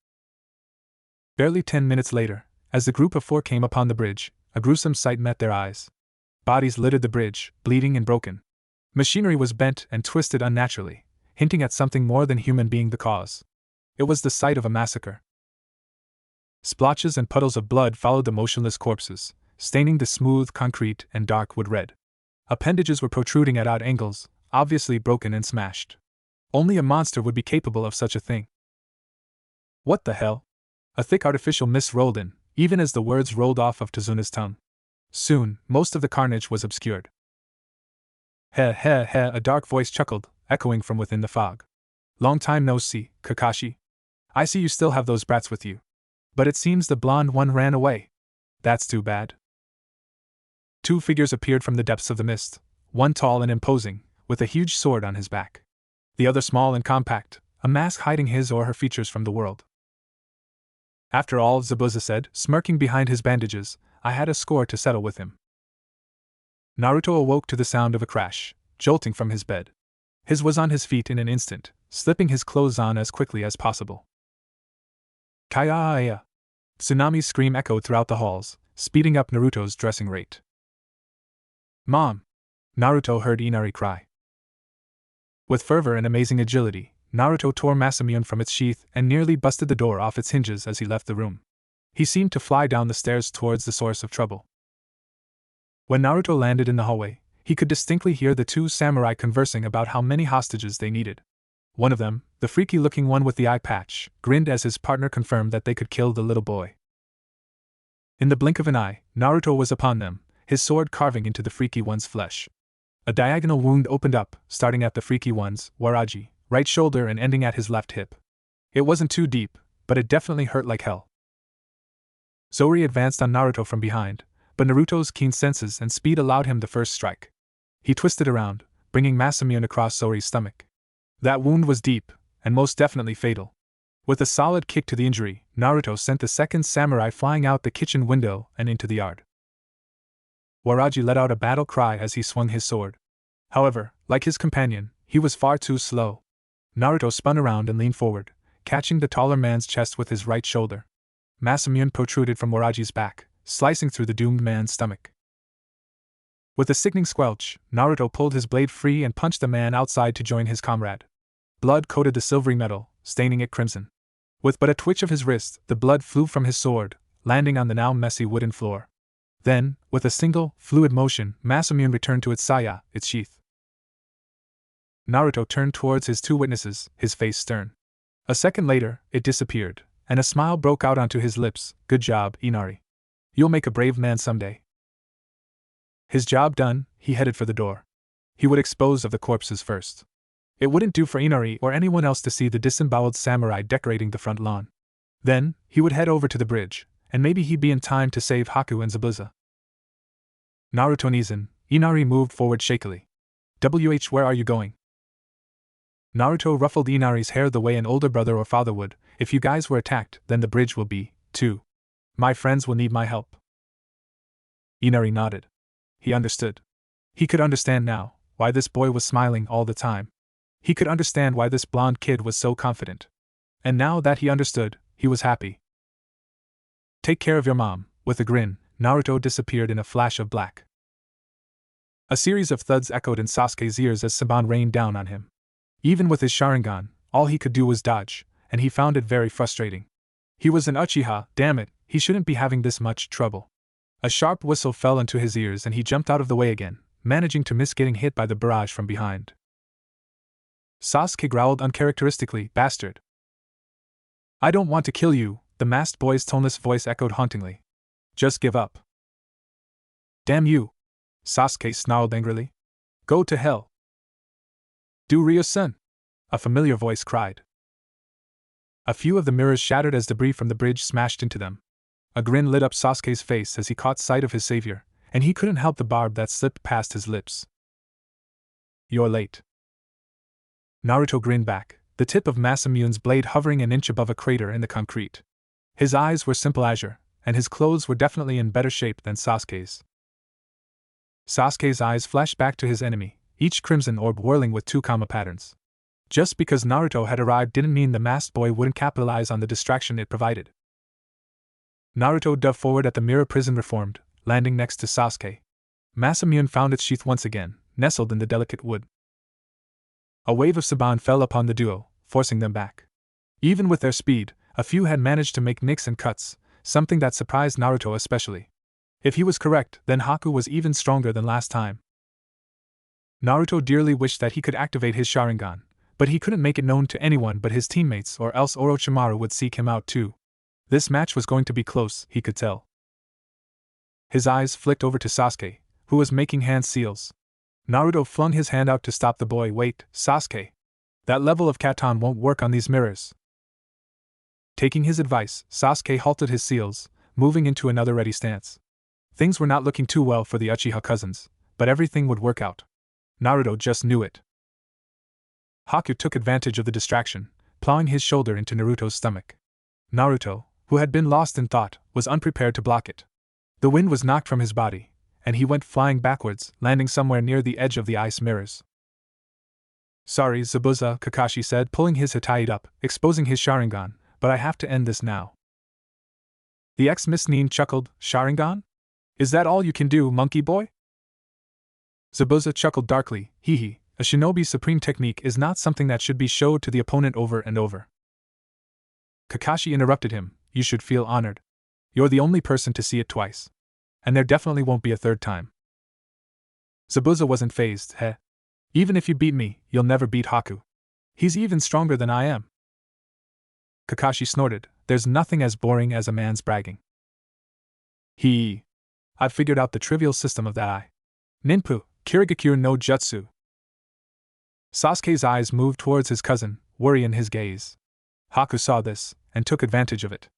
Barely 10 minutes later, as the group of 4 came upon the bridge, a gruesome sight met their eyes. Bodies littered the bridge, bleeding and broken. Machinery was bent and twisted unnaturally, hinting at something more than human being the cause. It was the site of a massacre. Splotches and puddles of blood followed the motionless corpses, staining the smooth concrete and dark wood red. Appendages were protruding at odd angles, obviously broken and smashed. Only a monster would be capable of such a thing. What the hell? A thick artificial mist rolled in, even as the words rolled off of Tazuna's tongue. Soon, most of the carnage was obscured. Heh heh heh, a dark voice chuckled, echoing from within the fog. Long time no see, Kakashi. I see you still have those brats with you. But it seems the blonde one ran away. That's too bad. 2 figures appeared from the depths of the mist, one tall and imposing, with a huge sword on his back. The other small and compact, a mask hiding his or her features from the world. After all, Zabuza said, smirking behind his bandages, I had a score to settle with him. Naruto awoke to the sound of a crash, jolting from his bed. His was on his feet in an instant, slipping his clothes on as quickly as possible. Kaya! Tsunami's scream echoed throughout the halls, speeding up Naruto's dressing rate. Mom! Naruto heard Inari cry. With fervor and amazing agility, Naruto tore Masamune from its sheath and nearly busted the door off its hinges as he left the room. He seemed to fly down the stairs towards the source of trouble. When Naruto landed in the hallway, he could distinctly hear the two samurai conversing about how many hostages they needed. One of them, the freaky-looking one with the eye patch, grinned as his partner confirmed that they could kill the little boy. In the blink of an eye, Naruto was upon them, his sword carving into the freaky one's flesh. A diagonal wound opened up, starting at the freaky one's, Waraji, right shoulder and ending at his left hip. It wasn't too deep, but it definitely hurt like hell. Zori advanced on Naruto from behind, but Naruto's keen senses and speed allowed him the first strike. He twisted around, bringing Masamune across Zori's stomach. That wound was deep, and most definitely fatal. With a solid kick to the injury, Naruto sent the second samurai flying out the kitchen window and into the yard. Waraji let out a battle cry as he swung his sword. However, like his companion, he was far too slow. Naruto spun around and leaned forward, catching the taller man's chest with his right shoulder. Masamune protruded from Waraji's back, slicing through the doomed man's stomach. With a sickening squelch, Naruto pulled his blade free and punched the man outside to join his comrade. Blood coated the silvery metal, staining it crimson. With but a twitch of his wrist, the blood flew from his sword, landing on the now messy wooden floor. Then, with a single, fluid motion, Masamune returned to its saya, its sheath. Naruto turned towards his two witnesses, his face stern. A second later, it disappeared, and a smile broke out onto his lips. Good job, Inari. You'll make a brave man someday. His job done, he headed for the door. He would dispose of the corpses first. It wouldn't do for Inari or anyone else to see the disemboweled samurai decorating the front lawn. Then, he would head over to the bridge, and maybe he'd be in time to save Haku and Zabuza. Naruto Nizan, Inari moved forward shakily. Where are you going? Naruto ruffled Inari's hair the way an older brother or father would. If you guys were attacked, then the bridge will be, too. My friends will need my help. Inari nodded. He understood. He could understand now why this boy was smiling all the time. He could understand why this blonde kid was so confident. And now that he understood, he was happy. Take care of your mom. With a grin, Naruto disappeared in a flash of black. A series of thuds echoed in Sasuke's ears as Saban rained down on him. Even with his Sharingan, all he could do was dodge, and he found it very frustrating. He was an Uchiha, damn it, he shouldn't be having this much trouble. A sharp whistle fell into his ears and he jumped out of the way again, managing to miss getting hit by the barrage from behind. Sasuke growled uncharacteristically, bastard. I don't want to kill you, the masked boy's toneless voice echoed hauntingly. Just give up. Damn you! Sasuke snarled angrily. Go to hell. Do Ryo-san! A familiar voice cried. A few of the mirrors shattered as debris from the bridge smashed into them. A grin lit up Sasuke's face as he caught sight of his savior, and he couldn't help the barb that slipped past his lips. You're late. Naruto grinned back, the tip of Masamune's blade hovering an inch above a crater in the concrete. His eyes were simple azure, and his clothes were definitely in better shape than Sasuke's. Sasuke's eyes flashed back to his enemy, each crimson orb whirling with two comma patterns. Just because Naruto had arrived didn't mean the masked boy wouldn't capitalize on the distraction it provided. Naruto dove forward at the mirror prison reformed, landing next to Sasuke. Masamune found its sheath once again, nestled in the delicate wood. A wave of Saban fell upon the duo, forcing them back. Even with their speed, a few had managed to make nicks and cuts, something that surprised Naruto especially. If he was correct, then Haku was even stronger than last time. Naruto dearly wished that he could activate his Sharingan, but he couldn't make it known to anyone but his teammates or else Orochimaru would seek him out too. This match was going to be close, he could tell. His eyes flicked over to Sasuke, who was making hand seals. Naruto flung his hand out to stop the boy. Wait, Sasuke. That level of Katon won't work on these mirrors. Taking his advice, Sasuke halted his seals, moving into another ready stance. Things were not looking too well for the Uchiha cousins, but everything would work out. Naruto just knew it. Haku took advantage of the distraction, plowing his shoulder into Naruto's stomach. Naruto, who had been lost in thought, was unprepared to block it. The wind was knocked from his body, and he went flying backwards, landing somewhere near the edge of the ice mirrors. Sorry, Zabuza, Kakashi said, pulling his Hitaide up, exposing his Sharingan, but I have to end this now. The ex-Miss Nin chuckled, Sharingan? Is that all you can do, monkey boy? Zabuza chuckled darkly, hee hee, a shinobi's supreme technique is not something that should be showed to the opponent over and over. Kakashi interrupted him, you should feel honored. You're the only person to see it twice. And there definitely won't be a third time. Zabuza wasn't fazed, heh. Even if you beat me, you'll never beat Haku. He's even stronger than I am. Kakashi snorted, there's nothing as boring as a man's bragging. I've figured out the trivial system of that Ninpu, Kirigakure no Jutsu. Sasuke's eyes moved towards his cousin, worry in his gaze. Haku saw this, and took advantage of it.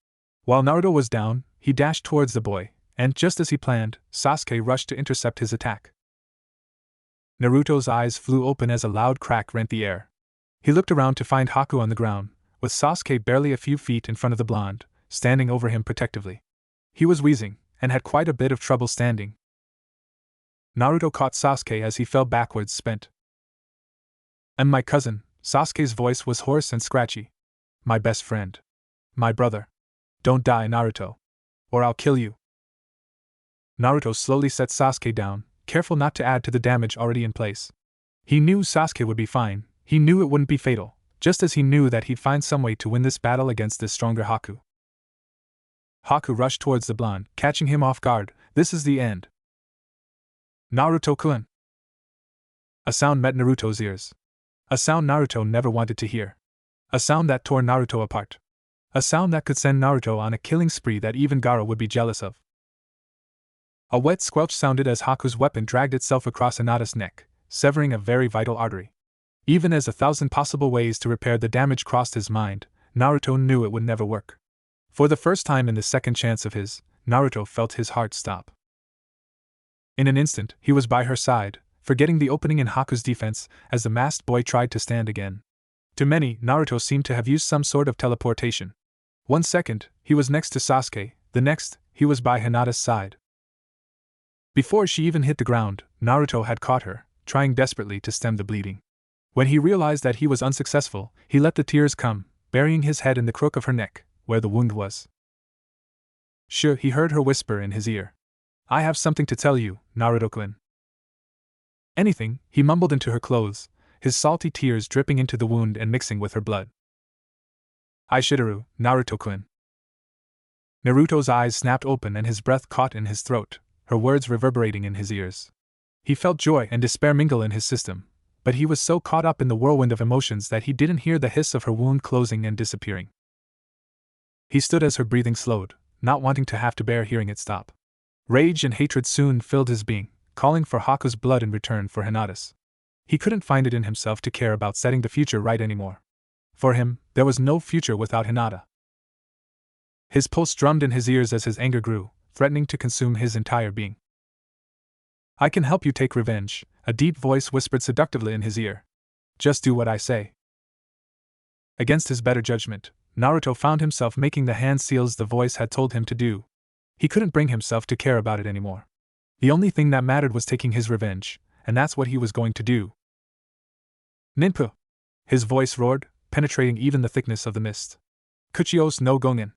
While Naruto was down, he dashed towards the boy, and just as he planned, Sasuke rushed to intercept his attack. Naruto's eyes flew open as a loud crack rent the air. He looked around to find Haku on the ground, with Sasuke barely a few feet in front of the blonde, standing over him protectively. He was wheezing, and had quite a bit of trouble standing. Naruto caught Sasuke as he fell backwards spent. And my cousin, Sasuke's voice was hoarse and scratchy. My best friend. My brother. Don't die, Naruto. Or I'll kill you. Naruto slowly set Sasuke down, careful not to add to the damage already in place. He knew Sasuke would be fine, he knew it wouldn't be fatal, just as he knew that he'd find some way to win this battle against this stronger Haku. Haku rushed towards the blonde, catching him off guard. This is the end. Naruto-kun! A sound met Naruto's ears. A sound Naruto never wanted to hear. A sound that tore Naruto apart. A sound that could send Naruto on a killing spree that even Gaara would be jealous of. A wet squelch sounded as Haku's weapon dragged itself across Hinata's neck, severing a very vital artery. Even as 1,000 possible ways to repair the damage crossed his mind, Naruto knew it would never work. For the first time in this second chance of his, Naruto felt his heart stop. In an instant, he was by her side, forgetting the opening in Haku's defense, as the masked boy tried to stand again. To many, Naruto seemed to have used some sort of teleportation. 1 second, he was next to Sasuke, the next, he was by Hinata's side. Before she even hit the ground, Naruto had caught her, trying desperately to stem the bleeding. When he realized that he was unsuccessful, he let the tears come, burying his head in the crook of her neck, where the wound was. Sure, he heard her whisper in his ear. I have something to tell you, Naruto-kun. Anything, he mumbled into her clothes, his salty tears dripping into the wound and mixing with her blood. Aishidaru, Naruto-kun. Naruto's eyes snapped open and his breath caught in his throat, her words reverberating in his ears. He felt joy and despair mingle in his system, but he was so caught up in the whirlwind of emotions that he didn't hear the hiss of her wound closing and disappearing. He stood as her breathing slowed, not wanting to have to bear hearing it stop. Rage and hatred soon filled his being, calling for Haku's blood in return for Hinata's. He couldn't find it in himself to care about setting the future right anymore. For him, there was no future without Hinata. His pulse drummed in his ears as his anger grew, threatening to consume his entire being. I can help you take revenge, a deep voice whispered seductively in his ear. Just do what I say. Against his better judgment, Naruto found himself making the hand seals the voice had told him to do. He couldn't bring himself to care about it anymore. The only thing that mattered was taking his revenge, and that's what he was going to do. Ninpu! His voice roared, penetrating even the thickness of the mist. Kuchios no Gongen.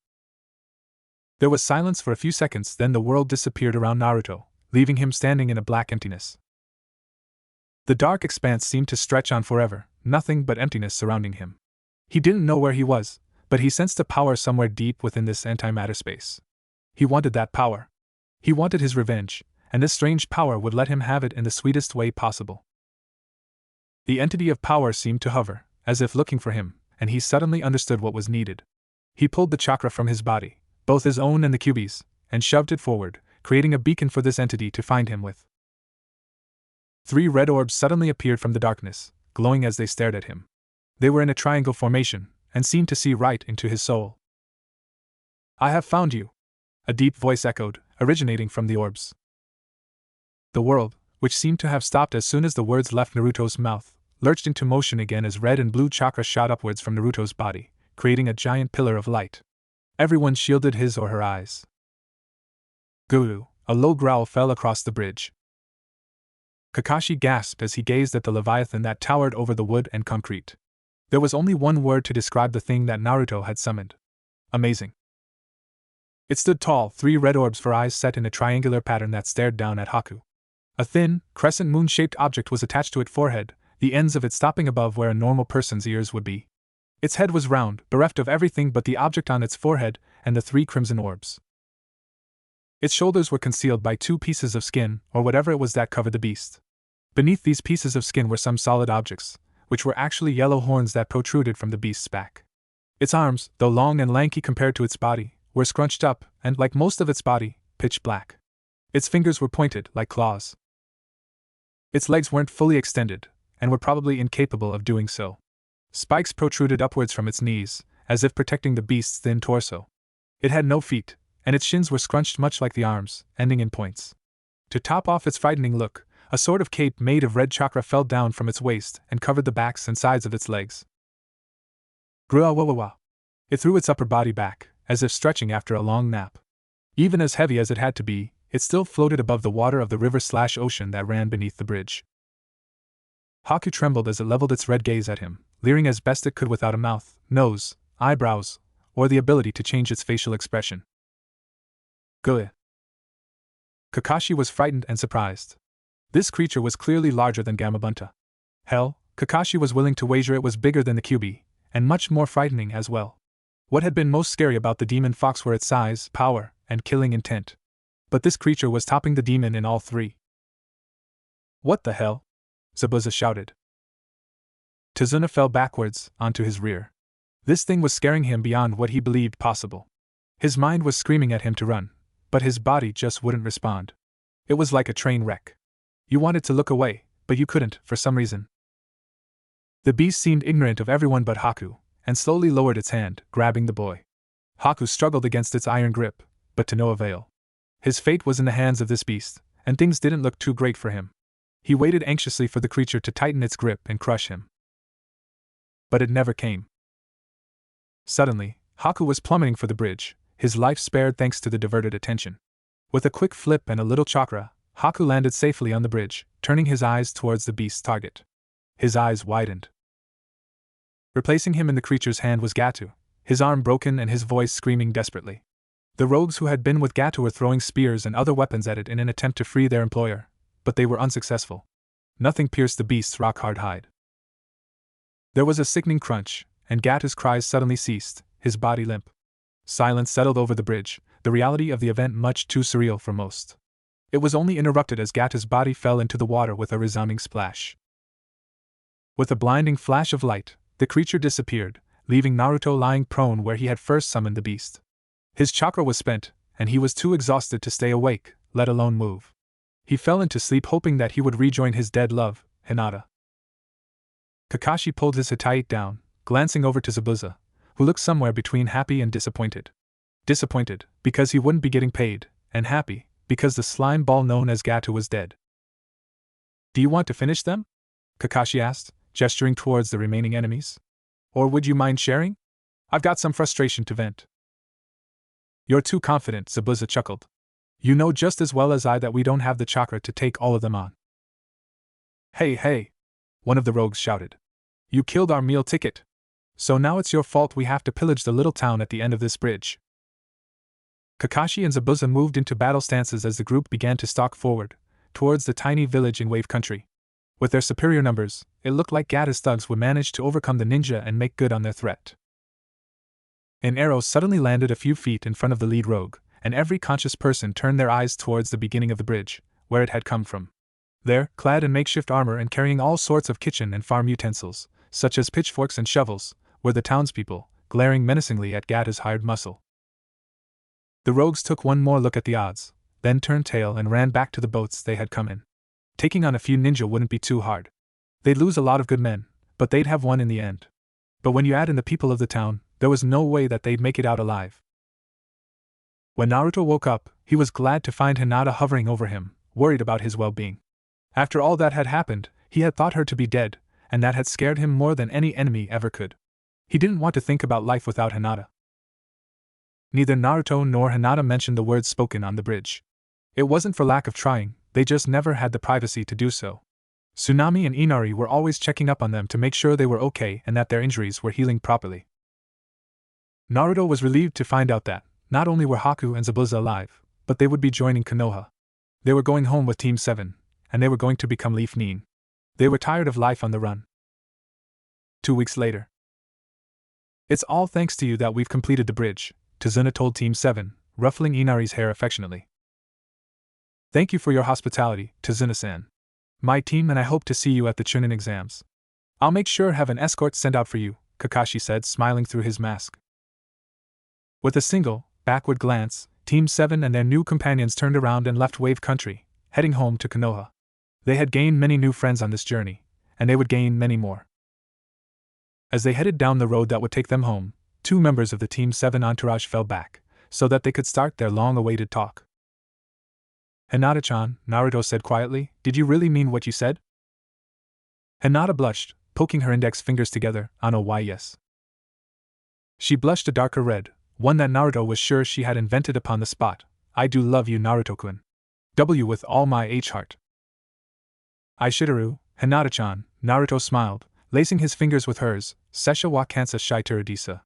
There was silence for a few seconds, then the world disappeared around Naruto, leaving him standing in a black emptiness. The dark expanse seemed to stretch on forever, nothing but emptiness surrounding him. He didn't know where he was, but he sensed a power somewhere deep within this antimatter space. He wanted that power. He wanted his revenge, and this strange power would let him have it in the sweetest way possible. The entity of power seemed to hover, as if looking for him, and he suddenly understood what was needed. He pulled the chakra from his body, both his own and the Kyuubi's, and shoved it forward, creating a beacon for this entity to find him with. 3 red orbs suddenly appeared from the darkness, glowing as they stared at him. They were in a triangle formation, and seemed to see right into his soul. I have found you! A deep voice echoed, originating from the orbs. The world, which seemed to have stopped as soon as the words left Naruto's mouth, lurched into motion again as red and blue chakra shot upwards from Naruto's body, creating a giant pillar of light. Everyone shielded his or her eyes. Guru! A low growl fell across the bridge. Kakashi gasped as he gazed at the leviathan that towered over the wood and concrete. There was only one word to describe the thing that Naruto had summoned. Amazing. It stood tall, 3 red orbs for eyes set in a triangular pattern that stared down at Haku. A thin, crescent moon-shaped object was attached to its forehead, the ends of it stopping above where a normal person's ears would be. Its head was round, bereft of everything but the object on its forehead and the 3 crimson orbs. Its shoulders were concealed by 2 pieces of skin, or whatever it was that covered the beast. Beneath these pieces of skin were some solid objects, which were actually yellow horns that protruded from the beast's back. Its arms, though long and lanky compared to its body, were scrunched up and, like most of its body, pitch black. Its fingers were pointed, like claws. Its legs weren't fully extended, and were probably incapable of doing so. Spikes protruded upwards from its knees, as if protecting the beast's thin torso. It had no feet, and its shins were scrunched much like the arms, ending in points. To top off its frightening look, a sort of cape made of red chakra fell down from its waist and covered the backs and sides of its legs. Grua-wa-wa-wa. It threw its upper body back, as if stretching after a long nap. Even as heavy as it had to be, it still floated above the water of the river/ocean that ran beneath the bridge. Haku trembled as it leveled its red gaze at him, leering as best it could without a mouth, nose, eyebrows, or the ability to change its facial expression. Guh. Kakashi was frightened and surprised. This creature was clearly larger than Gamabunta. Hell, Kakashi was willing to wager it was bigger than the Kyuubi, and much more frightening as well. What had been most scary about the demon fox were its size, power, and killing intent. But this creature was topping the demon in all 3. What the hell? Zabuza shouted. Tazuna fell backwards, onto his rear. This thing was scaring him beyond what he believed possible. His mind was screaming at him to run, but his body just wouldn't respond. It was like a train wreck. You wanted to look away, but you couldn't, for some reason. The beast seemed ignorant of everyone but Haku, and slowly lowered its hand, grabbing the boy. Haku struggled against its iron grip, but to no avail. His fate was in the hands of this beast, and things didn't look too great for him. He waited anxiously for the creature to tighten its grip and crush him. But it never came. Suddenly, Haku was plummeting for the bridge, his life spared thanks to the diverted attention. With a quick flip and a little chakra, Haku landed safely on the bridge, turning his eyes towards the beast's target. His eyes widened. Replacing him in the creature's hand was Gatu, his arm broken and his voice screaming desperately. The rogues who had been with Gatu were throwing spears and other weapons at it in an attempt to free their employer, but they were unsuccessful. Nothing pierced the beast's rock-hard hide. There was a sickening crunch, and Gatu's cries suddenly ceased, his body limp. Silence settled over the bridge, the reality of the event much too surreal for most. It was only interrupted as Gatu's body fell into the water with a resounding splash. With a blinding flash of light, the creature disappeared, leaving Naruto lying prone where he had first summoned the beast. His chakra was spent, and he was too exhausted to stay awake, let alone move. He fell into sleep hoping that he would rejoin his dead love, Hinata. Kakashi pulled his Hittite down, glancing over to Zabuza, who looked somewhere between happy and disappointed. Disappointed, because he wouldn't be getting paid, and happy, because the slime ball known as Gatu was dead. Do you want to finish them? Kakashi asked, gesturing towards the remaining enemies. Or would you mind sharing? I've got some frustration to vent. You're too confident, Zabuza chuckled. You know just as well as I that we don't have the chakra to take all of them on. Hey, one of the rogues shouted. You killed our meal ticket. So now it's your fault we have to pillage the little town at the end of this bridge. Kakashi and Zabuza moved into battle stances as the group began to stalk forward, towards the tiny village in Wave Country. With their superior numbers, it looked like Gata's thugs would manage to overcome the ninja and make good on their threat. An arrow suddenly landed a few feet in front of the lead rogue, and every conscious person turned their eyes towards the beginning of the bridge, where it had come from. There, clad in makeshift armor and carrying all sorts of kitchen and farm utensils, such as pitchforks and shovels, were the townspeople, glaring menacingly at Gata's hired muscle. The rogues took one more look at the odds, then turned tail and ran back to the boats they had come in. Taking on a few ninja wouldn't be too hard. They'd lose a lot of good men, but they'd have won in the end. But when you add in the people of the town, there was no way that they'd make it out alive. When Naruto woke up, he was glad to find Hinata hovering over him, worried about his well-being. After all that had happened, he had thought her to be dead, and that had scared him more than any enemy ever could. He didn't want to think about life without Hinata. Neither Naruto nor Hinata mentioned the words spoken on the bridge. It wasn't for lack of trying, They just never had the privacy to do so. Tsunami and Inari were always checking up on them to make sure they were okay and that their injuries were healing properly. Naruto was relieved to find out that, not only were Haku and Zabuza alive, but they would be joining Konoha. They were going home with Team 7, and they were going to become Leaf Nin. They were tired of life on the run. 2 weeks later. It's all thanks to you that we've completed the bridge, Tazuna told Team 7, ruffling Inari's hair affectionately. Thank you for your hospitality, Tazuna-san. My team and I hope to see you at the Chunin exams. I'll make sure have an escort sent out for you, Kakashi said, smiling through his mask. With a single, backward glance, Team 7 and their new companions turned around and left Wave Country, heading home to Konoha. They had gained many new friends on this journey, and they would gain many more. As they headed down the road that would take them home, 2 members of the Team 7 entourage fell back, so that they could start their long-awaited talk. Hinata-chan, Naruto said quietly, did you really mean what you said? Hinata blushed, poking her index fingers together, why yes. She blushed a darker red, one that Naruto was sure she had invented upon the spot. I do love you, Naruto-kun. W with all my heart. Aishitaru, Hinata-chan, Naruto smiled, lacing his fingers with hers, Sesha wa kansa shitaru disa.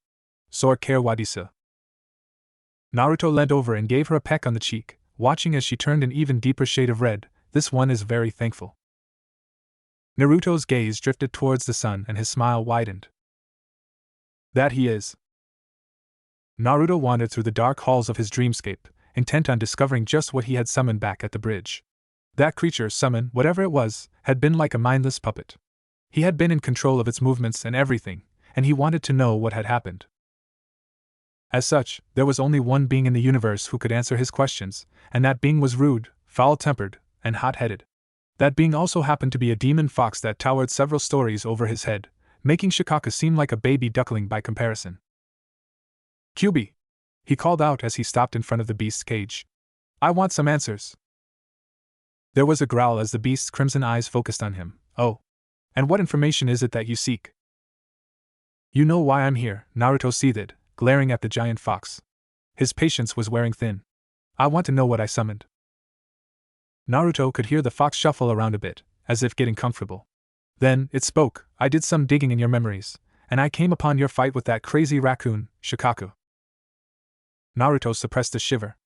Sor care wa disa. Naruto leant over and gave her a peck on the cheek, watching as she turned an even deeper shade of red. This one is very thankful. Naruto's gaze drifted towards the sun and his smile widened. That he is. Naruto wandered through the dark halls of his dreamscape, intent on discovering just what he had summoned back at the bridge. That creature summoned, whatever it was, had been like a mindless puppet. He had been in control of its movements and everything, and he wanted to know what had happened. As such, there was only one being in the universe who could answer his questions, and that being was rude, foul-tempered, and hot-headed. That being also happened to be a demon fox that towered several stories over his head, making Shikaka seem like a baby duckling by comparison. Kyubi! He called out as he stopped in front of the beast's cage. I want some answers. There was a growl as the beast's crimson eyes focused on him. Oh. And what information is it that you seek? You know why I'm here, Naruto seethed, glaring at the giant fox. His patience was wearing thin. I want to know what I summoned. Naruto could hear the fox shuffle around a bit, as if getting comfortable. Then, it spoke, I did some digging in your memories, and I came upon your fight with that crazy raccoon, Shikaku. Naruto suppressed a shiver.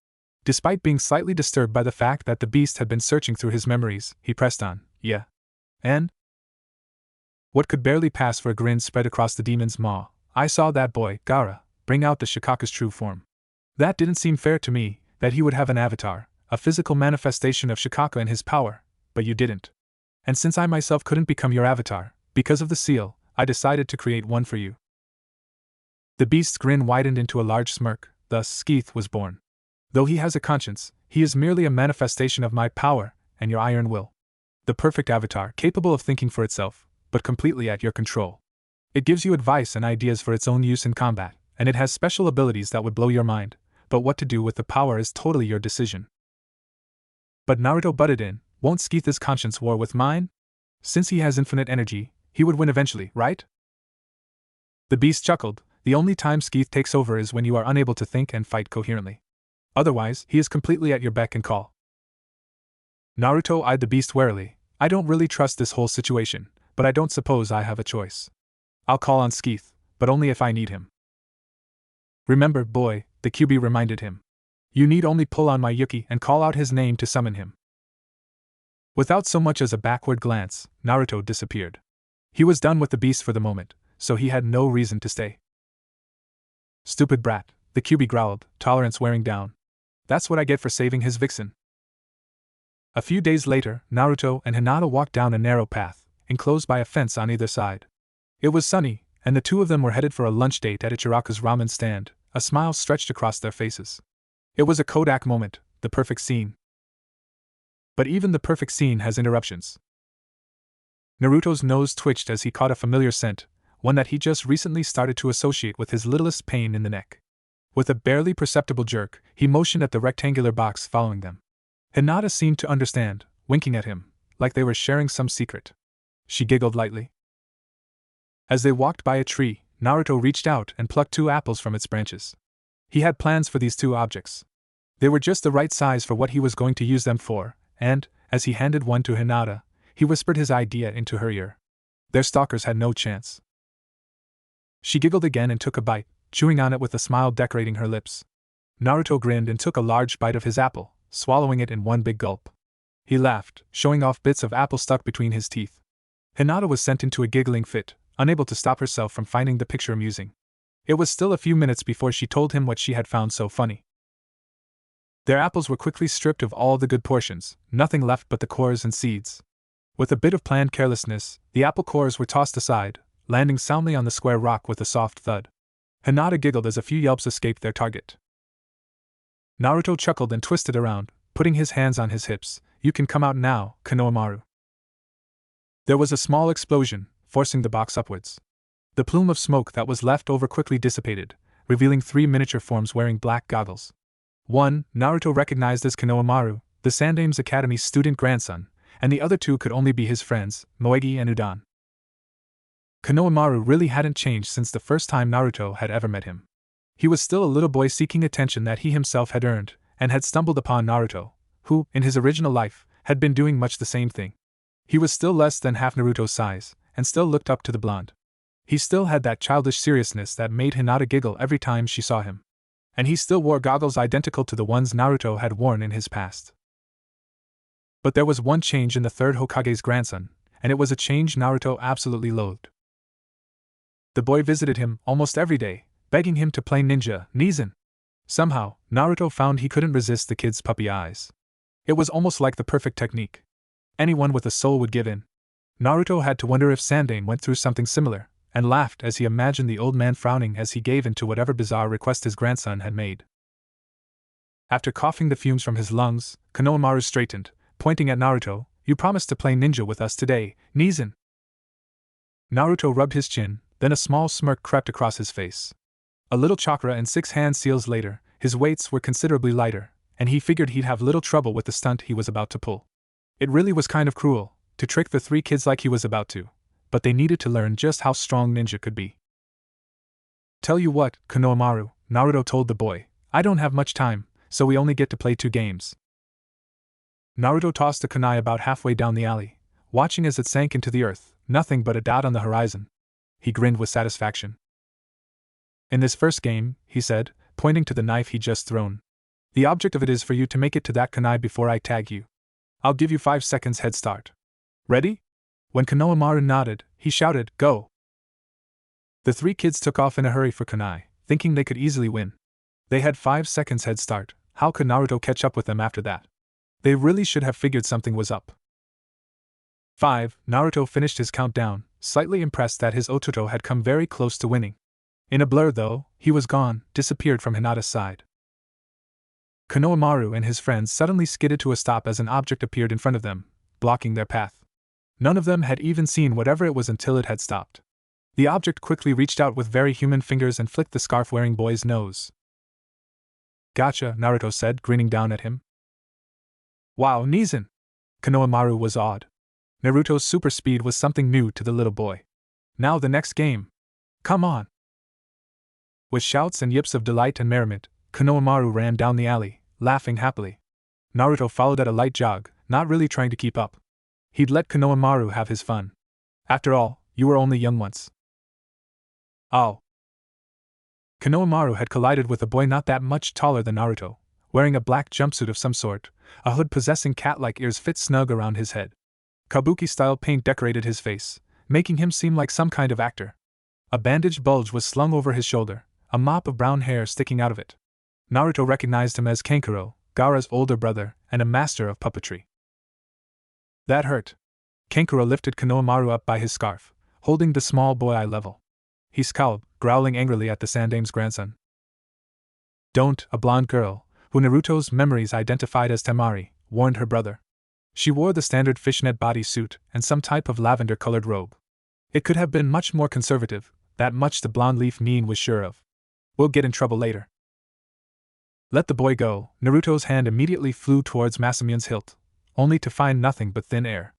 Despite being slightly disturbed by the fact that the beast had been searching through his memories, he pressed on, yeah. And? What could barely pass for a grin spread across the demon's maw. I saw that boy, Gaara, bring out the Shikaku's true form. That didn't seem fair to me, that he would have an avatar, a physical manifestation of Shikaku and his power, but you didn't. And since I myself couldn't become your avatar, because of the seal, I decided to create one for you. The beast's grin widened into a large smirk, thus Skeeth was born. Though he has a conscience, he is merely a manifestation of my power and your iron will. The perfect avatar, capable of thinking for itself, but completely at your control. It gives you advice and ideas for its own use in combat, and it has special abilities that would blow your mind, but what to do with the power is totally your decision. But Naruto butted in, won't Skeeth's conscience war with mine? Since he has infinite energy, he would win eventually, right? The beast chuckled, the only time Skeeth takes over is when you are unable to think and fight coherently. Otherwise, he is completely at your beck and call. Naruto eyed the beast warily. I don't really trust this whole situation, but I don't suppose I have a choice. I'll call on Skeeth, but only if I need him. Remember, boy, the Kyubi reminded him. You need only pull on my Yuki and call out his name to summon him. Without so much as a backward glance, Naruto disappeared. He was done with the beast for the moment, so he had no reason to stay. Stupid brat, the Kyubi growled, tolerance wearing down. That's what I get for saving his vixen. A few days later, Naruto and Hinata walked down a narrow path, enclosed by a fence on either side. It was sunny, and the two of them were headed for a lunch date at Ichiraku's ramen stand. A smile stretched across their faces. It was a Kodak moment, the perfect scene. But even the perfect scene has interruptions. Naruto's nose twitched as he caught a familiar scent, one that he just recently started to associate with his littlest pain in the neck. With a barely perceptible jerk, he motioned at the rectangular box following them. Hinata seemed to understand, winking at him, like they were sharing some secret. She giggled lightly. As they walked by a tree, Naruto reached out and plucked 2 apples from its branches. He had plans for these 2 objects. They were just the right size for what he was going to use them for, and, As he handed one to Hinata, he whispered his idea into her ear. Their stalkers had no chance. She giggled again and took a bite, chewing on it with a smile decorating her lips. Naruto grinned and took a large bite of his apple, swallowing it in one big gulp. He laughed, showing off bits of apple stuck between his teeth. Hinata was sent into a giggling fit, unable to stop herself from finding the picture amusing. It was still a few minutes before she told him what she had found so funny. Their apples were quickly stripped of all the good portions, nothing left but the cores and seeds. With a bit of planned carelessness, the apple cores were tossed aside, landing soundly on the square rock with a soft thud. Hinata giggled as a few yelps escaped their target. Naruto chuckled and twisted around, putting his hands on his hips. You can come out now, Konohamaru. There was a small explosion, forcing the box upwards. The plume of smoke that was left over quickly dissipated, revealing 3 miniature forms wearing black goggles. One, Naruto recognized as Konohamaru, the Sandame's Academy student grandson, and the other 2 could only be his friends, Moegi and Udan. Konohamaru really hadn't changed since the first time Naruto had ever met him. He was still a little boy seeking attention that he himself had earned, and had stumbled upon Naruto, who, in his original life, had been doing much the same thing. He was still less than half Naruto's size, and still looked up to the blonde. He still had that childish seriousness that made Hinata giggle every time she saw him. And he still wore goggles identical to the ones Naruto had worn in his past. But there was one change in the third Hokage's grandson, and it was a change Naruto absolutely loathed. The boy visited him almost every day, begging him to play ninja, Nizan. Somehow, Naruto found he couldn't resist the kid's puppy eyes. It was almost like the perfect technique. Anyone with a soul would give in. Naruto had to wonder if Sandane went through something similar, and laughed as he imagined the old man frowning as he gave in to whatever bizarre request his grandson had made. After coughing the fumes from his lungs, Konohamaru straightened, pointing at Naruto. You promised to play ninja with us today, Nizan. Naruto rubbed his chin, then a small smirk crept across his face. A little chakra and 6 hand seals later, his weights were considerably lighter, and he figured he'd have little trouble with the stunt he was about to pull. It really was kind of cruel, to trick the 3 kids like he was about to, but they needed to learn just how strong ninja could be. Tell you what, Konohamaru, Naruto told the boy, I don't have much time, so we only get to play 2 games. Naruto tossed a kunai about halfway down the alley, watching as it sank into the earth, nothing but a dot on the horizon. He grinned with satisfaction. In this first game, he said, pointing to the knife he'd just thrown, the object of it is for you to make it to that kunai before I tag you. I'll give you 5 seconds head start. Ready? When Konohamaru nodded, he shouted, Go! The 3 kids took off in a hurry for kunai, thinking they could easily win. They had 5 seconds head start. How could Naruto catch up with them after that? They really should have figured something was up. 5. Naruto finished his countdown, slightly impressed that his Ototo had come very close to winning. In a blur though, he was gone, disappeared from Hinata's side. Konohamaru and his friends suddenly skidded to a stop as an object appeared in front of them, blocking their path. None of them had even seen whatever it was until it had stopped. The object quickly reached out with very human fingers and flicked the scarf-wearing boy's nose. Gotcha, Naruto said, grinning down at him. Wow, Nizan! Konohamaru was awed. Naruto's super speed was something new to the little boy. Now the next game. Come on! With shouts and yips of delight and merriment, Konohamaru ran down the alley, laughing happily. Naruto followed at a light jog, not really trying to keep up. He'd let Konohamaru have his fun. After all, you were only young once. Oh. Konohamaru had collided with a boy not that much taller than Naruto, wearing a black jumpsuit of some sort, a hood possessing cat-like ears fit snug around his head. Kabuki-style paint decorated his face, making him seem like some kind of actor. A bandaged bulge was slung over his shoulder, a mop of brown hair sticking out of it. Naruto recognized him as Kankuro, Gaara's older brother, and a master of puppetry. That hurt. Kankuro lifted Konohamaru up by his scarf, holding the small boy eye level. He scowled, growling angrily at the Sandame's grandson. Don't, a blonde girl, who Naruto's memories identified as Temari, warned her brother. She wore the standard fishnet bodysuit and some type of lavender-colored robe. It could have been much more conservative, that much the blonde leaf Nin was sure of. We'll get in trouble later. Let the boy go. Naruto's hand immediately flew towards Masamune hilt, only to find nothing but thin air.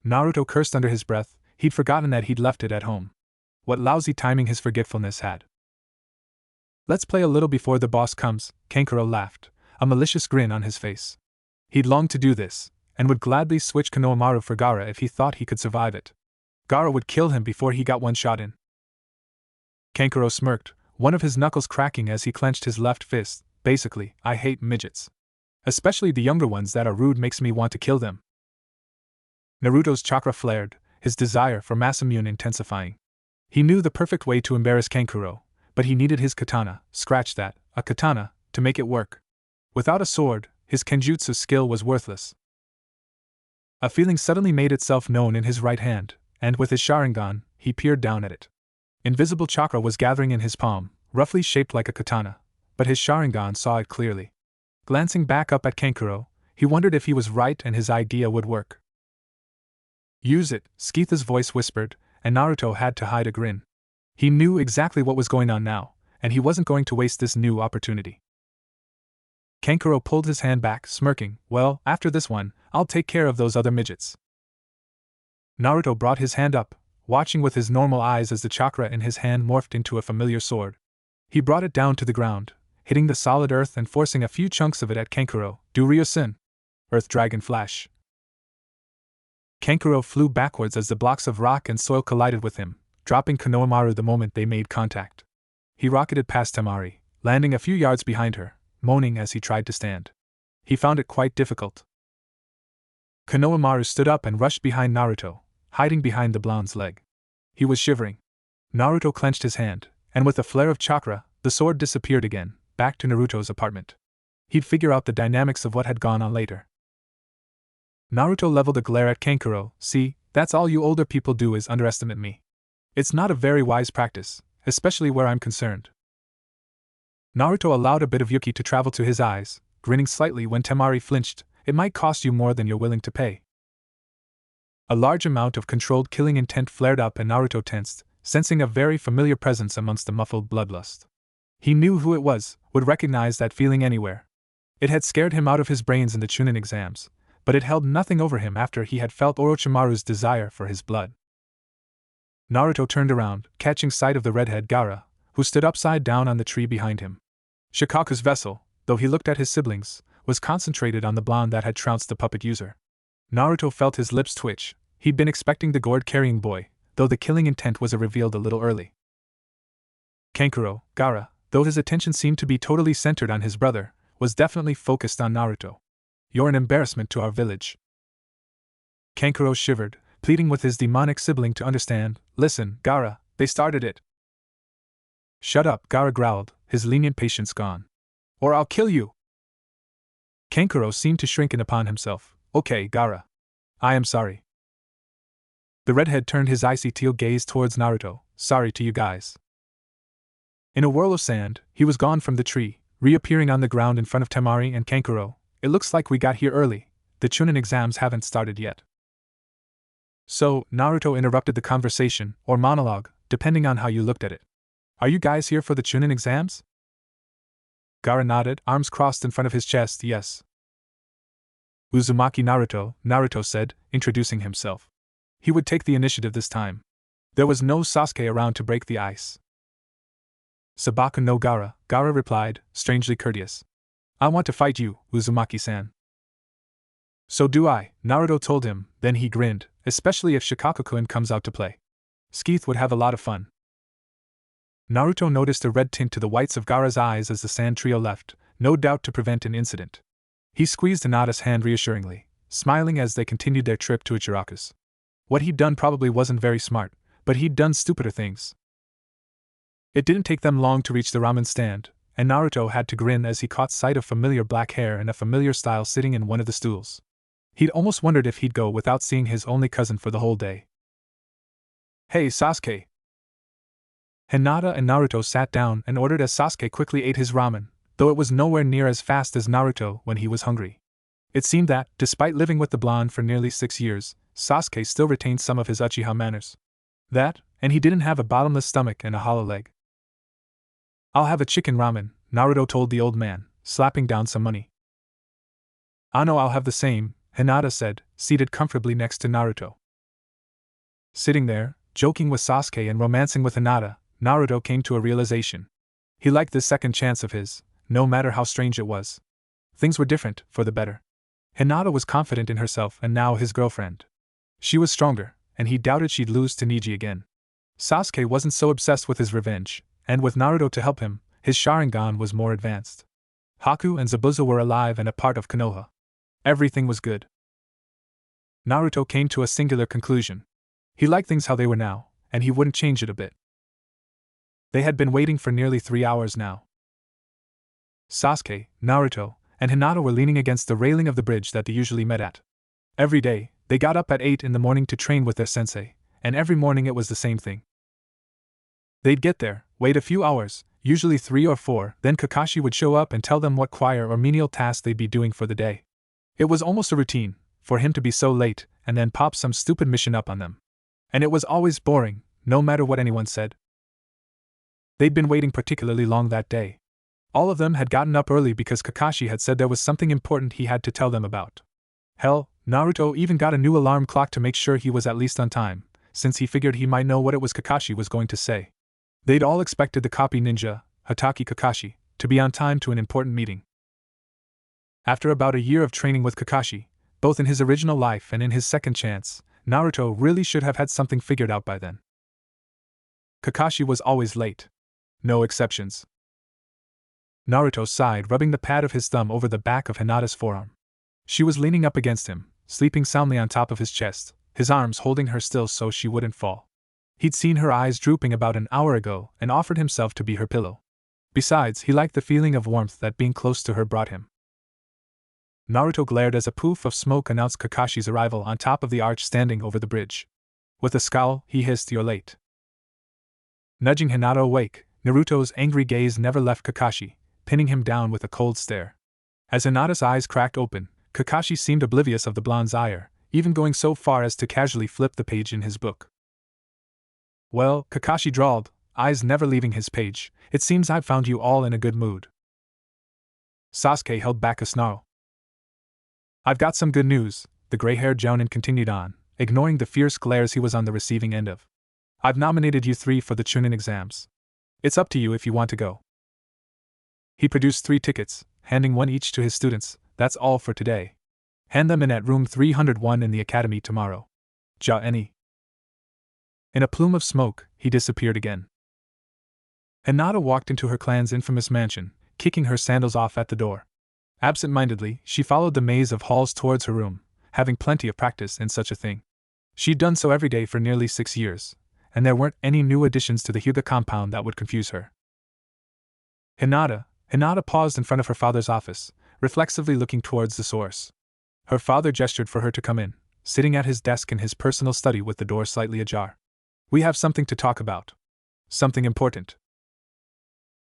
Naruto cursed under his breath, he'd forgotten that he'd left it at home. What lousy timing his forgetfulness had. Let's play a little before the boss comes, Kankuro laughed, a malicious grin on his face. He'd longed to do this, and would gladly switch Konohamaru for Gaara if he thought he could survive it. Gaara would kill him before he got one shot in. Kankuro smirked, one of his knuckles cracking as he clenched his left fist. Basically, I hate midgets. Especially the younger ones that are rude makes me want to kill them. Naruto's chakra flared, his desire for Masamune intensifying. He knew the perfect way to embarrass Kankuro, but he needed his katana, scratch that, a katana, to make it work. Without a sword, his kenjutsu skill was worthless. A feeling suddenly made itself known in his right hand, and with his Sharingan, he peered down at it. Invisible chakra was gathering in his palm, roughly shaped like a katana, but his Sharingan saw it clearly. Glancing back up at Kankuro, he wondered if he was right and his idea would work. Use it, Skeetha's voice whispered, and Naruto had to hide a grin. He knew exactly what was going on now, and he wasn't going to waste this new opportunity. Kankuro pulled his hand back, smirking, well, after this one, I'll take care of those other midgets. Naruto brought his hand up, watching with his normal eyes as the chakra in his hand morphed into a familiar sword. He brought it down to the ground, hitting the solid earth and forcing a few chunks of it at Kankuro. Do Ryosen! Earth Dragon Flash. Kankuro flew backwards as the blocks of rock and soil collided with him, dropping Konohamaru the moment they made contact. He rocketed past Temari, landing a few yards behind her, moaning as he tried to stand. He found it quite difficult. Konohamaru stood up and rushed behind Naruto, hiding behind the blonde's leg. He was shivering. Naruto clenched his hand, and with a flare of chakra, the sword disappeared again, back to Naruto's apartment. He'd figure out the dynamics of what had gone on later. Naruto leveled a glare at Kankuro. See, that's all you older people do is underestimate me. It's not a very wise practice, especially where I'm concerned. Naruto allowed a bit of yuki to travel to his eyes, grinning slightly when Temari flinched. It might cost you more than you're willing to pay. A large amount of controlled killing intent flared up and Naruto tensed, sensing a very familiar presence amongst the muffled bloodlust. He knew who it was, would recognize that feeling anywhere. It had scared him out of his brains in the Chunin exams, but it held nothing over him after he had felt Orochimaru's desire for his blood. Naruto turned around, catching sight of the redhead Gaara, who stood upside down on the tree behind him. Shikaku's vessel, though he looked at his siblings, was concentrated on the blonde that had trounced the puppet user. Naruto felt his lips twitch. He'd been expecting the gourd-carrying boy, though the killing intent was revealed a little early. Kankuro, Gaara, though his attention seemed to be totally centered on his brother, was definitely focused on Naruto. You're an embarrassment to our village. Kankuro shivered, pleading with his demonic sibling to understand. Listen, Gaara, they started it. Shut up, Gaara growled, his lenient patience gone. Or I'll kill you. Kankuro seemed to shrink in upon himself. Okay, Gaara. I am sorry. The redhead turned his icy teal gaze towards Naruto. Sorry to you guys. In a whirl of sand, he was gone from the tree, reappearing on the ground in front of Temari and Kankuro. It looks like we got here early. The Chunin exams haven't started yet. So, Naruto interrupted the conversation, or monologue, depending on how you looked at it. Are you guys here for the Chunin exams? Gaara nodded, arms crossed in front of his chest. Yes. Uzumaki Naruto, Naruto said, introducing himself. He would take the initiative this time. There was no Sasuke around to break the ice. Sabaku no Gaara, Gaara replied, strangely courteous. I want to fight you, Uzumaki-san. So do I, Naruto told him, then he grinned, especially if Shikaku-kun comes out to play. Skeeth would have a lot of fun. Naruto noticed a red tint to the whites of Gaara's eyes as the sand trio left, no doubt to prevent an incident. He squeezed Hinata's hand reassuringly, smiling as they continued their trip to Ichiraku's. What he'd done probably wasn't very smart, but he'd done stupider things. It didn't take them long to reach the ramen stand, and Naruto had to grin as he caught sight of familiar black hair and a familiar style sitting in one of the stools. He'd almost wondered if he'd go without seeing his only cousin for the whole day. Hey, Sasuke! Hinata and Naruto sat down and ordered as Sasuke quickly ate his ramen, though it was nowhere near as fast as Naruto when he was hungry. It seemed that, despite living with the blonde for nearly 6 years, Sasuke still retained some of his Uchiha manners. That, and he didn't have a bottomless stomach and a hollow leg. I'll have a chicken ramen, Naruto told the old man, slapping down some money. Ano, I'll have the same, Hinata said, seated comfortably next to Naruto. Sitting there, joking with Sasuke and romancing with Hinata, Naruto came to a realization. He liked this second chance of his, no matter how strange it was. Things were different, for the better. Hinata was confident in herself and now his girlfriend. She was stronger, and he doubted she'd lose to Niji again. Sasuke wasn't so obsessed with his revenge, and with Naruto to help him, his Sharingan was more advanced. Haku and Zabuza were alive and a part of Konoha. Everything was good. Naruto came to a singular conclusion. He liked things how they were now, and he wouldn't change it a bit. They had been waiting for nearly 3 hours now. Sasuke, Naruto, and Hinata were leaning against the railing of the bridge that they usually met at. Every day, they got up at 8 in the morning to train with their sensei, and every morning it was the same thing. They'd get there, wait a few hours, usually 3 or 4, then Kakashi would show up and tell them what choir or menial task they'd be doing for the day. It was almost a routine for him to be so late and then pop some stupid mission up on them. And it was always boring, no matter what anyone said. They'd been waiting particularly long that day. All of them had gotten up early because Kakashi had said there was something important he had to tell them about. Hell, Naruto even got a new alarm clock to make sure he was at least on time, since he figured he might know what it was Kakashi was going to say. They'd all expected the copy ninja, Hatake Kakashi, to be on time to an important meeting. After about a year of training with Kakashi, both in his original life and in his second chance, Naruto really should have had something figured out by then. Kakashi was always late. No exceptions. Naruto sighed, rubbing the pad of his thumb over the back of Hinata's forearm. She was leaning up against him, sleeping soundly on top of his chest, his arms holding her still so she wouldn't fall. He'd seen her eyes drooping about an hour ago and offered himself to be her pillow. Besides, he liked the feeling of warmth that being close to her brought him. Naruto glared as a poof of smoke announced Kakashi's arrival on top of the arch standing over the bridge. With a scowl, he hissed, "You're late." Nudging Hinata awake, Naruto's angry gaze never left Kakashi, pinning him down with a cold stare. As Hinata's eyes cracked open, Kakashi seemed oblivious of the blonde's ire, even going so far as to casually flip the page in his book. "Well," Kakashi drawled, eyes never leaving his page, "it seems I've found you all in a good mood." Sasuke held back a snarl. "I've got some good news," the gray-haired Jounin continued on, ignoring the fierce glares he was on the receiving end of. "I've nominated you 3 for the Chunin exams. It's up to you if you want to go." He produced 3 tickets, handing 1 each to his students. "That's all for today. Hand them in at room 301 in the academy tomorrow. Ja any." In a plume of smoke, he disappeared again. Hinata walked into her clan's infamous mansion, kicking her sandals off at the door. Absent-mindedly, she followed the maze of halls towards her room, having plenty of practice in such a thing. She'd done so every day for nearly 6 years, and there weren't any new additions to the Hyuga compound that would confuse her. Hinata paused in front of her father's office, reflexively looking towards the source. Her father gestured for her to come in, sitting at his desk in his personal study with the door slightly ajar. "We have something to talk about. Something important."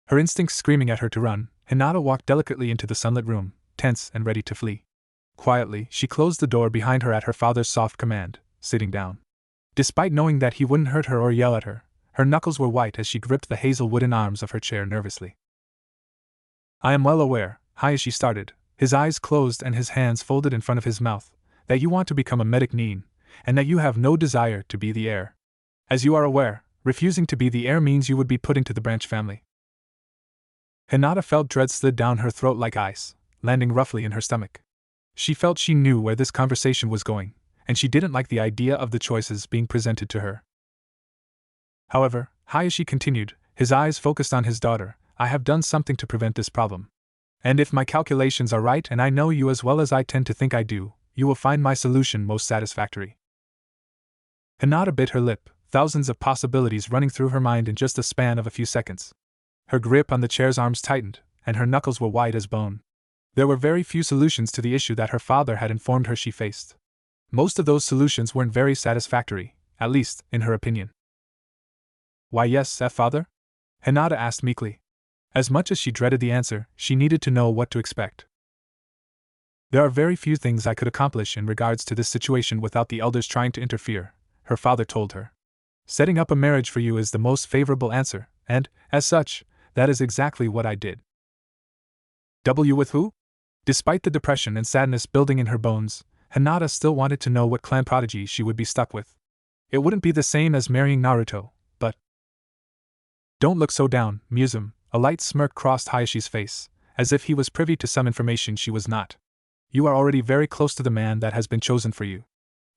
Her instincts screaming at her to run, Hinata walked delicately into the sunlit room, tense and ready to flee. Quietly, she closed the door behind her at her father's soft command, sitting down. Despite knowing that he wouldn't hurt her or yell at her, her knuckles were white as she gripped the hazel wooden arms of her chair nervously. "I am well aware," Hayashi started, his eyes closed and his hands folded in front of his mouth, "that you want to become a medic nin, and that you have no desire to be the heir. As you are aware, refusing to be the heir means you would be put into the branch family." Hinata felt dread slid down her throat like ice, landing roughly in her stomach. She felt she knew where this conversation was going, and she didn't like the idea of the choices being presented to her. However, Hayashi continued, his eyes focused on his daughter, "I have done something to prevent this problem. And if my calculations are right, and I know you as well as I tend to think I do, you will find my solution most satisfactory." Hinata bit her lip, thousands of possibilities running through her mind in just a span of a few seconds. Her grip on the chair's arms tightened, and her knuckles were white as bone. There were very few solutions to the issue that her father had informed her she faced. Most of those solutions weren't very satisfactory, at least, in her opinion. "Why yes, father?" Hinata asked meekly. As much as she dreaded the answer, she needed to know what to expect. "There are very few things I could accomplish in regards to this situation without the elders trying to interfere," her father told her. "Setting up a marriage for you is the most favorable answer, and, as such, that is exactly what I did." With who? Despite the depression and sadness building in her bones, Hinata still wanted to know what clan prodigy she would be stuck with. It wouldn't be the same as marrying Naruto, but... "Don't look so down, Muzum," a light smirk crossed Hayashi's face, as if he was privy to some information she was not. You are already very close to the man that has been chosen for you.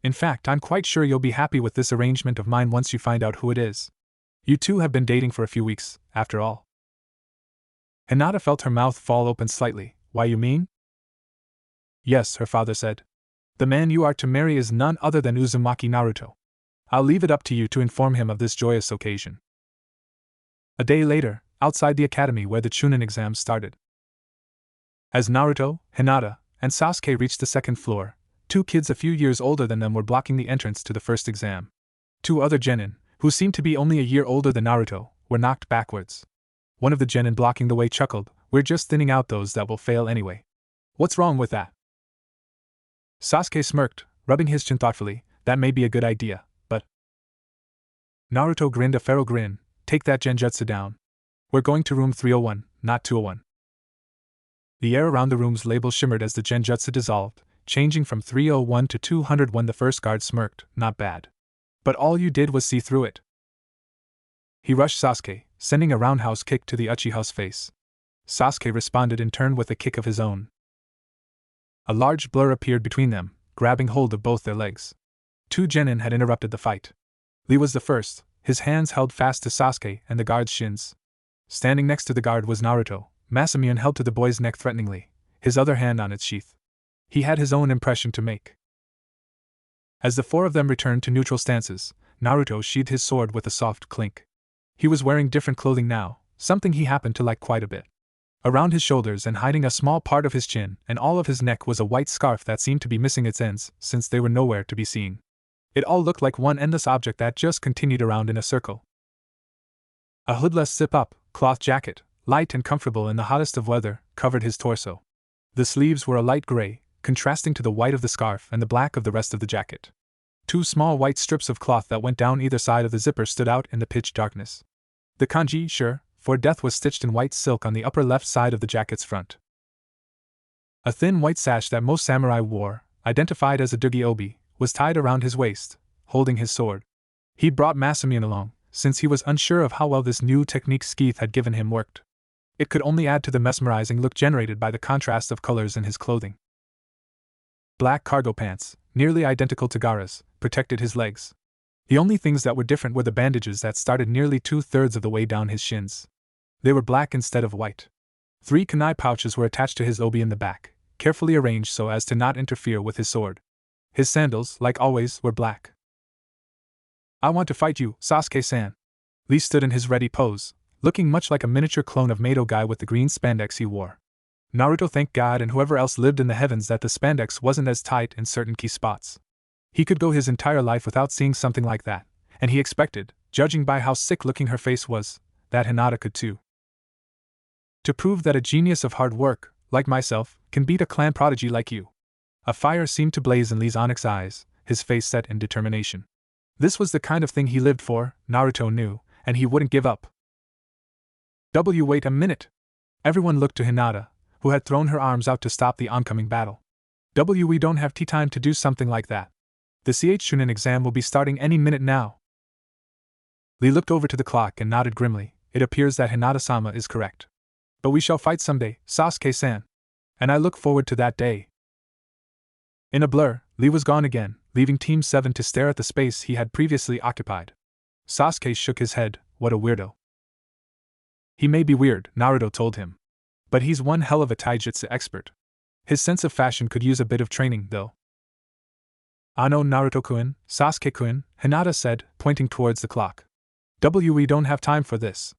In fact, I'm quite sure you'll be happy with this arrangement of mine once you find out who it is. You two have been dating for a few weeks, after all." Hinata felt her mouth fall open slightly. "Why, you mean?" "Yes," her father said. "The man you are to marry is none other than Uzumaki Naruto. I'll leave it up to you to inform him of this joyous occasion." A day later, outside the academy where the Chunin exams started. As Naruto, Hinata, and Sasuke reached the second floor, two kids a few years older than them were blocking the entrance to the first exam. Two other genin, who seemed to be only a year older than Naruto, were knocked backwards. One of the genin blocking the way chuckled, "We're just thinning out those that will fail anyway. What's wrong with that?" Sasuke smirked, rubbing his chin thoughtfully. "That may be a good idea, but—" Naruto grinned a feral grin. "Take that genjutsu down. We're going to room 301, not 201. The air around the room's label shimmered as the genjutsu dissolved, changing from 301 to 201. The first guard smirked. "Not bad. But all you did was see through it." He rushed Sasuke, sending a roundhouse kick to the Uchiha's face. Sasuke responded in turn with a kick of his own. A large blur appeared between them, grabbing hold of both their legs. Two genin had interrupted the fight. Lee was the first, his hands held fast to Sasuke and the guard's shins. Standing next to the guard was Naruto. Masamune held to the boy's neck threateningly, his other hand on its sheath. He had his own impression to make. As the four of them returned to neutral stances, Naruto sheathed his sword with a soft clink. He was wearing different clothing now, something he happened to like quite a bit. Around his shoulders and hiding a small part of his chin and all of his neck was a white scarf that seemed to be missing its ends, since they were nowhere to be seen. It all looked like one endless object that just continued around in a circle. A hoodless zip-up cloth jacket, light and comfortable in the hottest of weather, covered his torso. The sleeves were a light gray, contrasting to the white of the scarf and the black of the rest of the jacket. Two small white strips of cloth that went down either side of the zipper stood out in the pitch darkness. The kanji, sure, for death, was stitched in white silk on the upper left side of the jacket's front. A thin white sash that most samurai wore, identified as a dogi obi, was tied around his waist, holding his sword. He'd brought Masamune along, since he was unsure of how well this new technique Skeith had given him worked. It could only add to the mesmerizing look generated by the contrast of colors in his clothing. Black cargo pants, nearly identical to Gaara's, protected his legs. The only things that were different were the bandages that started nearly 2/3 of the way down his shins. They were black instead of white. 3 kunai pouches were attached to his obi in the back, carefully arranged so as to not interfere with his sword. His sandals, like always, were black. "I want to fight you, Sasuke-san." Lee stood in his ready pose, looking much like a miniature clone of Mato guy with the green spandex he wore. Naruto thanked God and whoever else lived in the heavens that the spandex wasn't as tight in certain key spots. He could go his entire life without seeing something like that, and he expected, judging by how sick-looking her face was, that Hinata could too. To prove that a genius of hard work, like myself, can beat a clan prodigy like you. A fire seemed to blaze in Lee's onyx eyes, his face set in determination. This was the kind of thing he lived for, Naruto knew, and he wouldn't give up. Wait a minute! Everyone looked to Hinata, who had thrown her arms out to stop the oncoming battle. We don't have tea time to do something like that. The Chunin exam will be starting any minute now. Lee looked over to the clock and nodded grimly. It appears that Hinata-sama is correct. But we shall fight someday, Sasuke-san. And I look forward to that day. In a blur, Lee was gone again, leaving Team 7 to stare at the space he had previously occupied. Sasuke shook his head. What a weirdo. He may be weird, Naruto told him. But he's one hell of a taijutsu expert. His sense of fashion could use a bit of training, though. "Ano Naruto-kun, Sasuke-kun," Hinata said, pointing towards the clock. We don't have time for this.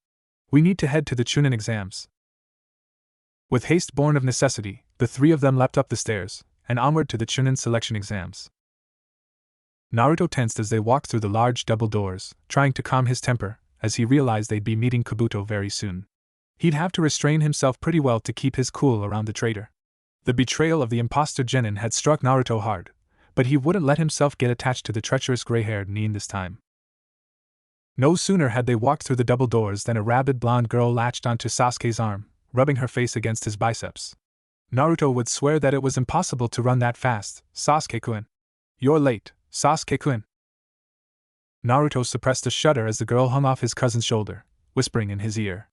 We need to head to the Chunin exams." With haste born of necessity, the three of them leapt up the stairs, and onward to the Chunin selection exams. Naruto tensed as they walked through the large double doors, trying to calm his temper, as he realized they'd be meeting Kabuto very soon. He'd have to restrain himself pretty well to keep his cool around the traitor. The betrayal of the imposter genin had struck Naruto hard, but he wouldn't let himself get attached to the treacherous gray-haired Nin this time. No sooner had they walked through the double doors than a rabid blonde girl latched onto Sasuke's arm, rubbing her face against his biceps. Naruto would swear that it was impossible to run that fast. "Sasuke-kun. You're late, Sasuke-kun." Naruto suppressed a shudder as the girl hung off his cousin's shoulder, whispering in his ear.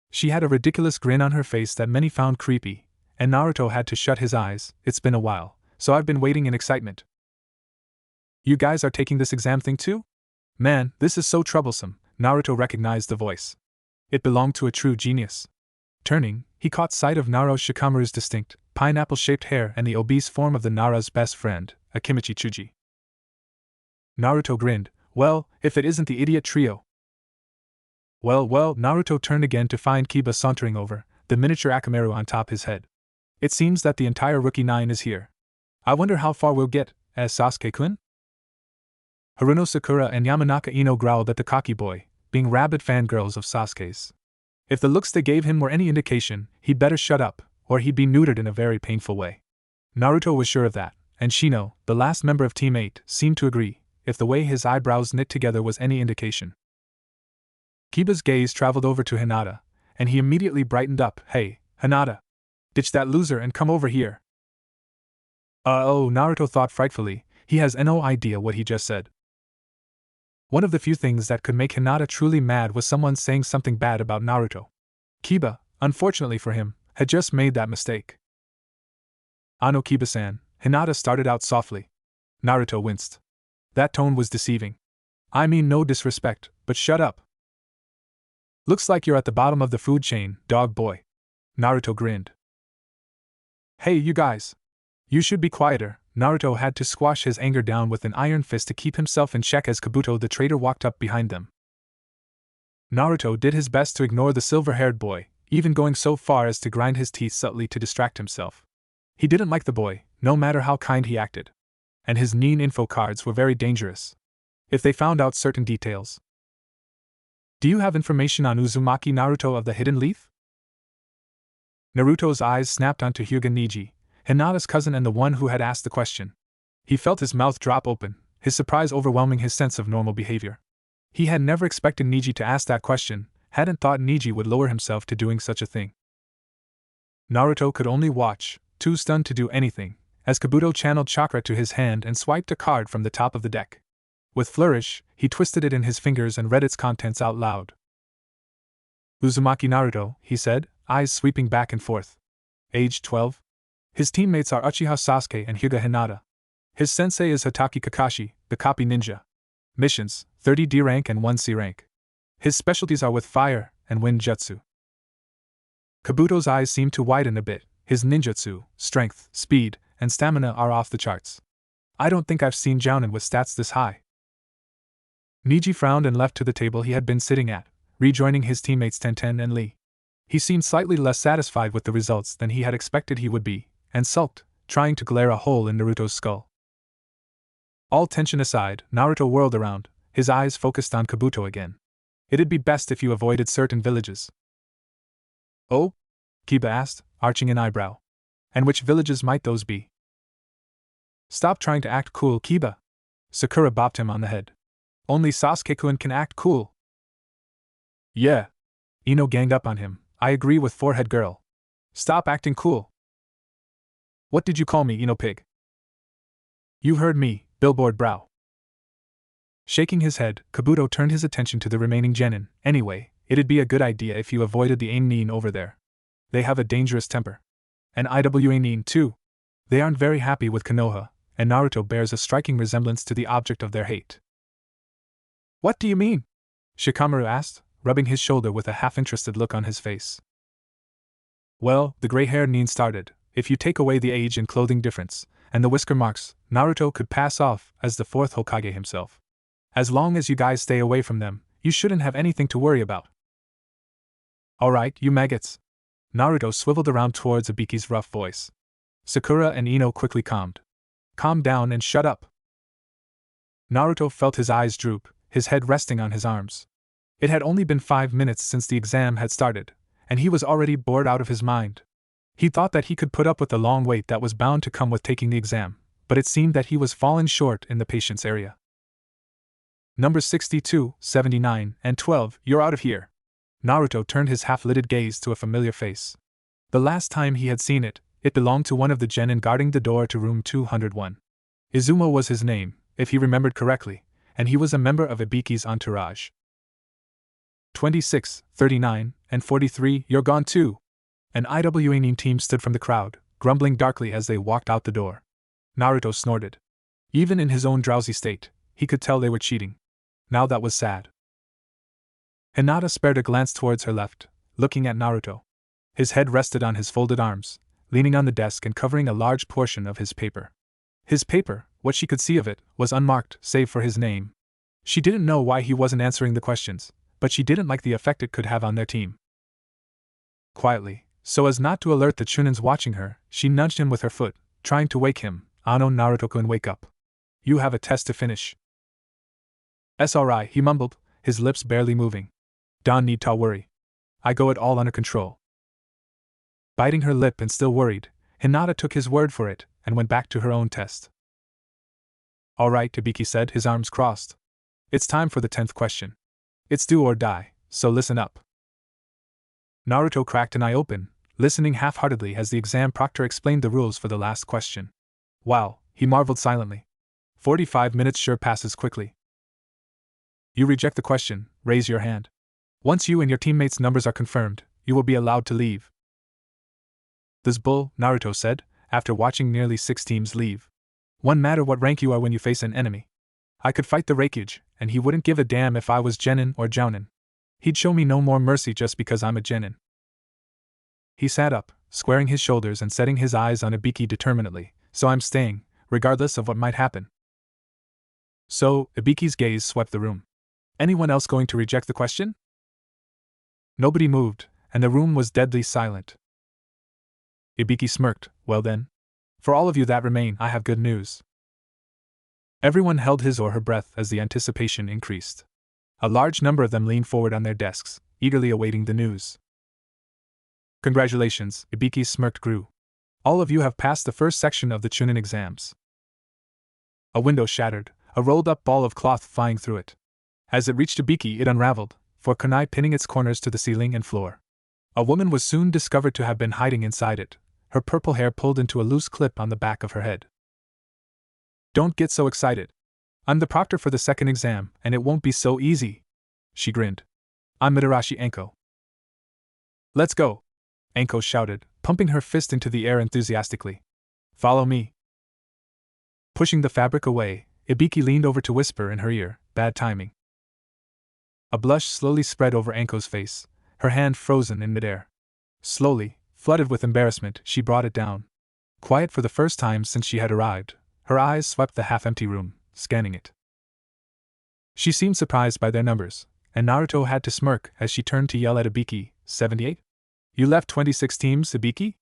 She had a ridiculous grin on her face that many found creepy, and Naruto had to shut his eyes. It's been a while, so I've been waiting in excitement. You guys are taking this exam thing too? Man, this is so troublesome. Naruto recognized the voice. It belonged to a true genius. Turning, he caught sight of Naruto Shikamaru's distinct, pineapple-shaped hair and the obese form of the Nara's best friend, Akimichi Chuji. Naruto grinned. Well, if it isn't the idiot trio. Well, Naruto turned again to find Kiba sauntering over, the miniature Akamaru on top his head. It seems that the entire Rookie 9 is here. I wonder how far we'll get, as Sasuke-kun? Haruno Sakura and Yamanaka Ino growled at the cocky boy, being rabid fangirls of Sasuke's. If the looks they gave him were any indication, he'd better shut up, or he'd be neutered in a very painful way. Naruto was sure of that, and Shino, the last member of Team 8, seemed to agree, if the way his eyebrows knit together was any indication. Kiba's gaze traveled over to Hinata, and he immediately brightened up. Hey, Hinata! Ditch that loser and come over here. Oh, Naruto thought frightfully, he has no idea what he just said. One of the few things that could make Hinata truly mad was someone saying something bad about Naruto. Kiba, unfortunately for him, had just made that mistake. Ano Kiba-san, Hinata started out softly. Naruto winced. That tone was deceiving. I mean no disrespect, but shut up. Looks like you're at the bottom of the food chain, dog boy. Naruto grinned. Hey, you guys. You should be quieter. Naruto had to squash his anger down with an iron fist to keep himself in check as Kabuto the traitor walked up behind them. Naruto did his best to ignore the silver-haired boy, even going so far as to grind his teeth subtly to distract himself. He didn't like the boy, no matter how kind he acted. And his Nin info cards were very dangerous. If they found out certain details. Do you have information on Uzumaki Naruto of the Hidden Leaf? Naruto's eyes snapped onto Hyuga Niji, Hinata's cousin and the one who had asked the question. He felt his mouth drop open, his surprise overwhelming his sense of normal behavior. He had never expected Niji to ask that question, hadn't thought Niji would lower himself to doing such a thing. Naruto could only watch, too stunned to do anything, as Kabuto channeled chakra to his hand and swiped a card from the top of the deck. With flourish, he twisted it in his fingers and read its contents out loud. Uzumaki Naruto, he said, eyes sweeping back and forth. Age 12. His teammates are Uchiha Sasuke and Hyuga Hinata. His sensei is Hatake Kakashi, the copy ninja. Missions, 30 D rank and 1 C rank. His specialties are with fire and wind jutsu. Kabuto's eyes seemed to widen a bit. His ninjutsu, strength, speed, and stamina are off the charts. I don't think I've seen Jounin with stats this high. Niji frowned and left to the table he had been sitting at, rejoining his teammates Tenten and Lee. He seemed slightly less satisfied with the results than he had expected he would be, and sulked, trying to glare a hole in Naruto's skull. All tension aside, Naruto whirled around, his eyes focused on Kabuto again. It'd be best if you avoided certain villages. Oh? Kiba asked, arching an eyebrow. And which villages might those be? Stop trying to act cool, Kiba. Sakura bopped him on the head. Only Sasuke-kun can act cool. Yeah. Ino ganged up on him. I agree with Forehead Girl. Stop acting cool. What did you call me, Ino Pig? You heard me, Billboard Brow. Shaking his head, Kabuto turned his attention to the remaining genin. Anyway, it'd be a good idea if you avoided the Ain Nin over there. They have a dangerous temper. And Iwa Nin too. They aren't very happy with Konoha, and Naruto bears a striking resemblance to the object of their hate. What do you mean? Shikamaru asked, rubbing his shoulder with a half-interested look on his face. Well, the gray-haired Nin started. If you take away the age and clothing difference, and the whisker marks, Naruto could pass off as the fourth Hokage himself. As long as you guys stay away from them, you shouldn't have anything to worry about. Alright, you maggots. Naruto swiveled around towards Ibiki's rough voice. Sakura and Ino quickly calmed. Calm down and shut up. Naruto felt his eyes droop, his head resting on his arms. It had only been 5 minutes since the exam had started, and he was already bored out of his mind. He thought that he could put up with the long wait that was bound to come with taking the exam, but it seemed that he was falling short in the patience area. Numbers 62, 79, and 12, you're out of here. Naruto turned his half-lidded gaze to a familiar face. The last time he had seen it, it belonged to one of the genin guarding the door to room 201. Izumo was his name, if he remembered correctly, and he was a member of Ibiki's entourage. 26, 39, and 43, you're gone too. An IWA team stood from the crowd, grumbling darkly as they walked out the door. Naruto snorted. Even in his own drowsy state, he could tell they were cheating. Now that was sad. Hinata spared a glance towards her left, looking at Naruto. His head rested on his folded arms, leaning on the desk and covering a large portion of his paper. His paper, what she could see of it, was unmarked, save for his name. She didn't know why he wasn't answering the questions, but she didn't like the effect it could have on their team. Quietly, so as not to alert the Chunins watching her, she nudged him with her foot, trying to wake him. "Ano, Naruto-kun, wake up. You have a test to finish." "SRI," he mumbled, his lips barely moving. "Don't need to worry. I go it all under control." Biting her lip and still worried, Hinata took his word for it and went back to her own test. "All right," Ibiki said, his arms crossed. "It's time for the 10th question. It's do or die, so listen up." Naruto cracked an eye open, listening half-heartedly as the exam proctor explained the rules for the last question. Wow, he marveled silently. 45 minutes sure passes quickly. You reject the question, raise your hand. Once you and your teammates' numbers are confirmed, you will be allowed to leave. "This bull," Naruto said, after watching nearly 6 teams leave. "One matter what rank you are when you face an enemy. I could fight the Raikage, and he wouldn't give a damn if I was Genin or Jounin. He'd show me no more mercy just because I'm a Genin." He sat up, squaring his shoulders and setting his eyes on Ibiki determinedly. "So I'm staying, regardless of what might happen." "So," Ibiki's gaze swept the room. "Anyone else going to reject the question?" Nobody moved, and the room was deadly silent. Ibiki smirked. "Well then. For all of you that remain, I have good news." Everyone held his or her breath as the anticipation increased. A large number of them leaned forward on their desks, eagerly awaiting the news. "Congratulations," Ibiki's smirk grew. "All of you have passed the first section of the Chunin exams." A window shattered, a rolled-up ball of cloth flying through it. As it reached Ibiki, it unraveled, for kunai pinning its corners to the ceiling and floor. A woman was soon discovered to have been hiding inside it, her purple hair pulled into a loose clip on the back of her head. "Don't get so excited. I'm the proctor for the second exam, and it won't be so easy." She grinned. "I'm Mitarashi Anko." "Let's go!" Anko shouted, pumping her fist into the air enthusiastically. "Follow me." Pushing the fabric away, Ibiki leaned over to whisper in her ear, "Bad timing." A blush slowly spread over Anko's face, her hand frozen in midair. Slowly, flooded with embarrassment, she brought it down. Quiet for the first time since she had arrived, her eyes swept the half-empty room, scanning it. She seemed surprised by their numbers, and Naruto had to smirk as she turned to yell at Ibiki, 78? "You left 26 teams, Ibiki?"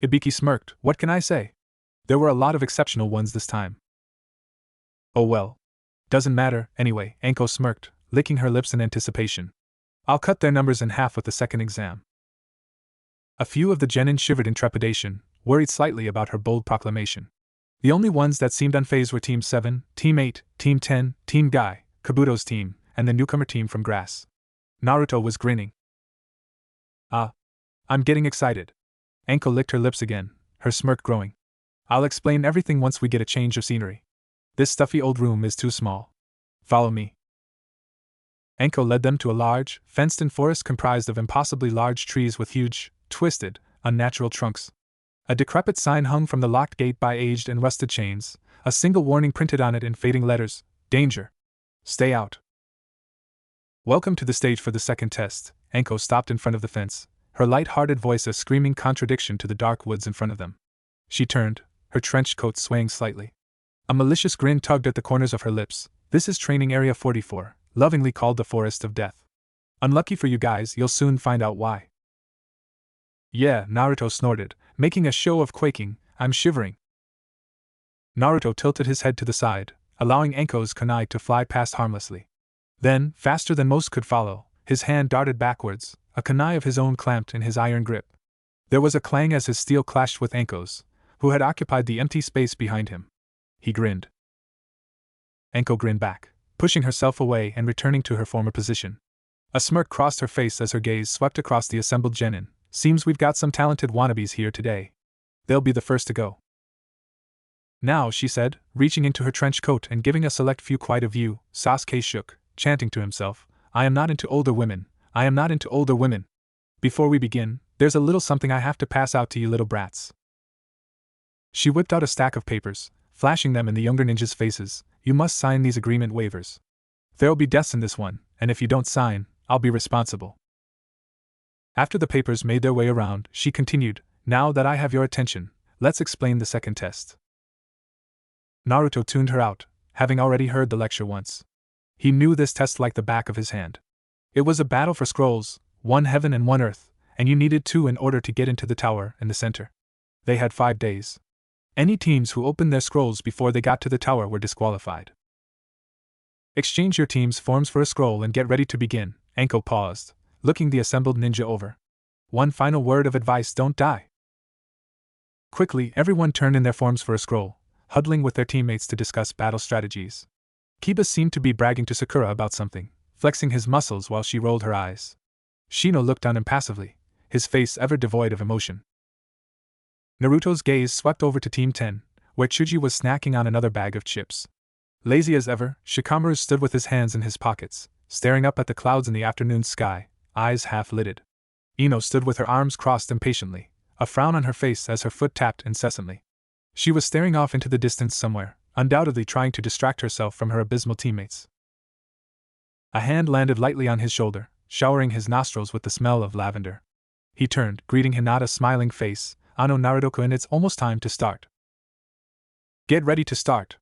Ibiki smirked. "What can I say? There were a lot of exceptional ones this time." "Oh well. Doesn't matter, anyway," Anko smirked, licking her lips in anticipation. "I'll cut their numbers in half with the second exam." A few of the genin shivered in trepidation, worried slightly about her bold proclamation. The only ones that seemed unfazed were Team 7, Team 8, Team 10, Team Guy, Kabuto's team, and the newcomer team from Grass. Naruto was grinning. I'm getting excited." Anko licked her lips again, her smirk growing. "I'll explain everything once we get a change of scenery. This stuffy old room is too small. Follow me." Anko led them to a large, fenced-in forest comprised of impossibly large trees with huge, twisted, unnatural trunks. A decrepit sign hung from the locked gate by aged and rusted chains, a single warning printed on it in fading letters: "Danger. Stay out." "Welcome to the stage for the second test." Anko stopped in front of the fence, her light-hearted voice a screaming contradiction to the dark woods in front of them. She turned, her trench coat swaying slightly. A malicious grin tugged at the corners of her lips. "This is Training Area 44, lovingly called the Forest of Death. Unlucky for you guys, you'll soon find out why." "Yeah," Naruto snorted, making a show of quaking. "I'm shivering." Naruto tilted his head to the side, allowing Anko's kunai to fly past harmlessly. Then, faster than most could follow, his hand darted backwards, a kunai of his own clamped in his iron grip. There was a clang as his steel clashed with Anko's, who had occupied the empty space behind him. He grinned. Anko grinned back, pushing herself away and returning to her former position. A smirk crossed her face as her gaze swept across the assembled genin. "Seems we've got some talented wannabes here today. They'll be the first to go." "Now," she said, reaching into her trench coat and giving a select few quite a view. Sasuke shook, chanting to himself, "I am not into older women, I am not into older women." Before we begin, there's a little something I have to pass out to you little brats. She whipped out a stack of papers, flashing them in the younger ninjas' faces. You must sign these agreement waivers. There'll be deaths in this one, and if you don't sign, I'll be responsible. After the papers made their way around, she continued, now that I have your attention, let's explain the second test. Naruto tuned her out, having already heard the lecture once. He knew this test like the back of his hand. It was a battle for scrolls, one heaven and one earth, and you needed 2 in order to get into the tower in the center. They had 5 days. Any teams who opened their scrolls before they got to the tower were disqualified. Exchange your team's forms for a scroll and get ready to begin. Anko paused, looking the assembled ninja over. One final word of advice: don't die. Quickly, everyone turned in their forms for a scroll, huddling with their teammates to discuss battle strategies. Kiba seemed to be bragging to Sakura about something, flexing his muscles while she rolled her eyes. Shino looked on impassively, his face ever devoid of emotion. Naruto's gaze swept over to Team 10, where Chuji was snacking on another bag of chips. Lazy as ever, Shikamaru stood with his hands in his pockets, staring up at the clouds in the afternoon sky, eyes half-lidded. Ino stood with her arms crossed impatiently, a frown on her face as her foot tapped incessantly. She was staring off into the distance somewhere, undoubtedly trying to distract herself from her abysmal teammates. A hand landed lightly on his shoulder, showering his nostrils with the smell of lavender. He turned, greeting Hinata's smiling face. Ano Naruto-kun, it's almost time to start. Get ready to start.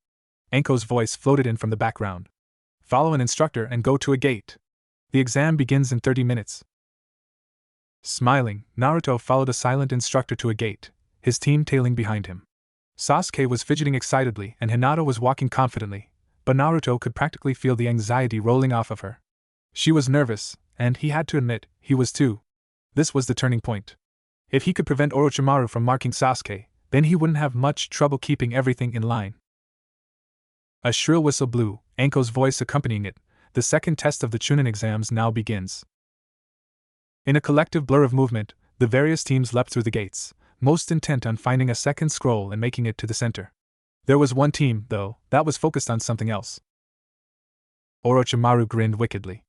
Anko's voice floated in from the background. Follow an instructor and go to a gate. The exam begins in 30 minutes. Smiling, Naruto followed a silent instructor to a gate, his team tailing behind him. Sasuke was fidgeting excitedly and Hinata was walking confidently, but Naruto could practically feel the anxiety rolling off of her. She was nervous, and he had to admit, he was too. This was the turning point. If he could prevent Orochimaru from marking Sasuke, then he wouldn't have much trouble keeping everything in line. A shrill whistle blew, Anko's voice accompanying it. The second test of the Chunin exams now begins. In a collective blur of movement, the various teams leapt through the gates, most intent on finding a second scroll and making it to the center. There was one team, though, that was focused on something else. Orochimaru grinned wickedly.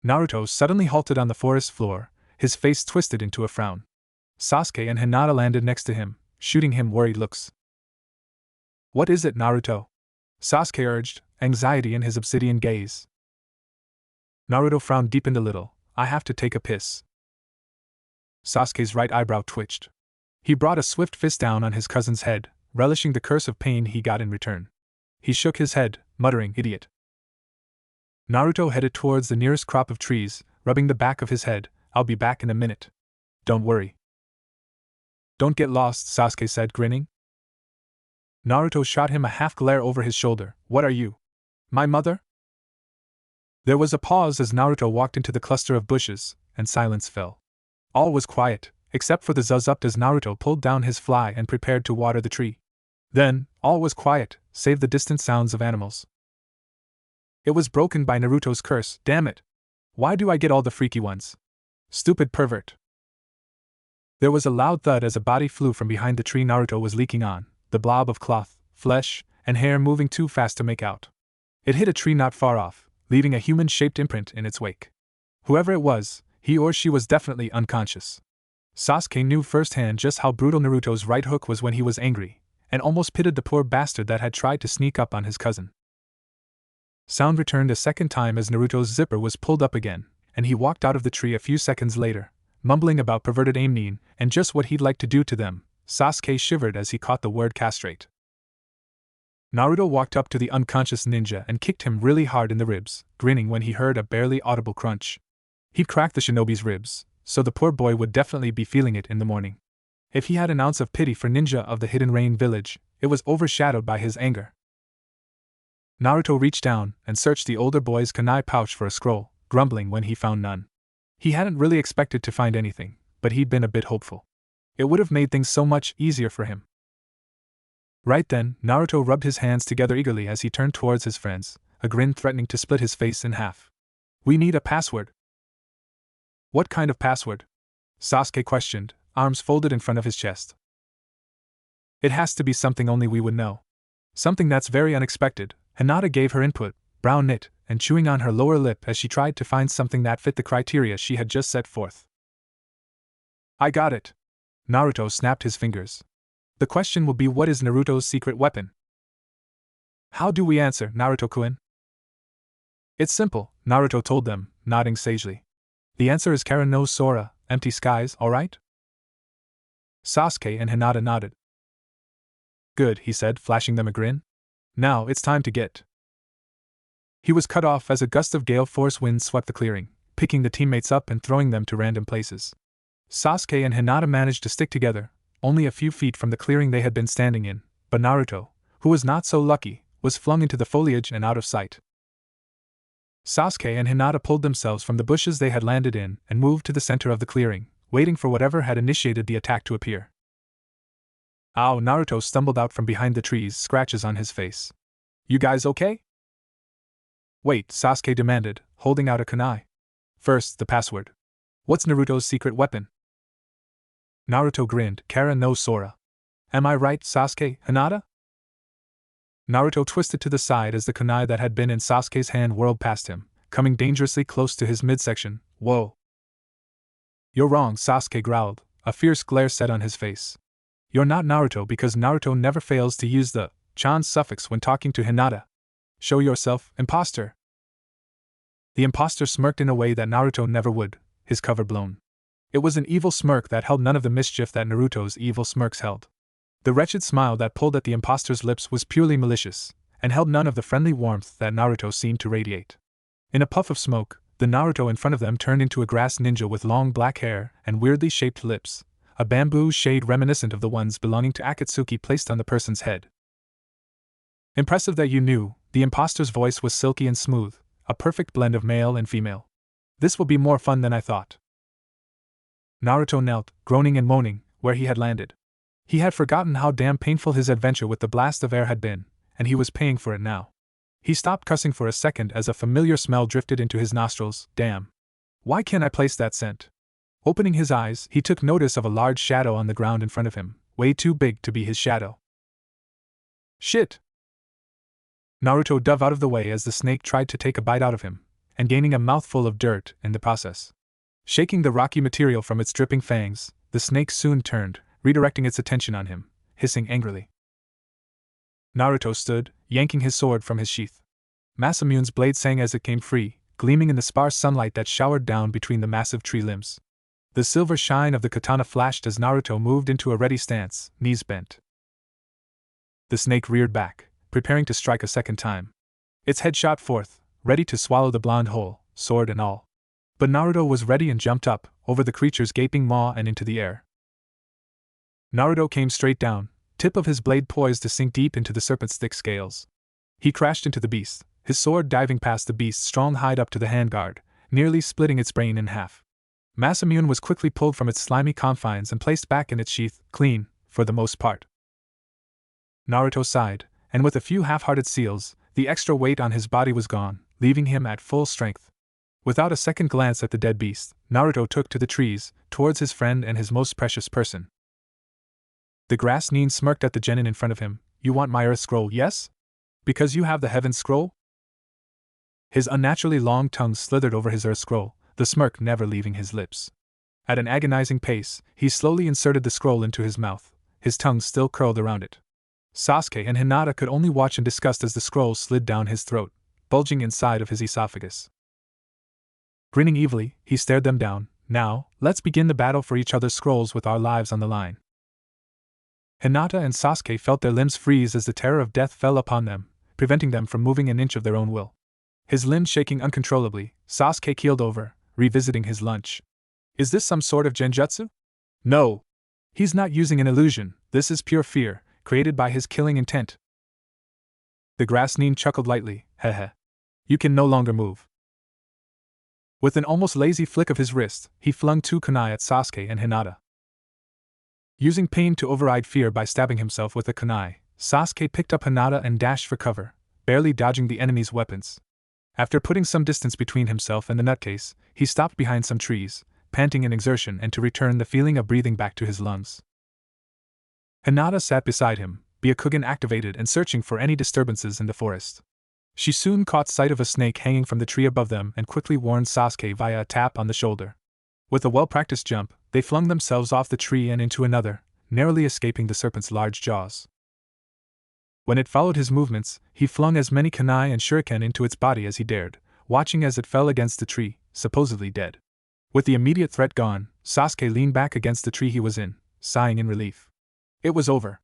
Naruto suddenly halted on the forest floor, his face twisted into a frown. Sasuke and Hinata landed next to him, shooting him worried looks. What is it, Naruto? Sasuke urged, anxiety in his obsidian gaze. Naruto frowned, deepened a little. I have to take a piss. Sasuke's right eyebrow twitched. He brought a swift fist down on his cousin's head, relishing the curse of pain he got in return. He shook his head, muttering, idiot. Naruto headed towards the nearest crop of trees, rubbing the back of his head. I'll be back in a minute. Don't worry. Don't get lost, Sasuke said, grinning. Naruto shot him a half glare over his shoulder. What are you? My mother? There was a pause as Naruto walked into the cluster of bushes, and silence fell. All was quiet, except for the zuzzup as Naruto pulled down his fly and prepared to water the tree. Then, all was quiet, save the distant sounds of animals. It was broken by Naruto's curse. Damn it! Why do I get all the freaky ones? Stupid pervert. There was a loud thud as a body flew from behind the tree Naruto was leaking on, the blob of cloth, flesh, and hair moving too fast to make out. It hit a tree not far off, leaving a human-shaped imprint in its wake. Whoever it was, he or she was definitely unconscious. Sasuke knew firsthand just how brutal Naruto's right hook was when he was angry, and almost pitied the poor bastard that had tried to sneak up on his cousin. Sound returned a second time as Naruto's zipper was pulled up again, and he walked out of the tree a few seconds later, mumbling about perverted aimnin and just what he'd like to do to them. Sasuke shivered as he caught the word castrate. Naruto walked up to the unconscious ninja and kicked him really hard in the ribs, grinning when he heard a barely audible crunch. He'd cracked the shinobi's ribs, so the poor boy would definitely be feeling it in the morning. If he had an ounce of pity for ninja of the Hidden Rain village, it was overshadowed by his anger. Naruto reached down and searched the older boy's kunai pouch for a scroll, grumbling when he found none. He hadn't really expected to find anything, but he'd been a bit hopeful. It would have made things so much easier for him. Right then, Naruto rubbed his hands together eagerly as he turned towards his friends, a grin threatening to split his face in half. We need a password. What kind of password? Sasuke questioned, arms folded in front of his chest. It has to be something only we would know. Something that's very unexpected. Hinata gave her input, brown knit, and chewing on her lower lip as she tried to find something that fit the criteria she had just set forth. I got it! Naruto snapped his fingers. The question will be, what is Naruto's secret weapon? How do we answer, Naruto-kun? It's simple, Naruto told them, nodding sagely. The answer is Kara no Sora, empty skies, alright? Sasuke and Hinata nodded. Good, he said, flashing them a grin. Now it's time to get. He was cut off as a gust of gale force wind swept the clearing, picking the teammates up and throwing them to random places. Sasuke and Hinata managed to stick together, only a few feet from the clearing they had been standing in, but Naruto, who was not so lucky, was flung into the foliage and out of sight. Sasuke and Hinata pulled themselves from the bushes they had landed in and moved to the center of the clearing, waiting for whatever had initiated the attack to appear. Ow! Naruto stumbled out from behind the trees, scratches on his face. You guys okay? Wait, Sasuke demanded, holding out a kunai. First, the password. What's Naruto's secret weapon? Naruto grinned, Kara no Sora. Am I right, Sasuke, Hinata? Naruto twisted to the side as the kunai that had been in Sasuke's hand whirled past him, coming dangerously close to his midsection. Whoa! You're wrong, Sasuke growled, a fierce glare set on his face. You're not Naruto because Naruto never fails to use the chan suffix when talking to Hinata. Show yourself, imposter! The imposter smirked in a way that Naruto never would, his cover blown. It was an evil smirk that held none of the mischief that Naruto's evil smirks held. The wretched smile that pulled at the imposter's lips was purely malicious, and held none of the friendly warmth that Naruto seemed to radiate. In a puff of smoke, the Naruto in front of them turned into a grass ninja with long black hair and weirdly shaped lips, a bamboo shade reminiscent of the ones belonging to Akatsuki placed on the person's head. Impressive that you knew, the imposter's voice was silky and smooth, a perfect blend of male and female. This will be more fun than I thought. Naruto knelt, groaning and moaning, where he had landed. He had forgotten how damn painful his adventure with the blast of air had been, and he was paying for it now. He stopped cussing for a second as a familiar smell drifted into his nostrils. Damn. Why can't I place that scent? Opening his eyes, he took notice of a large shadow on the ground in front of him, way too big to be his shadow. Shit! Naruto dove out of the way as the snake tried to take a bite out of him, and gaining a mouthful of dirt in the process. Shaking the rocky material from its dripping fangs, the snake soon turned, redirecting its attention on him, hissing angrily. Naruto stood, yanking his sword from his sheath. Masamune's blade sang as it came free, gleaming in the sparse sunlight that showered down between the massive tree limbs. The silver shine of the katana flashed as Naruto moved into a ready stance, knees bent. The snake reared back, preparing to strike a second time. Its head shot forth, ready to swallow the blonde whole, sword and all. But Naruto was ready and jumped up, over the creature's gaping maw and into the air. Naruto came straight down, tip of his blade poised to sink deep into the serpent's thick scales. He crashed into the beast, his sword diving past the beast's strong hide up to the handguard, nearly splitting its brain in half. Masamune was quickly pulled from its slimy confines and placed back in its sheath, clean, for the most part. Naruto sighed, and with a few half-hearted seals, the extra weight on his body was gone, leaving him at full strength. Without a second glance at the dead beast, Naruto took to the trees, towards his friend and his most precious person. The grass nin smirked at the genin in front of him. You want my earth scroll, yes? Because you have the heaven scroll? His unnaturally long tongue slithered over his earth scroll, the smirk never leaving his lips. At an agonizing pace, he slowly inserted the scroll into his mouth, his tongue still curled around it. Sasuke and Hinata could only watch in disgust as the scroll slid down his throat, bulging inside of his esophagus. Grinning evilly, he stared them down. Now, let's begin the battle for each other's scrolls with our lives on the line. Hinata and Sasuke felt their limbs freeze as the terror of death fell upon them, preventing them from moving an inch of their own will. His limbs shaking uncontrollably, Sasuke keeled over, revisiting his lunch. Is this some sort of genjutsu? No. He's not using an illusion, this is pure fear, created by his killing intent. The grass nin chuckled lightly, heh. You can no longer move. With an almost lazy flick of his wrist, he flung two kunai at Sasuke and Hinata. Using pain to override fear by stabbing himself with a kunai, Sasuke picked up Hinata and dashed for cover, barely dodging the enemy's weapons. After putting some distance between himself and the nutcase, he stopped behind some trees, panting in exertion and to return the feeling of breathing back to his lungs. Hinata sat beside him, Byakugan activated and searching for any disturbances in the forest. She soon caught sight of a snake hanging from the tree above them and quickly warned Sasuke via a tap on the shoulder. With a well-practiced jump, they flung themselves off the tree and into another, narrowly escaping the serpent's large jaws. When it followed his movements, he flung as many kunai and shuriken into its body as he dared, watching as it fell against the tree, supposedly dead. With the immediate threat gone, Sasuke leaned back against the tree he was in, sighing in relief. It was over.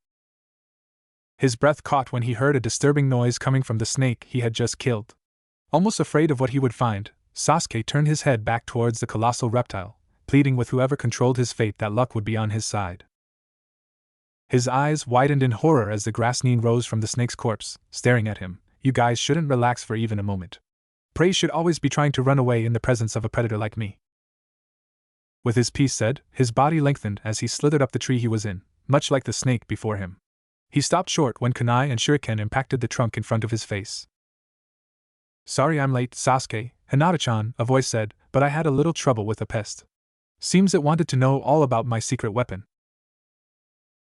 His breath caught when he heard a disturbing noise coming from the snake he had just killed. Almost afraid of what he would find, Sasuke turned his head back towards the colossal reptile, pleading with whoever controlled his fate that luck would be on his side. His eyes widened in horror as the grass nin rose from the snake's corpse, staring at him. You guys shouldn't relax for even a moment. Prey should always be trying to run away in the presence of a predator like me. With his piece said, his body lengthened as he slithered up the tree he was in, much like the snake before him. He stopped short when kunai and shuriken impacted the trunk in front of his face. Sorry I'm late, Sasuke, Hinata-chan, a voice said, but I had a little trouble with a pest. Seems it wanted to know all about my secret weapon.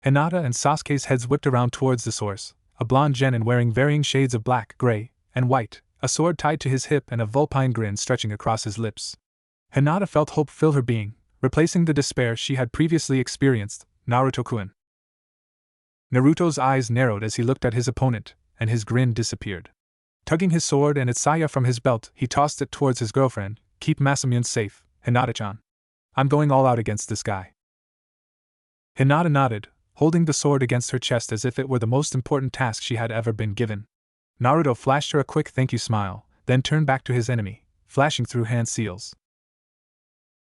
Hinata and Sasuke's heads whipped around towards the source, a blonde genin wearing varying shades of black, gray, and white, a sword tied to his hip and a vulpine grin stretching across his lips. Hinata felt hope fill her being, replacing the despair she had previously experienced. Naruto-kun. Naruto's eyes narrowed as he looked at his opponent, and his grin disappeared. Tugging his sword and its saya from his belt, he tossed it towards his girlfriend. Keep Masamune safe, Hinata-chan. I'm going all out against this guy. Hinata nodded, holding the sword against her chest as if it were the most important task she had ever been given. Naruto flashed her a quick thank you smile, then turned back to his enemy, flashing through hand seals.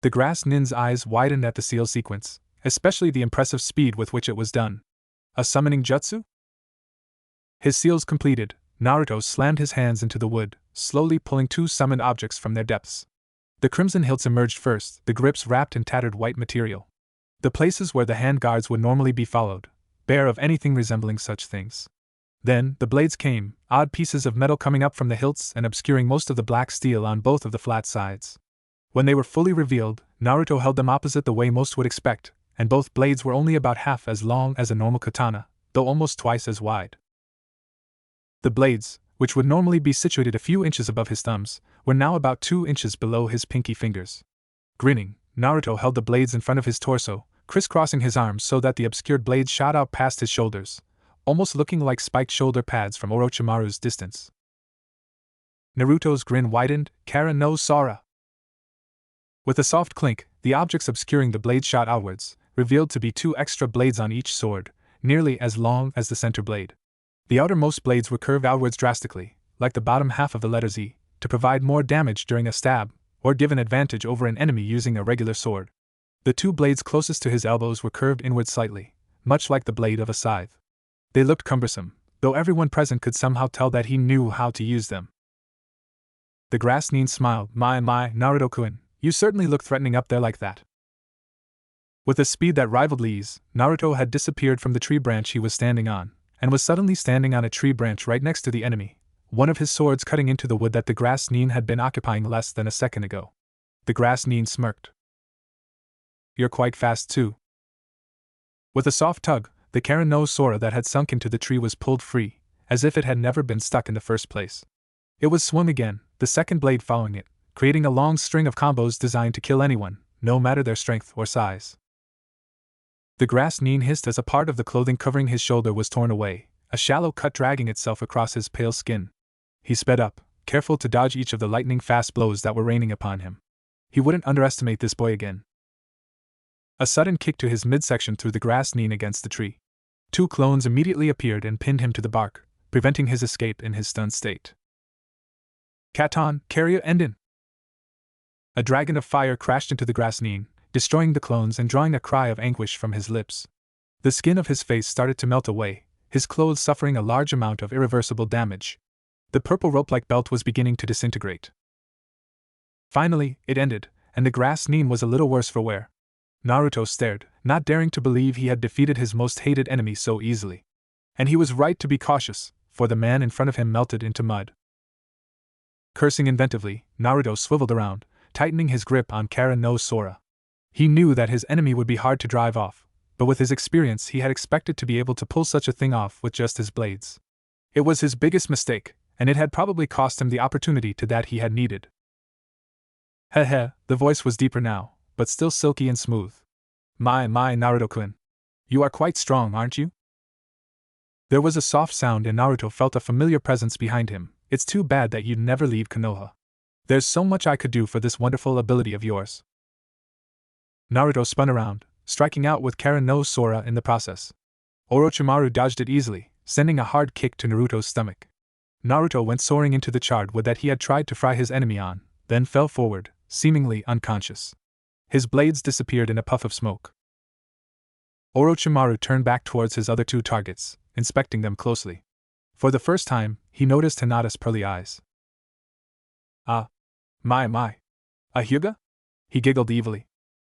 The grass nin's eyes widened at the seal sequence, especially the impressive speed with which it was done. A summoning jutsu? His seals completed, Naruto slammed his hands into the wood, slowly pulling two summoned objects from their depths. The crimson hilts emerged first, the grips wrapped in tattered white material. The places where the hand guards would normally be followed, bare of anything resembling such things. Then, the blades came, odd pieces of metal coming up from the hilts and obscuring most of the black steel on both of the flat sides. When they were fully revealed, Naruto held them opposite the way most would expect, and both blades were only about half as long as a normal katana, though almost twice as wide. The blades, which would normally be situated a few inches above his thumbs, were now about 2 inches below his pinky fingers. Grinning, Naruto held the blades in front of his torso, crisscrossing his arms so that the obscured blades shot out past his shoulders, almost looking like spiked shoulder pads from Orochimaru's distance. Naruto's grin widened. Kara no Sora. With a soft clink, the objects obscuring the blades shot outwards, revealed to be 2 extra blades on each sword, nearly as long as the center blade. The outermost blades were curved outwards drastically, like the bottom half of the letter Z, to provide more damage during a stab, or give an advantage over an enemy using a regular sword. The 2 blades closest to his elbows were curved inward slightly, much like the blade of a scythe. They looked cumbersome, though everyone present could somehow tell that he knew how to use them. The grass nin smiled. My, Naruto-kun, you certainly look threatening up there like that. With a speed that rivaled Lee's, Naruto had disappeared from the tree branch he was standing on, and was suddenly standing on a tree branch right next to the enemy, one of his swords cutting into the wood that the grass nin had been occupying less than a second ago. The grass nin smirked. You're quite fast too. With a soft tug, the Karen no Sora that had sunk into the tree was pulled free, as if it had never been stuck in the first place. It was swung again, the second blade following it, creating a long string of combos designed to kill anyone, no matter their strength or size. The grass nin hissed as a part of the clothing covering his shoulder was torn away, a shallow cut dragging itself across his pale skin. He sped up, careful to dodge each of the lightning-fast blows that were raining upon him. He wouldn't underestimate this boy again. A sudden kick to his midsection threw the grass nin against the tree. 2 clones immediately appeared and pinned him to the bark, preventing his escape in his stunned state. Katon, Karya Enden! A dragon of fire crashed into the grass nin, destroying the clones and drawing a cry of anguish from his lips. The skin of his face started to melt away, his clothes suffering a large amount of irreversible damage. The purple rope-like belt was beginning to disintegrate. Finally, it ended, and the grass nin was a little worse for wear. Naruto stared, not daring to believe he had defeated his most hated enemy so easily. And he was right to be cautious, for the man in front of him melted into mud. Cursing inventively, Naruto swiveled around, tightening his grip on Kara no Sora. He knew that his enemy would be hard to drive off, but with his experience he had expected to be able to pull such a thing off with just his blades. It was his biggest mistake, and it had probably cost him the opportunity to that he had needed. Heh, the voice was deeper now, but still silky and smooth. My, Naruto-kun. You are quite strong, aren't you? There was a soft sound and Naruto felt a familiar presence behind him. It's too bad that you'd never leave Konoha. There's so much I could do for this wonderful ability of yours. Naruto spun around, striking out with Karen no Sora in the process. Orochimaru dodged it easily, sending a hard kick to Naruto's stomach. Naruto went soaring into the charred wood that he had tried to fry his enemy on, then fell forward, seemingly unconscious. His blades disappeared in a puff of smoke. Orochimaru turned back towards his other two targets, inspecting them closely. For the first time, he noticed Hinata's pearly eyes. Ah. My. A Hyuga? He giggled evilly.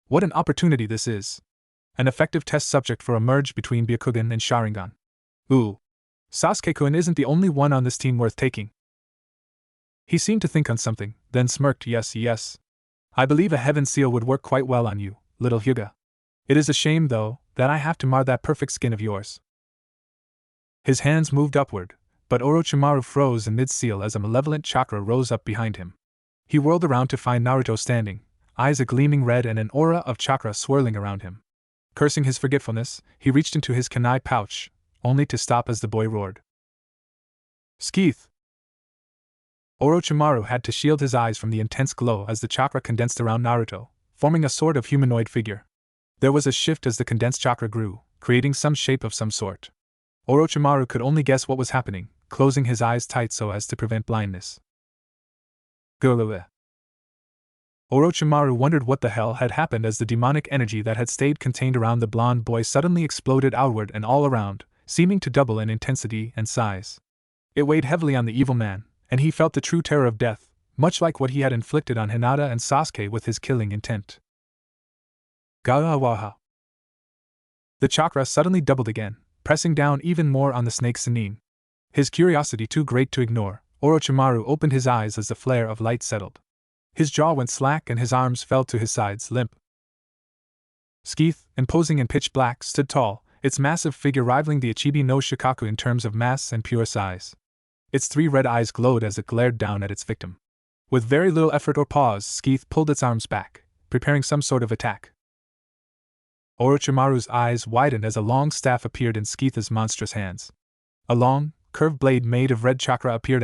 What an opportunity this is. An effective test subject for a merge between Byakugan and Sharingan. Ooh. Sasuke-kun isn't the only one on this team worth taking. He seemed to think on something, then smirked. Yes. I believe a heaven seal would work quite well on you, little Hyuga. It is a shame, though, that I have to mar that perfect skin of yours. His hands moved upward, but Orochimaru froze in mid-seal as a malevolent chakra rose up behind him. He whirled around to find Naruto standing, eyes a gleaming red and an aura of chakra swirling around him. Cursing his forgetfulness, he reached into his kunai pouch, only to stop as the boy roared. Skeeth! Orochimaru had to shield his eyes from the intense glow as the chakra condensed around Naruto, forming a sort of humanoid figure. There was a shift as the condensed chakra grew, creating some shape of some sort. Orochimaru could only guess what was happening, closing his eyes tight so as to prevent blindness. Gulue. Orochimaru wondered what the hell had happened as the demonic energy that had stayed contained around the blonde boy suddenly exploded outward and all around, seeming to double in intensity and size. It weighed heavily on the evil man, and he felt the true terror of death, much like what he had inflicted on Hinata and Sasuke with his killing intent. Gawaha. The chakra suddenly doubled again, pressing down even more on the snake Sannin. His curiosity too great to ignore, Orochimaru opened his eyes as the flare of light settled. His jaw went slack and his arms fell to his sides, limp. Skeeth, imposing in pitch black, stood tall, its massive figure rivaling the Ichibi no Shikaku in terms of mass and pure size. Its 3 red eyes glowed as it glared down at its victim. With very little effort or pause, Skeeth pulled its arms back, preparing some sort of attack. Orochimaru's eyes widened as a long staff appeared in Skeeth's monstrous hands. A long, curved blade made of red chakra appeared at